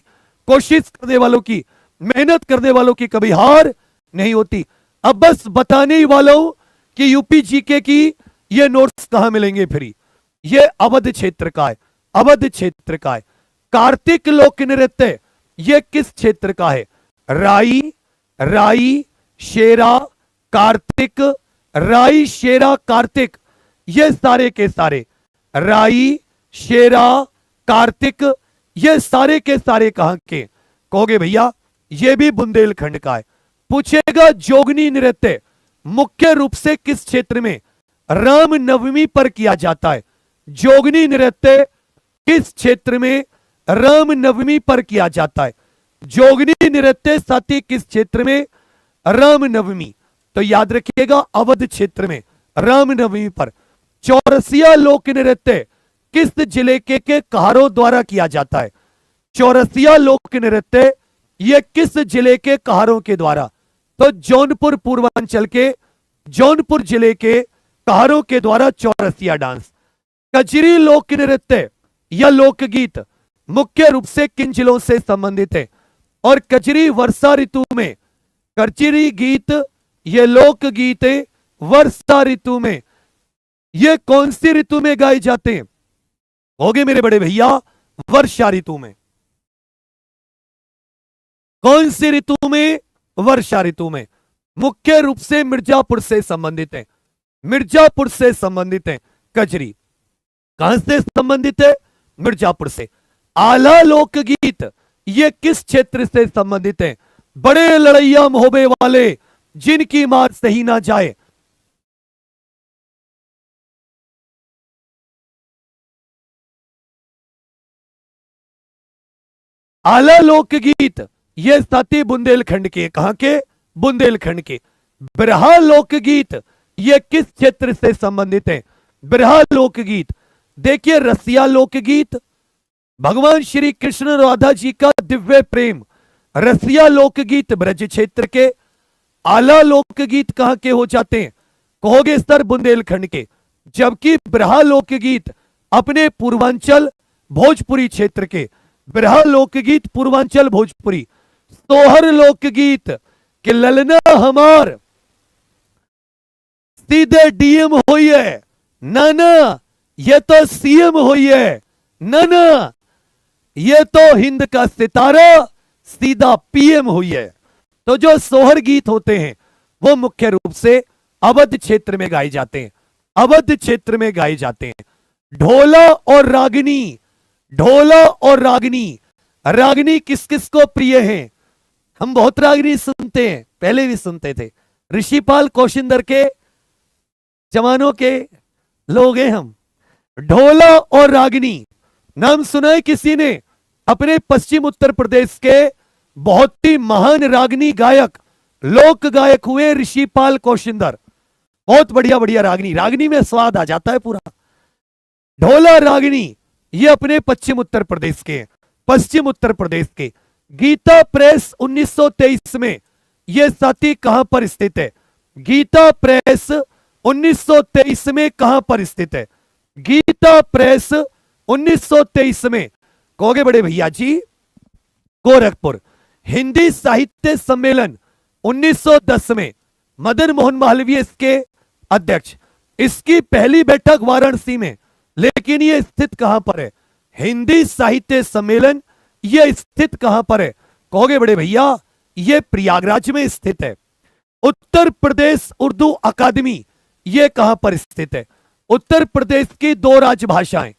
कोशिश करने वालों की, मेहनत करने वालों की कभी हार नहीं होती। अब बस बताने ही वालों कि यूपी जीके की ये नोट्स कहां मिलेंगे फ्री। ये अवध क्षेत्र का है, अवध क्षेत्र का है। कार्तिक लोक नृत्य ये किस क्षेत्र का है? राई, शेरा, कार्तिक, राई, शेरा, कार्तिक, ये सारे के सारे राई, शेरा, कार्तिक, ये सारे के सारे कहां के? कहोगे भैया ये भी बुंदेलखंड का है। पूछेगा जोगनी नृत्य मुख्य रूप से किस क्षेत्र में राम नवमी पर किया जाता है? जोगनी नृत्य किस क्षेत्र में रामनवमी पर किया जाता है? जोगनी नृत्य साथी किस क्षेत्र में? रामनवमी। तो याद रखिएगा अवध क्षेत्र में रामनवमी पर। चौरसिया लोक नृत्य किस जिले के कहारों द्वारा किया जाता है? चौरसिया लोक नृत्य यह किस जिले के कहारों के द्वारा? तो जौनपुर पूर्वांचल के जौनपुर जिले के कहारों के द्वारा चौरसिया डांस। कजरी लोक नृत्य या लोकगीत मुख्य रूप से किन जिलों से संबंधित है? और कजरी वर्षा ऋतु में, कजरी गीत ये लोकगीत है वर्षा ऋतु में, ये कौन सी ऋतु में गाए जाते हैं? होगे मेरे बड़े भैया वर्षा ऋतु में। कौन सी ऋतु में? वर्षा ऋतु में। मुख्य रूप से मिर्जापुर से संबंधित है, मिर्जापुर से संबंधित है कजरी। कहां से संबंधित है? मिर्जापुर से। आला लोकगीत ये किस क्षेत्र से संबंधित है? बड़े लड़ैया मोहबे वाले जिनकी मार सही ना जाए। आला लोकगीत ये साथी बुंदेलखंड के, कहां के? बुंदेलखंड के। बिरहा लोकगीत ये किस क्षेत्र से संबंधित है? बिरहा लोकगीत। देखिए रसिया लोकगीत भगवान श्री कृष्ण राधा जी का दिव्य प्रेम, रसिया लोकगीत ब्रज क्षेत्र के। आला लोकगीत कहां के हो जाते हैं? कहोगे सर बुंदेलखंड के। जबकि बिरहा लोकगीत अपने पूर्वांचल भोजपुरी क्षेत्र के, बिरहा लोकगीत पूर्वांचल भोजपुरी। सोहर लोकगीत के ललना हमार सीधे डीएम हुई है, नाना ये तो सीएम हुई है, नाना ये तो हिंद का सितारा सीधा पीएम हुई है। तो जो सोहर गीत होते हैं वो मुख्य रूप से अवध क्षेत्र में गाए जाते हैं, अवध क्षेत्र में गाए जाते हैं। ढोला और रागिनी, ढोला और रागिनी, रागिनी किस किस को प्रिय है? हम बहुत रागिनी सुनते हैं, पहले भी सुनते थे, ऋषिपाल कौशिंदर के जमानों के लोग हैं हम। ढोला और रागिनी नाम सुना है किसी ने? अपने पश्चिम उत्तर प्रदेश के बहुत ही महान रागिनी गायक, लोक गायक हुए ऋषिपाल कौशिंदर। बहुत बढ़िया बढ़िया रागिनी, रागिनी में स्वाद आ जाता है पूरा। ढोला रागिनी ये अपने पश्चिम उत्तर प्रदेश के, पश्चिम उत्तर प्रदेश के। गीता प्रेस 1923 में यह साथी कहां पर स्थित है? गीता प्रेस 1923 में कहां पर स्थित है? गीता प्रेस 1923 में कहोगे बड़े भैया जी? गोरखपुर। हिंदी साहित्य सम्मेलन 1910 में मदन मोहन मालवीय इसके अध्यक्ष। इसकी पहली बैठक वाराणसी में, लेकिन यह स्थित कहां पर है? हिंदी साहित्य सम्मेलन यह स्थित कहां पर है? कहोगे बड़े भैया यह प्रयागराज में स्थित है। उत्तर प्रदेश उर्दू अकादमी यह कहां पर स्थित है? उत्तर प्रदेश की दो राजभाषाएं,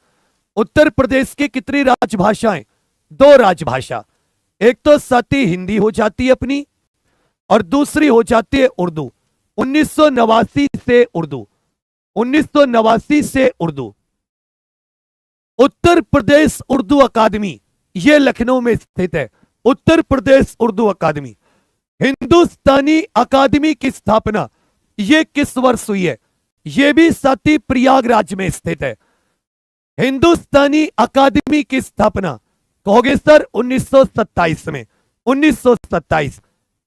उत्तर प्रदेश की कितनी राजभाषाएं? दो राजभाषा। एक तो साथी हिंदी हो जाती है अपनी, और दूसरी हो जाती है उर्दू। 1989 से उर्दू, 1989 से उर्दू। उत्तर प्रदेश उर्दू अकादमी यह लखनऊ में स्थित है, उत्तर प्रदेश उर्दू अकादमी। हिंदुस्तानी अकादमी की स्थापना यह किस वर्ष हुई है? यह भी साथी प्रयागराज में स्थित है। हिंदुस्तानी अकादमी की स्थापना कहोगे सर 1927 में, 1927।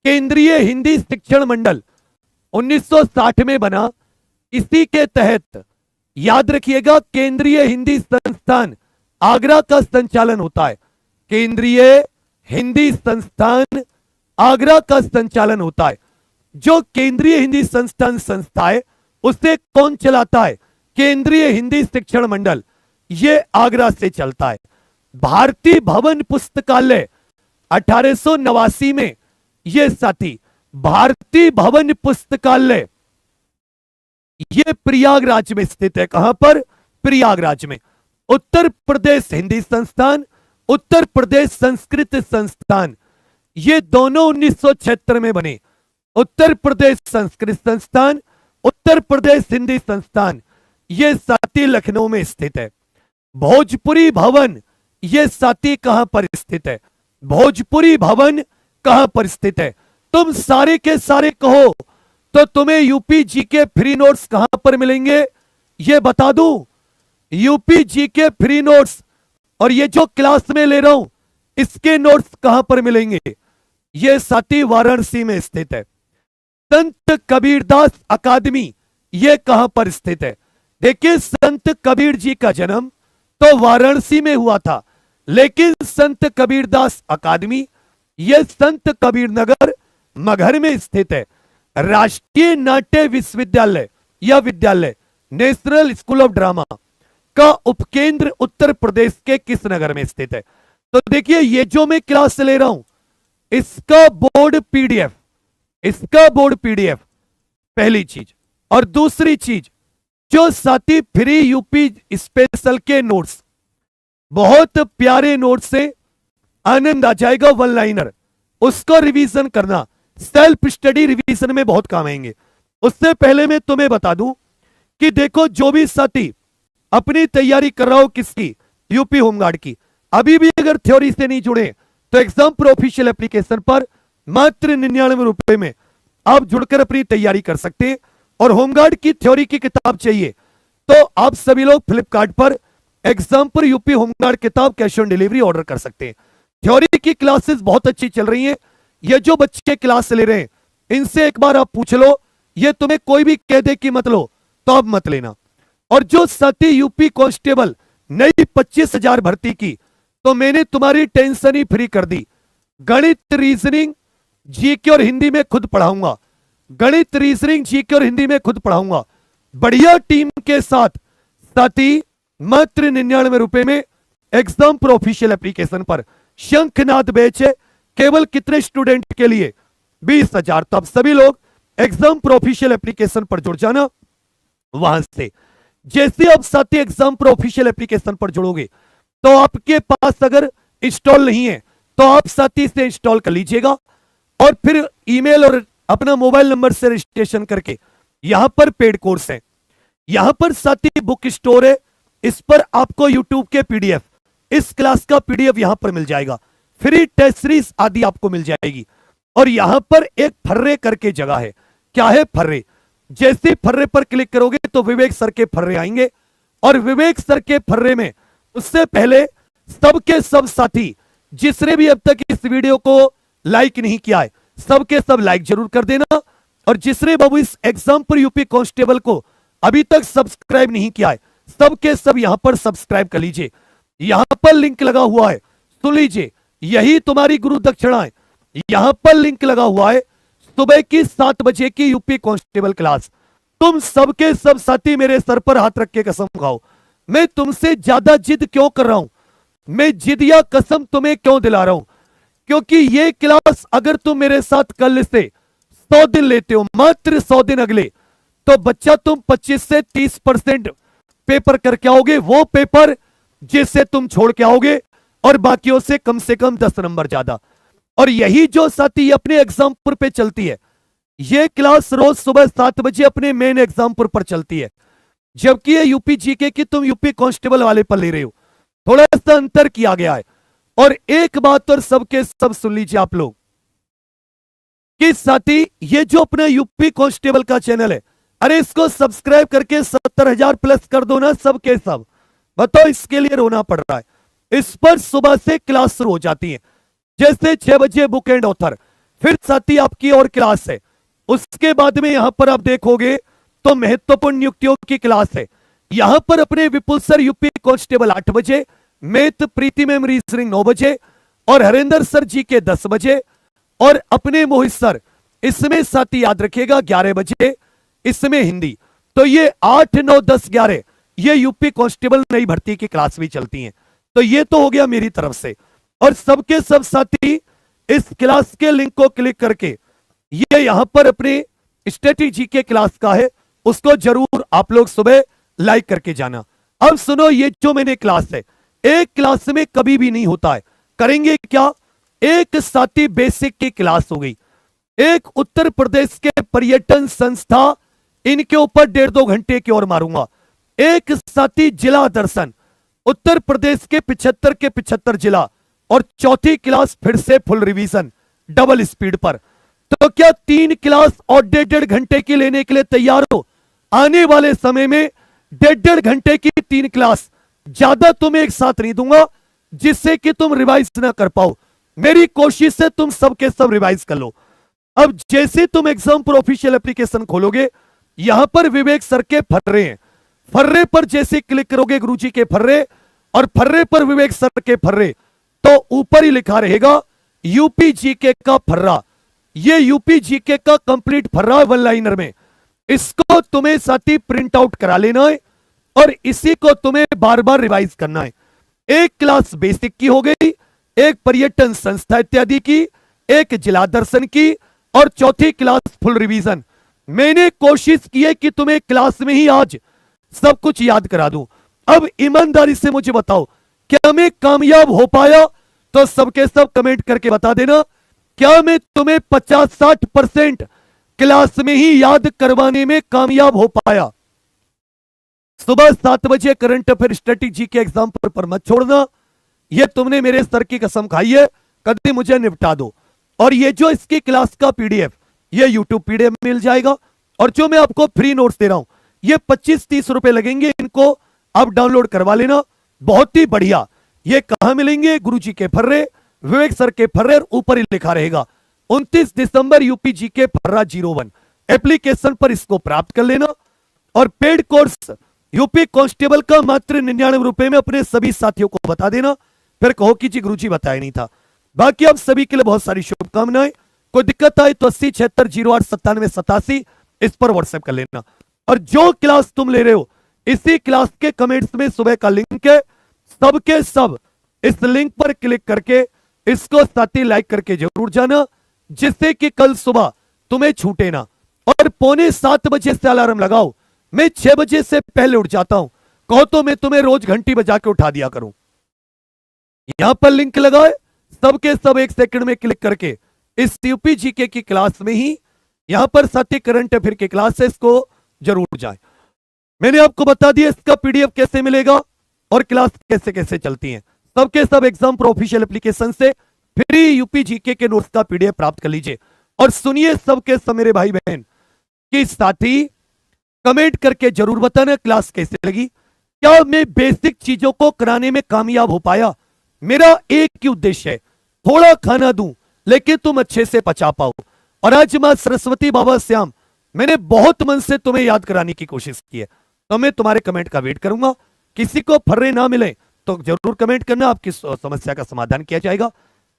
केंद्रीय हिंदी शिक्षण मंडल 1960 में बना। इसी के तहत याद रखिएगा केंद्रीय हिंदी संस्थान आगरा का संचालन होता है। केंद्रीय हिंदी संस्थान आगरा का संचालन होता है। जो केंद्रीय हिंदी संस्थान संस्था है उसे कौन चलाता है? केंद्रीय हिंदी शिक्षण मंडल, यह आगरा से चलता है। भारतीय भवन पुस्तकालय 1889 में यह साथी भारतीय भवन पुस्तकालय यह प्रयागराज में स्थित है। कहां पर? प्रयागराज में। उत्तर प्रदेश हिंदी संस्थान, उत्तर प्रदेश संस्कृत संस्थान, ये दोनों 1976 में बने। उत्तर प्रदेश संस्कृत संस्थान, उत्तर प्रदेश हिंदी संस्थान, ये साथी लखनऊ में स्थित है। भोजपुरी भवन ये साथी कहां पर स्थित है? भोजपुरी भवन कहां पर स्थित है? तुम सारे के सारे कहो तो तुम्हें यूपी जी के फ्री नोट्स कहां पर मिलेंगे ये बता दूं। यूपी जी के फ्री नोट्स और ये जो क्लास में ले रहा हूं इसके नोट्स कहां पर मिलेंगे? ये साथी वाराणसी में स्थित है। संत कबीरदास अकादमी ये कहां पर स्थित है? देखिए, संत कबीर जी का जन्म तो वाराणसी में हुआ था, लेकिन संत कबीरदास अकादमी यह संत कबीर नगर मगहर में स्थित है। राष्ट्रीय नाट्य विश्वविद्यालय या विद्यालय नेशनल स्कूल ऑफ ड्रामा का उपकेंद्र उत्तर प्रदेश के किस नगर में स्थित है? तो देखिए, ये जो मैं क्लास ले रहा हूं इसका बोर्ड पीडीएफ, इसका बोर्ड पीडीएफ पहली चीज। और दूसरी चीज, जो साथी फ्री यूपी स्पेशल के नोट्स, बहुत प्यारे नोट्स से आनंद आ जाएगा, वन लाइनर, उसको रिवीजन करना, सेल्फ स्टडी रिवीजन में बहुत काम आएंगे। उससे पहले मैं तुम्हें बता दूं कि देखो, जो भी साथी अपनी तैयारी कर रहा हो किसकी, यूपी होमगार्ड की, अभी भी अगर थ्योरी से नहीं जुड़े तो एग्जाम प्रो ऑफिशियल एप्लीकेशन पर मात्र 99 रुपए में आप जुड़कर अपनी तैयारी कर सकते हैं। और होमगार्ड की थ्योरी की किताब चाहिए तो आप सभी लोग फ्लिपकार्ट पर एग्जाम पर यूपी होमगार्ड किताब कैश ऑन डिलीवरी ऑर्डर कर सकते हैं। थ्योरी की क्लासेस बहुत अच्छी चल रही हैं। ये जो बच्चे क्लास ले रहे हैं इनसे एक बार आप पूछ लो, ये तुम्हें कोई भी कह दे कि मत लो तो आप मत लेना। और जो साथी यूपी कांस्टेबल नई 25,000 भर्ती की, तो मैंने तुम्हारी टेंशन ही फ्री कर दी। गणित, रीजनिंग, जीके और हिंदी में खुद पढ़ाऊंगा। गणित, रीजनिंग, जीके और हिंदी में खुद पढ़ाऊंगा, बढ़िया टीम के साथ। साथी मात्र 99 रुपए में एग्जाम प्रो ऑफिशियल एप्लीकेशन पर शंखनाद बैच है, केवल कितने स्टूडेंट के लिए? 20,000। तो आप सभी लोग एग्जाम प्रो ऑफिशियल एप्लीकेशन पर जुड़ जाना। वहां से जैसे आप साथी एग्जाम प्रो ऑफिशियल एप्लीकेशन पर जुड़ोगे तो आपके पास अगर इंस्टॉल नहीं है तो आप साथी से इंस्टॉल कर लीजिएगा और फिर ईमेल और अपना मोबाइल नंबर से रजिस्ट्रेशन करके, यहां पर पेड कोर्स है, यहां पर साथी बुक स्टोर है, इस पर आपको यूट्यूब के पीडीएफ, इस क्लास का पीडीएफ यहां पर मिल जाएगा, फ्री टेस्ट सीरीज आदि आपको मिल जाएगी। और यहां पर एक फर्रे करके जगह है। क्या है फर्रे? जैसे फर्रे पर क्लिक करोगे तो विवेक सर के फर्रे आएंगे, और विवेक सर के फर्रे में उससे पहले सबके सब साथी जिसने भी अब तक इस वीडियो को लाइक नहीं किया है, सबके सब लाइक जरूर कर देना। और जिसने बाबू इस एग्जाम पर यूपी कांस्टेबल को अभी तक सब्सक्राइब नहीं किया है, सबके सब यहां पर सब्सक्राइब कर लीजिए। यहां पर लिंक लगा हुआ है, सुन लीजिए, यही तुम्हारी गुरु दक्षिणा है। यहां पर लिंक लगा हुआ है, सुबह की 7 बजे की यूपी कांस्टेबल क्लास। तुम सबके सब साथी मेरे सर पर हाथ रख के कसम खाओ, मैं तुमसे ज्यादा जिद क्यों कर रहा हूं, मैं जिद या कसम तुम्हें क्यों दिला रहा हूं? क्योंकि ये क्लास अगर तुम मेरे साथ कल से 100 दिन लेते हो, मात्र 100 दिन अगले, तो बच्चा तुम 25 से 30% पेपर करके आओगे, वो पेपर जिसे तुम छोड़ के आओगे, और बाकियों से कम 10 नंबर ज्यादा। और यही जो साथी अपने एग्जामपुर पे चलती है, ये क्लास रोज सुबह 7 बजे अपने मेन एग्जामपुर पर चलती है, जबकि ये यूपी जीके की तुम यूपी कांस्टेबल वाले पर ले रहे हो। थोड़ा सा अंतर किया गया है। और एक बात और सबके सब सुन लीजिए आप लोग कि साथी ये जो अपना यूपी कांस्टेबल का चैनल है, अरे इसको सब्सक्राइब करके 70,000 प्लस कर दो ना सबके सब। बताओ, इसके लिए रोना पड़ रहा है। इस पर सुबह से क्लास शुरू हो जाती है, जैसे 6 बजे बुक एंड ऑथर, फिर साथी आपकी और क्लास है। उसके बाद में यहां पर आप देखोगे तो महत्वपूर्ण नियुक्तियों की क्लास है। यहां पर अपने विपुल सर यूपी कांस्टेबल 8 बजे, मैथ प्रीति मैम रीजनिंग 9 बजे, और हरेंद्र सर जी के 10 बजे, और अपने मोहित सर इसमें साथी याद रखिएगा 11 बजे, इसमें हिंदी। तो ये 8, 9, 10, 11 ये यूपी कांस्टेबल नई भर्ती की क्लास भी चलती हैं। तो ये तो हो गया मेरी तरफ से। और सबके सब साथी इस क्लास के लिंक को क्लिक करके, ये यहां पर अपने स्ट्रेटेजी के क्लास का है, उसको जरूर आप लोग सुबह लाइक करके जाना। अब सुनो, ये जो मैंने क्लास है, एक क्लास में कभी भी नहीं होता है। करेंगे क्या? एक साथी बेसिक की क्लास हो गई, एक उत्तर प्रदेश के पर्यटन संस्था, इनके ऊपर 1.5-2 घंटे की ओर मारूंगा, एक साथी जिला दर्शन, उत्तर प्रदेश के 75 के 75 जिला और चौथी क्लास फिर से फुल रिवीजन डबल स्पीड पर। तो क्या 3 क्लास और 1.5 घंटे की लेने के लिए तैयार हो? आने वाले समय में 1.5 घंटे की 3 क्लास, ज्यादा तुम्हें एक साथ नहीं दूंगा जिससे कि तुम रिवाइज ना कर पाओ। मेरी कोशिश से तुम सबके सब रिवाइज कर लो। अब जैसे तुम एग्जाम पर ऑफिशियल एप्लीकेशन खोलोगे, यहां पर विवेक सर के फर्रे हैं। फर्रे पर जैसे क्लिक करोगे गुरुजी के फर्रे और फर्रे पर विवेक सर के फर्रे, तो ऊपर ही लिखा रहेगा यूपी जीके का फर्रा। ये यूपी जीके का कंप्लीट फर्रा है 1 लाइनर में। इसको तुम्हें साथी प्रिंट आउट करा लेना है और इसी को तुम्हें बार बार रिवाइज करना है। एक क्लास बेसिक की हो गई, एक पर्यटन संस्था इत्यादि की, एक जिला दर्शन की और चौथी क्लास फुल रिवीजन। मैंने कोशिश की है कि तुम्हें क्लास में ही आज सब कुछ याद करा दूं। अब ईमानदारी से मुझे बताओ, क्या मैं कामयाब हो पाया? तो सबके सब कमेंट करके बता देना, क्या मैं तुम्हें 50-60% क्लास में ही याद करवाने में कामयाब हो पाया? सुबह 7 बजे करंट अफेयर स्ट्रेटेजी के एग्जाम पर मत छोड़ना। ये तुमने मेरे सर की कसम खाई है, कभी मुझे निपटा दो। और ये जो इसकी क्लास का पीडीएफ, ये यूट्यूब पीडीएफ मिल जाएगा। और जो मैं आपको फ्री नोट्स दे रहा हूं, ये 25-30 रुपए लगेंगे, इनको आप डाउनलोड करवा लेना। बहुत ही बढ़िया। ये कहां मिलेंगे? गुरुजी के फर्रे, विवेक सर के फर्रे, ऊपर ही लिखा रहेगा 29 दिसंबर यूपी जी के फर्रा 01। एप्लीकेशन पर इसको प्राप्त कर लेना। और पेड कोर्स यूपी कांस्टेबल का मात्र 99 रुपए में अपने सभी साथियों को बता देना, फिर कहो कि जी गुरुजी बताया नहीं था। बाकी आप सभी के लिए बहुत सारी शुभकामनाएं। कोई दिक्कत आए तो 8076089787 इस पर व्हाट्सएप कर लेना। और जो क्लास तुम ले रहे हो, इसी क्लास के कमेंट्स में सुबह का लिंक है, सबके सब इस लिंक पर क्लिक करके इसको साथी लाइक करके जरूर जाना, जिससे कि कल सुबह तुम्हें छूटे ना। और 6:45 बजे से अलार्म लगाओ, मैं 6 बजे से पहले उठ जाता हूं। कहो तो मैं तुम्हें रोज घंटी बजा के उठा दिया करूं। यहां पर लिंक लगाए, सबके सब 1 सेकंड में क्लिक करके इस यूपी जीके की क्लास में ही यहां पर साथी करंट अफेयर की क्लासेस को जरूर जाए। मैंने आपको बता दिया इसका पीडीएफ कैसे मिलेगा और क्लास कैसे कैसे चलती है। सबके सब एग्जाम प्रो ऑफिशियल एप्लीकेशन से फ्री यूपी जीके के नोट्स का पीडीएफ प्राप्त कर लीजिए। और सुनिए सबके सब मेरे भाई बहन कि साथी कमेंट करके जरूर बताना क्लास कैसे लगी। क्या मैं बेसिक चीजों को कराने में कामयाब हो पाया? मेरा एक ही उद्देश्य है, थोड़ा खाना दूं लेकिन तुम अच्छे से पचा पाओ। और आज मां सरस्वती बाबा श्याम, मैंने बहुत मन से तुम्हें याद कराने की कोशिश की है, तो मैं तुम्हारे कमेंट का वेट करूंगा। किसी को फर्रे ना मिले तो जरूर कमेंट करना, आपकी समस्या का समाधान किया जाएगा।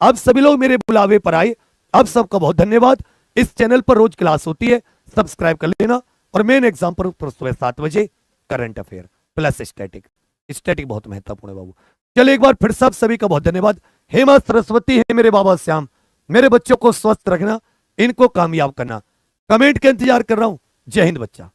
आप सभी लोग मेरे बुलावे पर आए, आप सबका बहुत धन्यवाद। इस चैनल पर रोज क्लास होती है, सब्सक्राइब कर लेना। और मेन एग्जाम पर सुबह 7 बजे current affair plus static. Static बहुत महत्वपूर्ण है बाबू। चलिए एक बार फिर सब सभी का बहुत धन्यवाद। हे मां सरस्वती, है मेरे बाबा श्याम, मेरे बच्चों को स्वस्थ रखना, इनको कामयाब करना। कमेंट का इंतजार कर रहा हूं। जय हिंद बच्चा।